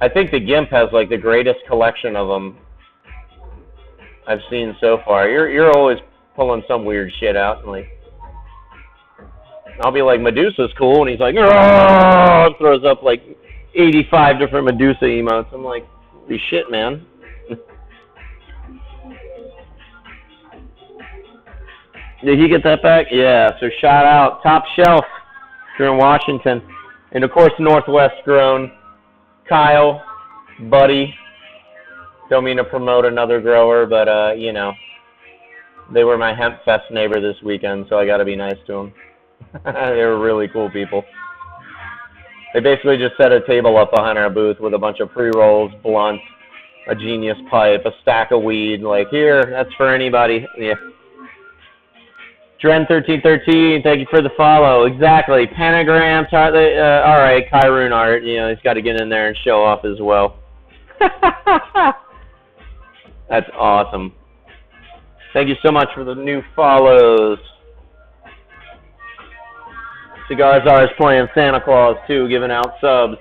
A: I think the GIMP has like the greatest collection of them I've seen so far. You're always pulling some weird shit out, and like I'll be like, Medusa's cool, and he's like, and throws up like 85 different Medusa emotes. I'm like, holy shit, man. Did he get that back? Yeah, so shout out Top Shelf here in Washington. And of course, Northwest Grown. Kyle, Buddy. Don't mean to promote another grower, but, you know, they were my Hempfest neighbor this weekend, so I got to be nice to them. They were really cool people. They basically just set a table up behind our booth with a bunch of pre-rolls, blunts, a Genius pipe, a stack of weed. Like, here, that's for anybody. Yeah. Dren1313, thank you for the follow. Exactly. Pentagrams. All right, Kiron Art. You know, he's got to get in there and show off as well. That's awesome. Thank you so much for the new follows. Cigar Czar is playing Santa Claus, too, giving out subs.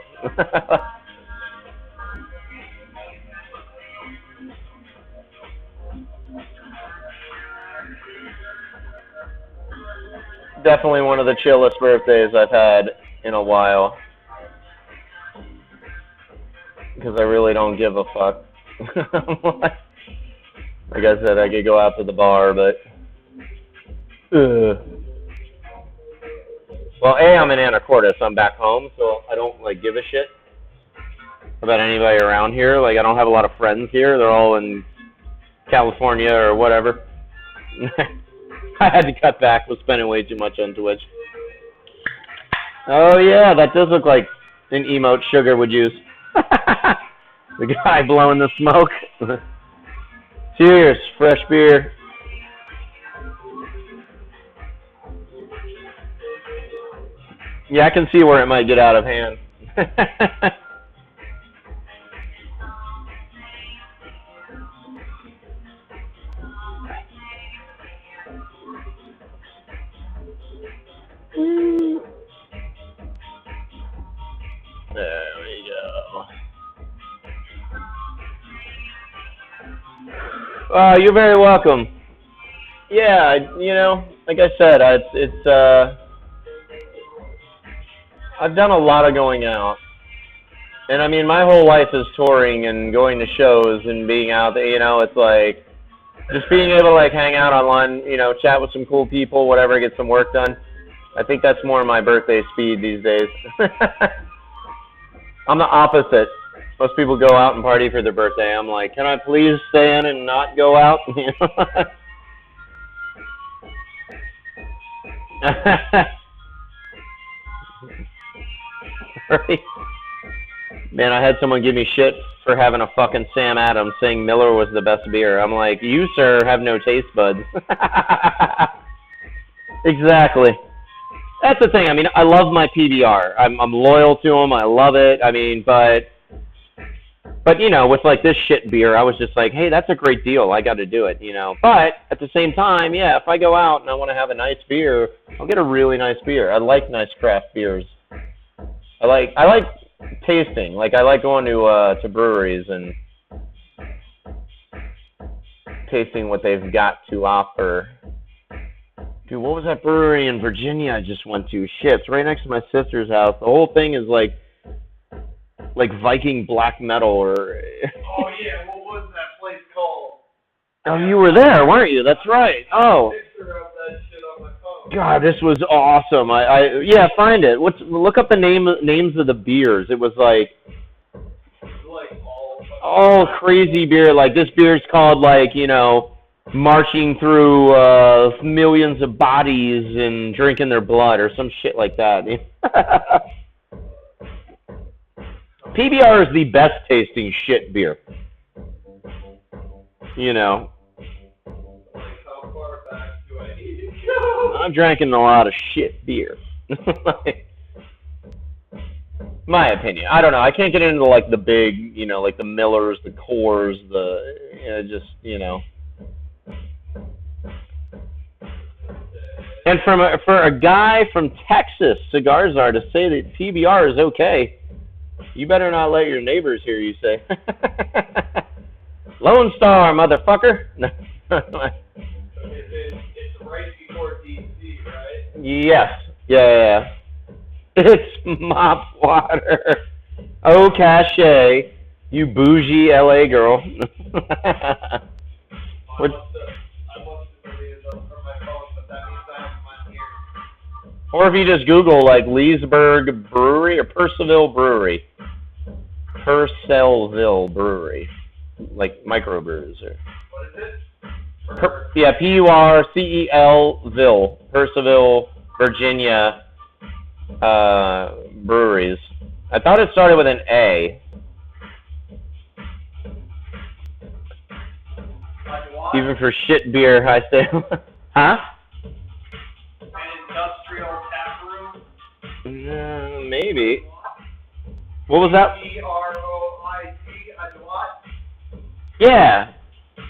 A: Definitely one of the chillest birthdays I've had in a while. Because I really don't give a fuck. Like I said, I could go out to the bar, but... Well, A, I'm in Anacortes. I'm back home, so I don't, like, give a shit about anybody around here. Like, I don't have a lot of friends here. They're all in California or whatever. I had to cut back. Was spending way too much on Twitch. Oh, yeah, that does look like an emote Sugar would use. The guy blowing the smoke. Cheers, fresh beer. Yeah, I can see where it might get out of hand. There we go. You're very welcome. Yeah, you know, like I said, I've done a lot of going out.
C: And I mean, my whole life is touring and going to shows and being out there, you know, it's like, just being able to like hang out online, you know, chat with some cool people, whatever, get some work done. I think that's more my birthday speed these days. I'm the opposite. Most people go out and party for their birthday. I'm like, can I please stay in and not go out? Right? Man, I had someone give me shit for having a fucking Sam Adams saying Miller was the best beer. I'm like, you, sir, have no taste buds. Exactly. That's the thing. I mean, I love my PBR. I'm loyal to them. I love it. I mean, but you know, with like this shit beer, I was just like, hey, that's a great deal. I got to do it, you know. But at the same time, yeah, if I go out and I want to have a nice beer, I'll get a really nice beer. I like nice craft beers. I like tasting. Like, I like going to breweries and tasting what they've got to offer. Dude, what was that brewery in Virginia I just went to? Shit, it's right next to my sister's house. The whole thing is like Viking black metal or...
B: Oh, yeah, what was that place called?
C: Oh, you were there, weren't you? That's right. Oh.
B: Picture of that shit on my phone.
C: God, this was awesome. Yeah, find it. Look up the names of the beers. It was like all crazy beer. Like, this beer's called, like, you know, marching through millions of bodies and drinking their blood or some shit like that. PBR is the best tasting shit beer. You know.
B: How far back do I need to go?
C: I'm drinking a lot of shit beer. My opinion. I don't know. I can't get into like the big, you know, like the Millers, the Coors, just, you know. And for a guy from Texas, Cigars Are, to say that PBR is okay, you better not let your neighbors hear you say. Lone Star, motherfucker.
B: It's right before DC, right?
C: Yes. Yeah. It's mop water. Oh, cachet. You bougie LA girl. What? Or if you just Google, like, Leesburg Brewery or Purcellville Brewery. Purcellville Brewery. Like, microbrews.
B: What is it?
C: Yeah, Purcellville, Purcellville, Virginia, breweries. I thought it started with an A.
B: Like what?
C: Even for shit beer, I say, huh?
B: Industrial tap room?
C: Maybe. What was that?
B: DROIT, a what?
C: Yeah.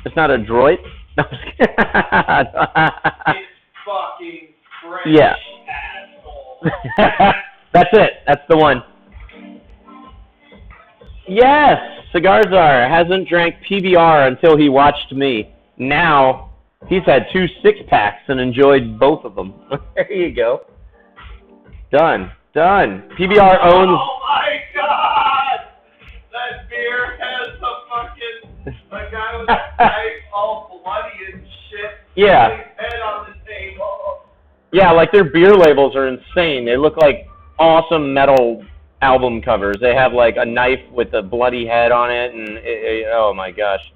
C: It's not a droid? No, I'm just kidding.
B: It's fucking French,
C: yeah.
B: asshole.
C: That's it. That's the one. Yes! Cigars Are hasn't drank PBR until he watched me. Now, he's had 2 6-packs and enjoyed both of them. There you go. Done. PBR owns...
B: Oh my god! That beer has a guy with a knife all bloody and shit.
C: Yeah.
B: His head on the table.
C: Yeah, like their beer labels are insane. They look like awesome metal album covers. They have like a knife with a bloody head on it, and oh my gosh.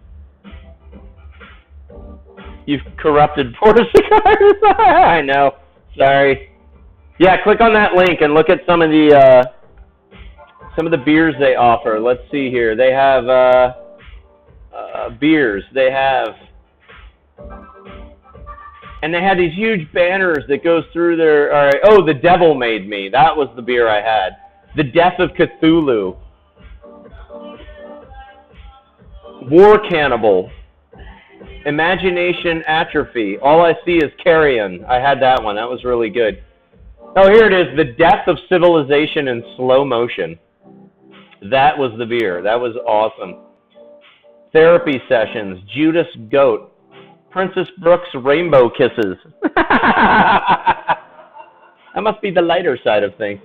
C: You've corrupted poor cigars. I know. Sorry. Yeah, click on that link and look at some of the beers they offer. Let's see here. They have beers. They have, and they had these huge banners that goes through their. All right. Oh, The Devil Made Me. That was the beer I had. The Death of Cthulhu. War Cannibal. Imagination Atrophy. All I See Is Carrion. I had that one. That was really good. Oh, here it is. The Death of Civilization in Slow Motion. That was the beer. That was awesome. Therapy Sessions. Judas Goat. Princess Brooks Rainbow Kisses. That must be the lighter side of things.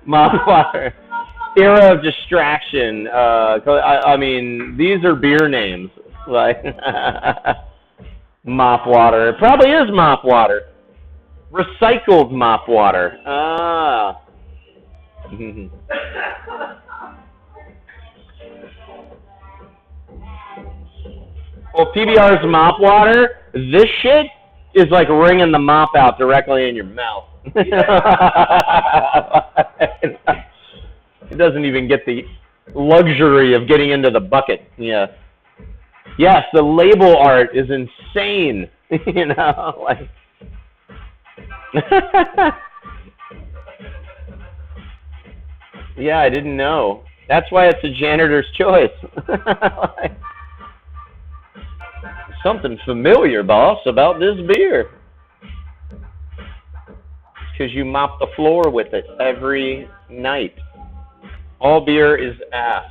A: Mop water. Era of distraction. I mean, these are beer names. Like mop water. It probably is mop water. Recycled mop water. Ah. Well, PBR's mop water, this shit is like wringing the mop out directly in your mouth. It doesn't even get the luxury of getting into the bucket. Yeah. Yes, the label art is insane. You know, like. Yeah, I didn't know. That's why it's a janitor's choice. Like, something familiar, boss, about this beer. Because you mop the floor with it every night. All beer is ass.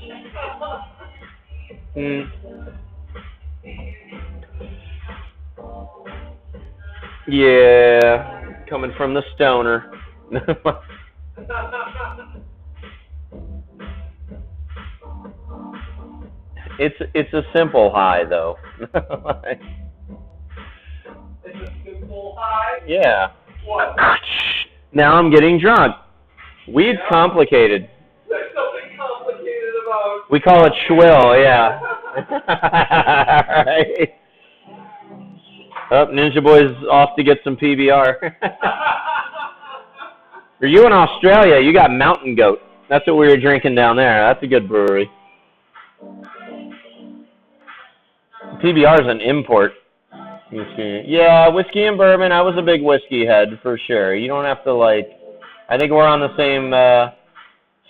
A: Yeah, coming from the stoner. It's a simple high though.
B: It's a simple high?
A: Yeah.
B: What?
A: Now I'm getting drunk. Weed's complicated.
B: There's something complicated about.
A: We call it schwill, yeah. Right. Oh, Ninja Boy's off to get some PBR. Are you in Australia? You got Mountain Goat. That's what we were drinking down there. That's a good brewery. PBR is an import. Whiskey. Yeah, whiskey and bourbon. I was a big whiskey head for sure. You don't have to like. I think we're on the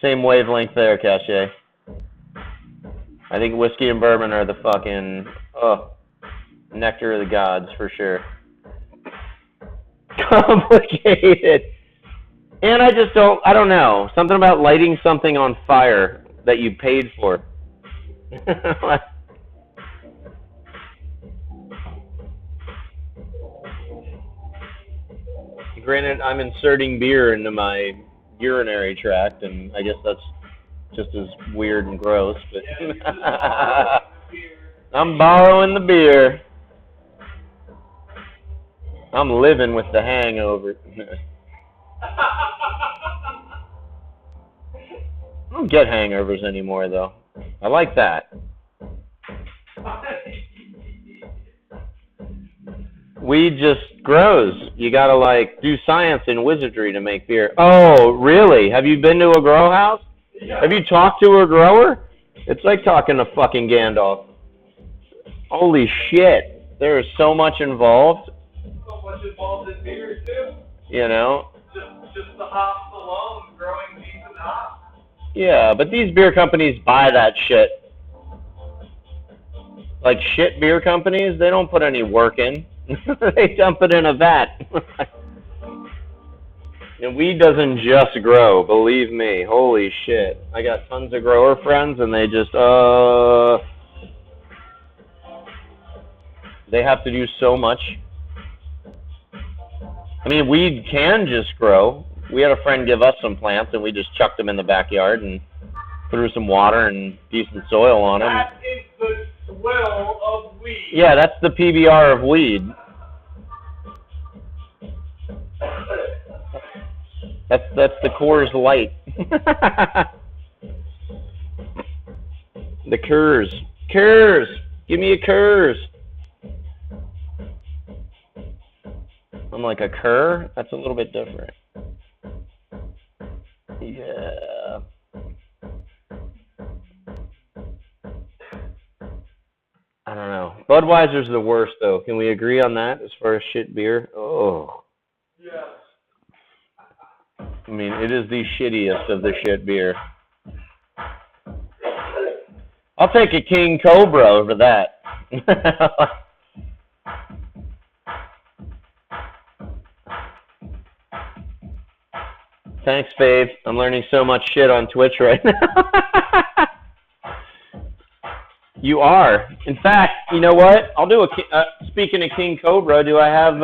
A: same wavelength there, Cache. I think whiskey and bourbon are the fucking nectar of the gods for sure. Complicated. And I don't know. Something about lighting something on fire that you paid for. Granted, I'm inserting beer into my urinary tract, and I guess that's just as weird and gross, but I'm borrowing the beer. I'm living with the hangover. I don't get hangovers anymore, though. I like that. Weed just grows. You gotta like do science and wizardry to make beer. Oh, really? Have you been to a grow house?
B: Yeah.
A: Have you talked to a grower? It's like talking to fucking Gandalf. Holy shit. There is so much involved.
B: So much involved in beer too.
A: You know?
B: Just the hops alone, growing decent hops.
A: Yeah, but these beer companies buy that shit. Like shit beer companies, they don't put any work in. They dump it in a vat. And weed doesn't just grow, believe me. Holy shit. I got tons of grower friends and they just, they have to do so much. I mean, weed can just grow. We had a friend give us some plants and we just chucked them in the backyard and threw some water and decent soil on them.
B: That is the swell of weed.
A: Yeah, that's the PBR of weed. That's the Coors Light. The Coors. Coors! Give me a Coors. I'm like, a cur? That's a little bit different. Yeah. I don't know. Budweiser's the worst, though. Can we agree on that as far as shit beer? Oh.
B: Yes.
A: I mean, it is the shittiest of the shit beer. I'll take a King Cobra over that. Thanks, Fave. I'm learning so much shit on Twitch right now. You are. In fact, you know what? I'll do a. Speaking of King Cobra, do I have?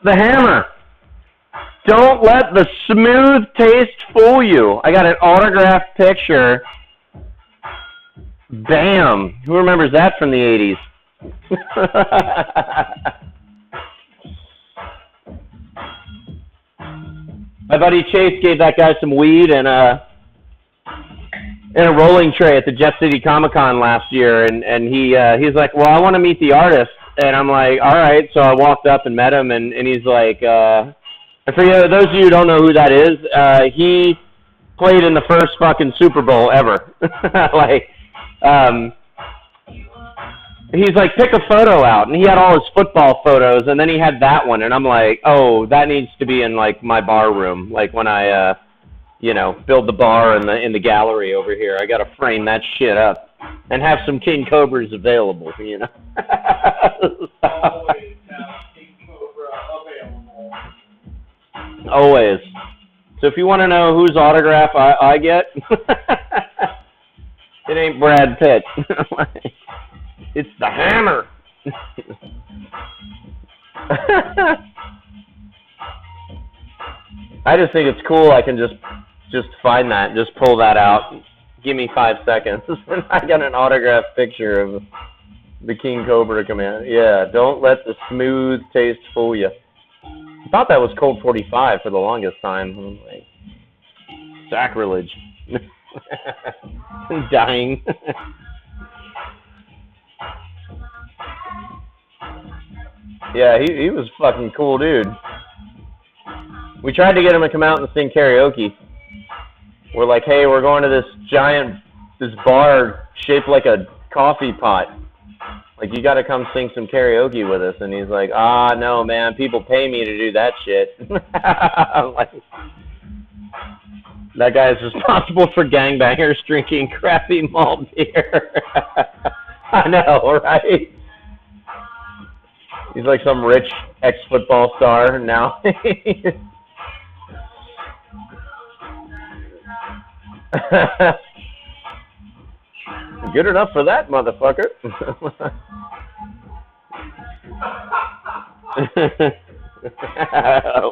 A: The hammer. Don't let the smooth taste fool you. I got an autographed picture. Bam. Who remembers that from the 80s? My buddy Chase gave that guy some weed and a rolling tray at the Jet City Comic Con last year, and he's like, well, I want to meet the artist, and I'm like, all right. So I walked up and met him, and he's like, for you, those of you who don't know who that is, he played in the first fucking Super Bowl ever. Like, he's like, pick a photo out, and he had all his football photos, and then he had that one, and I'm like, oh, that needs to be in like my bar room, like when I build the bar in the gallery over here. I gotta frame that shit up and have some King Cobras available, you know.
B: Always have King Cobra available.
A: Always. So if you want to know whose autograph I get, it ain't Brad Pitt. It's the hammer. I just think it's cool. I can just find that, just pull that out. Give me 5 seconds. I got an autographed picture of the King Cobra command. Yeah, don't let the smooth taste fool you. I thought that was Colt 45 for the longest time. I'm like, sacrilege. Dying. Yeah, he was a fucking cool dude. We tried to get him to come out and sing karaoke. We're like, hey, we're going to this bar shaped like a coffee pot. Like, you got to come sing some karaoke with us. And he's like, no, man, people pay me to do that shit. I'm like, that guy is responsible for gangbangers drinking crappy malt beer. I know, right? He's like some rich ex-football star now. Good enough for that motherfucker.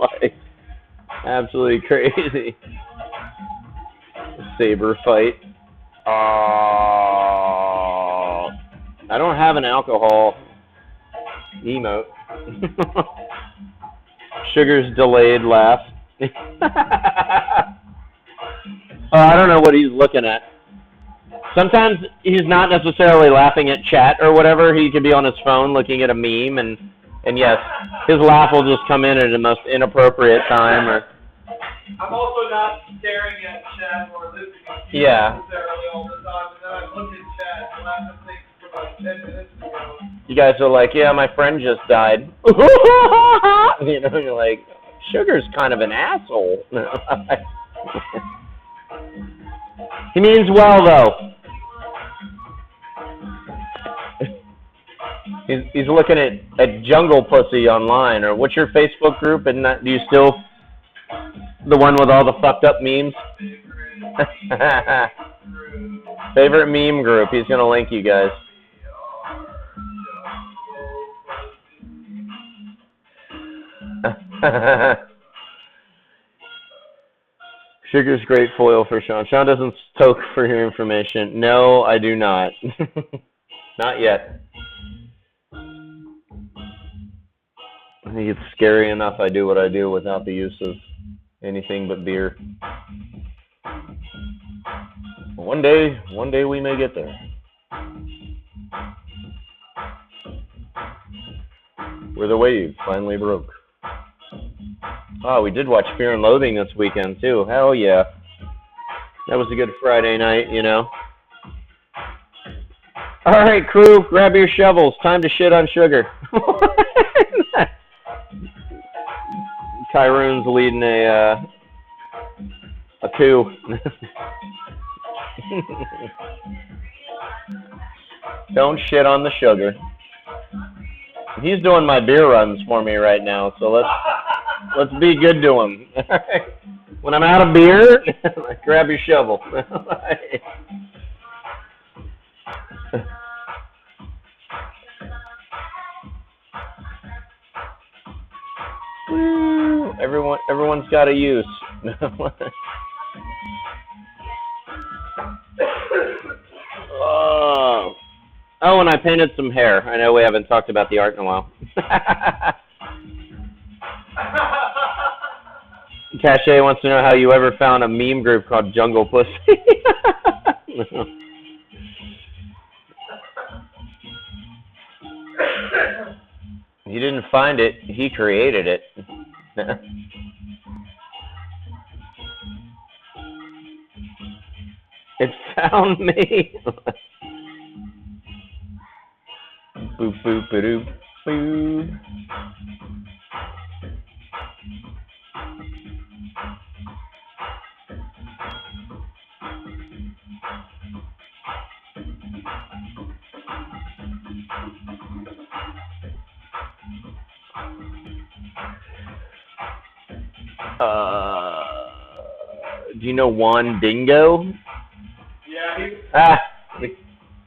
A: Like, absolutely crazy. Saber fight. I don't have an alcohol emote. Sugar's delayed laugh. I don't know what he's looking at. Sometimes he's not necessarily laughing at chat or whatever. He could be on his phone looking at a meme, and yes, his laugh will just come in at the most inappropriate time. Or
B: I'm also not staring at chat or listening to you necessarily all the time, and then I look at chat and laugh at things from like 10 minutes ago.
A: You guys are like, yeah, my friend just died. You know, you're like, Sugar's kind of an asshole. He means well, though. He's looking at Jungle Pussy online, or what's your Facebook group? And do you still the one with all the fucked up memes? Favorite meme group. He's gonna link you guys. Sugar's great foil for Sean. Sean doesn't stoke for your information. No, I do not. Not yet. I think it's scary enough I do what I do without the use of anything but beer. One day we may get there. Where the wave finally broke. Oh, we did watch Fear and Loathing this weekend, too. Hell yeah. That was a good Friday night, you know. All right, crew, grab your shovels. Time to shit on Sugar. Kyron's leading a coup. Don't shit on the Sugar. He's doing my beer runs for me right now, so let's be good to him. When I'm out of beer, grab your shovel.
C: Woo! Everyone's got a use.
A: Oh, and I painted some hair. I know we haven't talked about the art in a while. Cache wants to know how you ever found a meme group called Jungle Pussy. He didn't find it. He created it. It found me. Boop, boop, ba-doop, boop. Do you know Juan Dingo?
B: Yeah,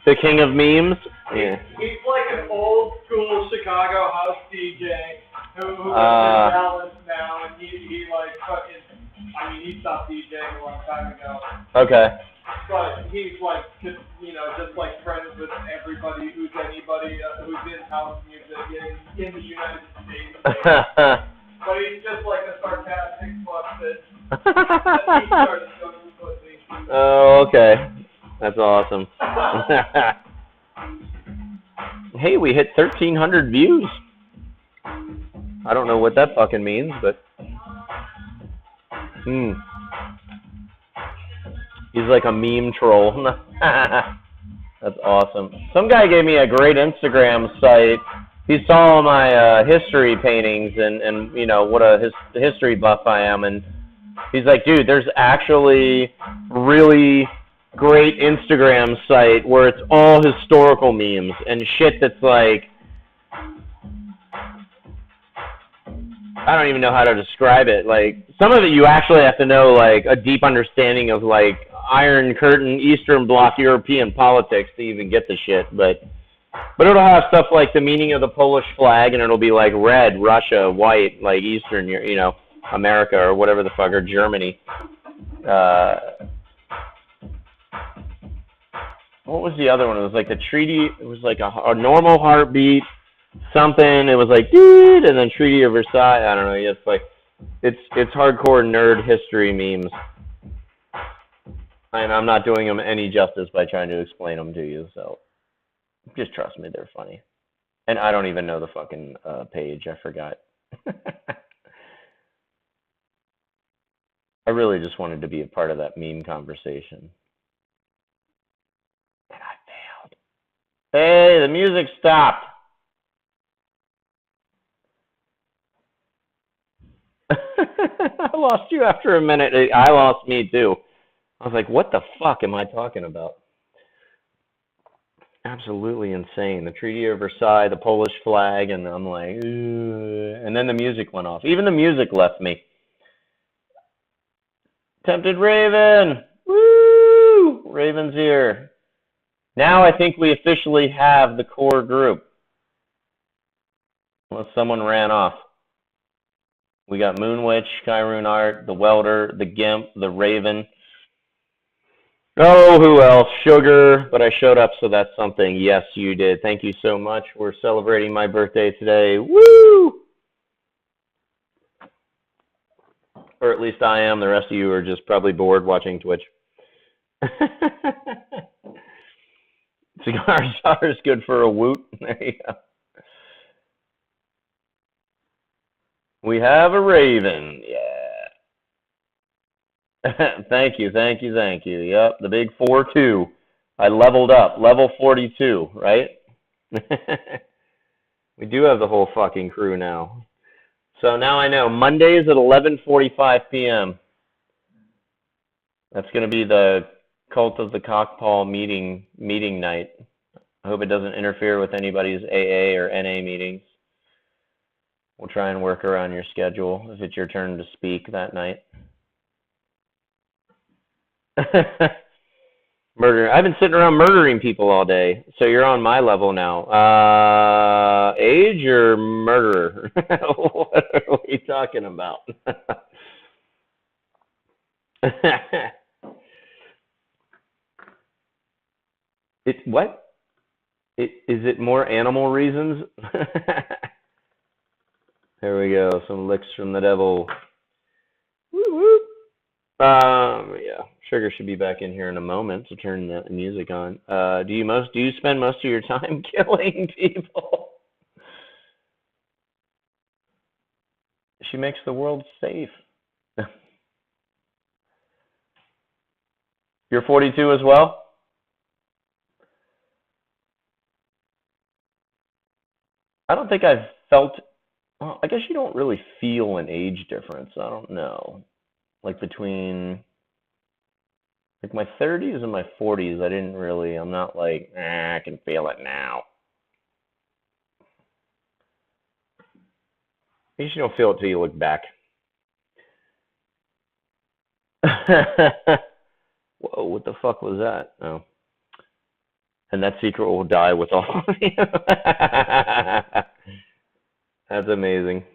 A: the king of memes? Yeah.
B: he's like an old school Chicago house DJ who lives in Dallas now, and he like fucking, I mean, he stopped DJing a long time ago.
A: Okay.
B: But he's like, just, you know, just like friends with everybody who's anybody who's in house music in the United States. But he's just like a sarcastic fuck that he started going pussy.
A: Oh, okay. That's awesome. Hey, we hit 1,300 views. I don't know what that fucking means, but... He's like a meme troll. That's awesome. Some guy gave me a great Instagram site. He saw my history paintings and you know, what a history buff I am. And he's like, dude, there's actually really great Instagram site where it's all historical memes and shit that's like, I don't even know how to describe it. Like, some of it you actually have to know, like, a deep understanding of, like, Iron Curtain, Eastern Bloc European politics to even get the shit. But it'll have stuff like the meaning of the Polish flag, and it'll be, like, red, Russia, white, like, Eastern, you know, America or whatever the fuck, or Germany. What was the other one? It was, like, the treaty. It was, like, a normal heartbeat. Something, it was like, dude, and then Treaty of Versailles. I don't know. It's like, it's hardcore nerd history memes, and I'm not doing them any justice by trying to explain them to you. So, just trust me, they're funny. And I don't even know the fucking page. I forgot. I really just wanted to be a part of that meme conversation, and I failed. Hey, the music stopped. I lost you after a minute. I lost me too. I was like, what the fuck am I talking about? Absolutely insane. The Treaty of Versailles, the Polish flag, and I'm like, ugh. And then the music went off. Even the music left me. Tempted Raven! Woo! Raven's here. Now I think we officially have the core group. Unless someone ran off. We got Moonwitch, Kiron Art, the Welder, the GIMP, the Raven. Oh, who else? Sugar, but I showed up, so that's something. Yes, you did. Thank you so much. We're celebrating my birthday today. Woo! Or at least I am. The rest of you are just probably bored watching Twitch. Cigar jar is good for a woot. There you go. We have a Raven, yeah. Thank you. Yep, the big 4-2. I leveled up, level 42, right? We do have the whole fucking crew now. So now I know, Mondays at 11:45 p.m. That's going to be the Cult of the Cockpaw meeting night. I hope it doesn't interfere with anybody's AA or NA meetings. We'll try and work around your schedule if it's your turn to speak that night. Murder. I've been sitting around murdering people all day, so you're on my level now. Age or murderer? What are we talking about? What? Is it more animal reasons? There we go. Some licks from the devil. Woo woo. Yeah. Sugar should be back in here in a moment to turn the music on. Do you spend most of your time killing people? She makes the world safe. You're 42 as well? I don't think I've felt. Well, I guess you don't really feel an age difference. I don't know. Like between like my 30s and my 40s, I didn't really. I'm not like, I can feel it now. I guess you don't feel it till you look back. Whoa, what the fuck was that? Oh. And that secret will die with all of you. That's amazing.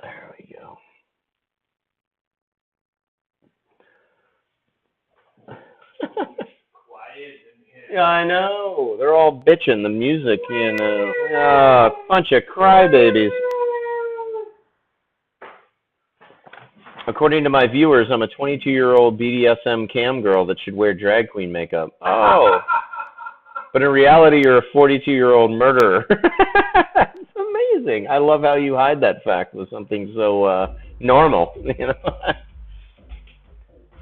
A: There we go. Yeah, I know. They're all bitching. The music, you know. Bunch of crybabies. According to my viewers, I'm a 22-year-old BDSM cam girl that should wear drag queen makeup. Oh. But in reality, you're a 42-year-old murderer. It's amazing. I love how you hide that fact with something so normal, you know.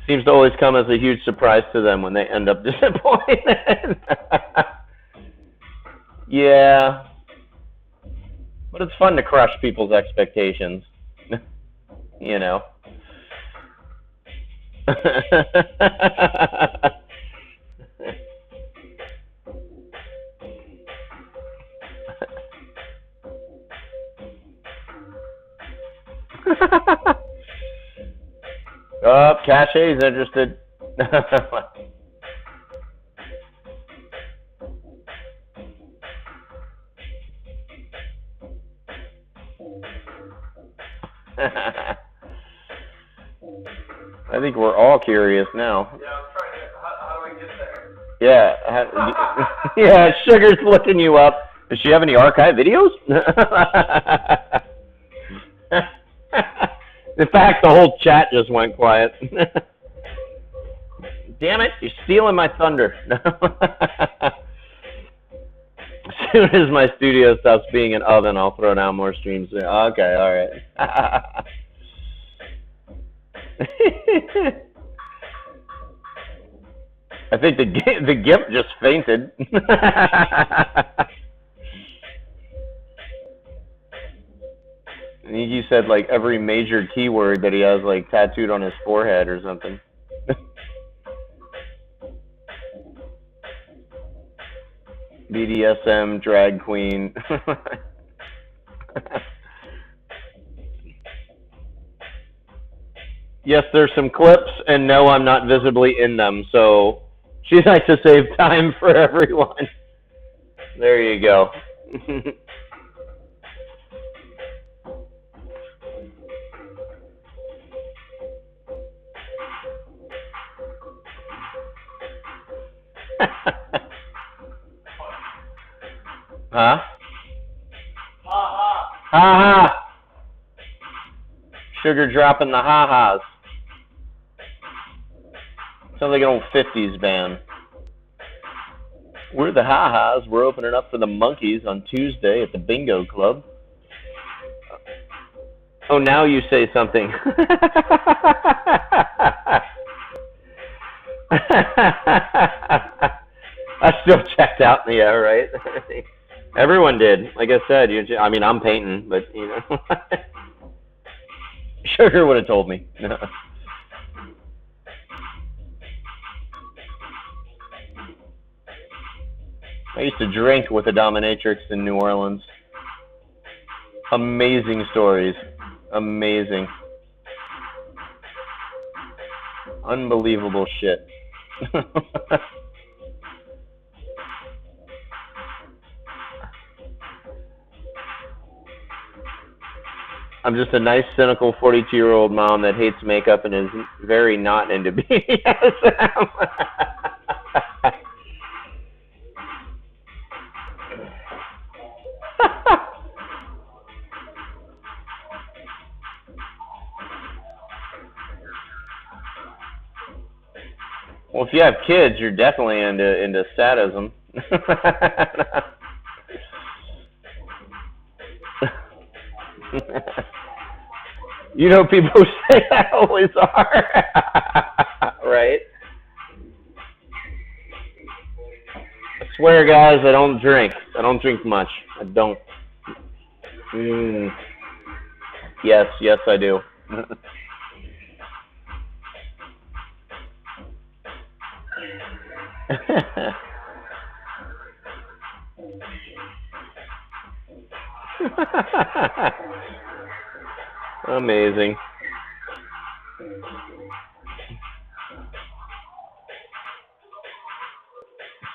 A: Seems to always come as a huge surprise to them when they end up disappointed. Yeah. But it's fun to crush people's expectations. You know. Oh, Cachet's interested. I think we're all curious now.
B: Yeah, I'm trying to. How do I get there?
A: Yeah. Yeah, Sugar's looking you up. Does she have any archive videos? In fact, the whole chat just went quiet. Damn it, you're stealing my thunder. As soon as my studio stops being an oven, I'll throw down more streams. Okay, all right. I think the GIMP just fainted. I think you said like every major keyword that he has like tattooed on his forehead or something. BDSM, drag queen. Yes, there's some clips, and no, I'm not visibly in them, so she likes to save time for everyone. There you go. Huh?
B: Ha ha.
A: Ha ha. Sugar dropping the ha-has. Sounds like an old 50s band. We're the ha-has. We're opening up for the Monkeys on Tuesday at the Bingo Club. Oh, now you say something. I still checked out. Yeah, right? Everyone did. Like I said, I mean, I'm painting, but, you know. Sugar would have told me.
C: I used to drink with a dominatrix in New Orleans. Amazing stories. Amazing. Unbelievable shit. I'm just a nice, cynical 42-year-old mom that hates makeup and is very not into BDSM. Well, if you have kids, you're definitely into sadism. You know, people who say that always are. Right? I swear, guys, I don't drink. I don't drink much. I don't. Yes, I do. Amazing.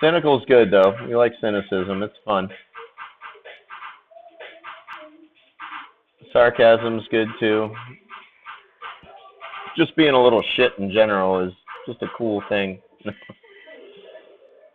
C: Cynical's good, though. We like cynicism. It's fun. Sarcasm's good, too. Just being a little shit in general is just a cool thing.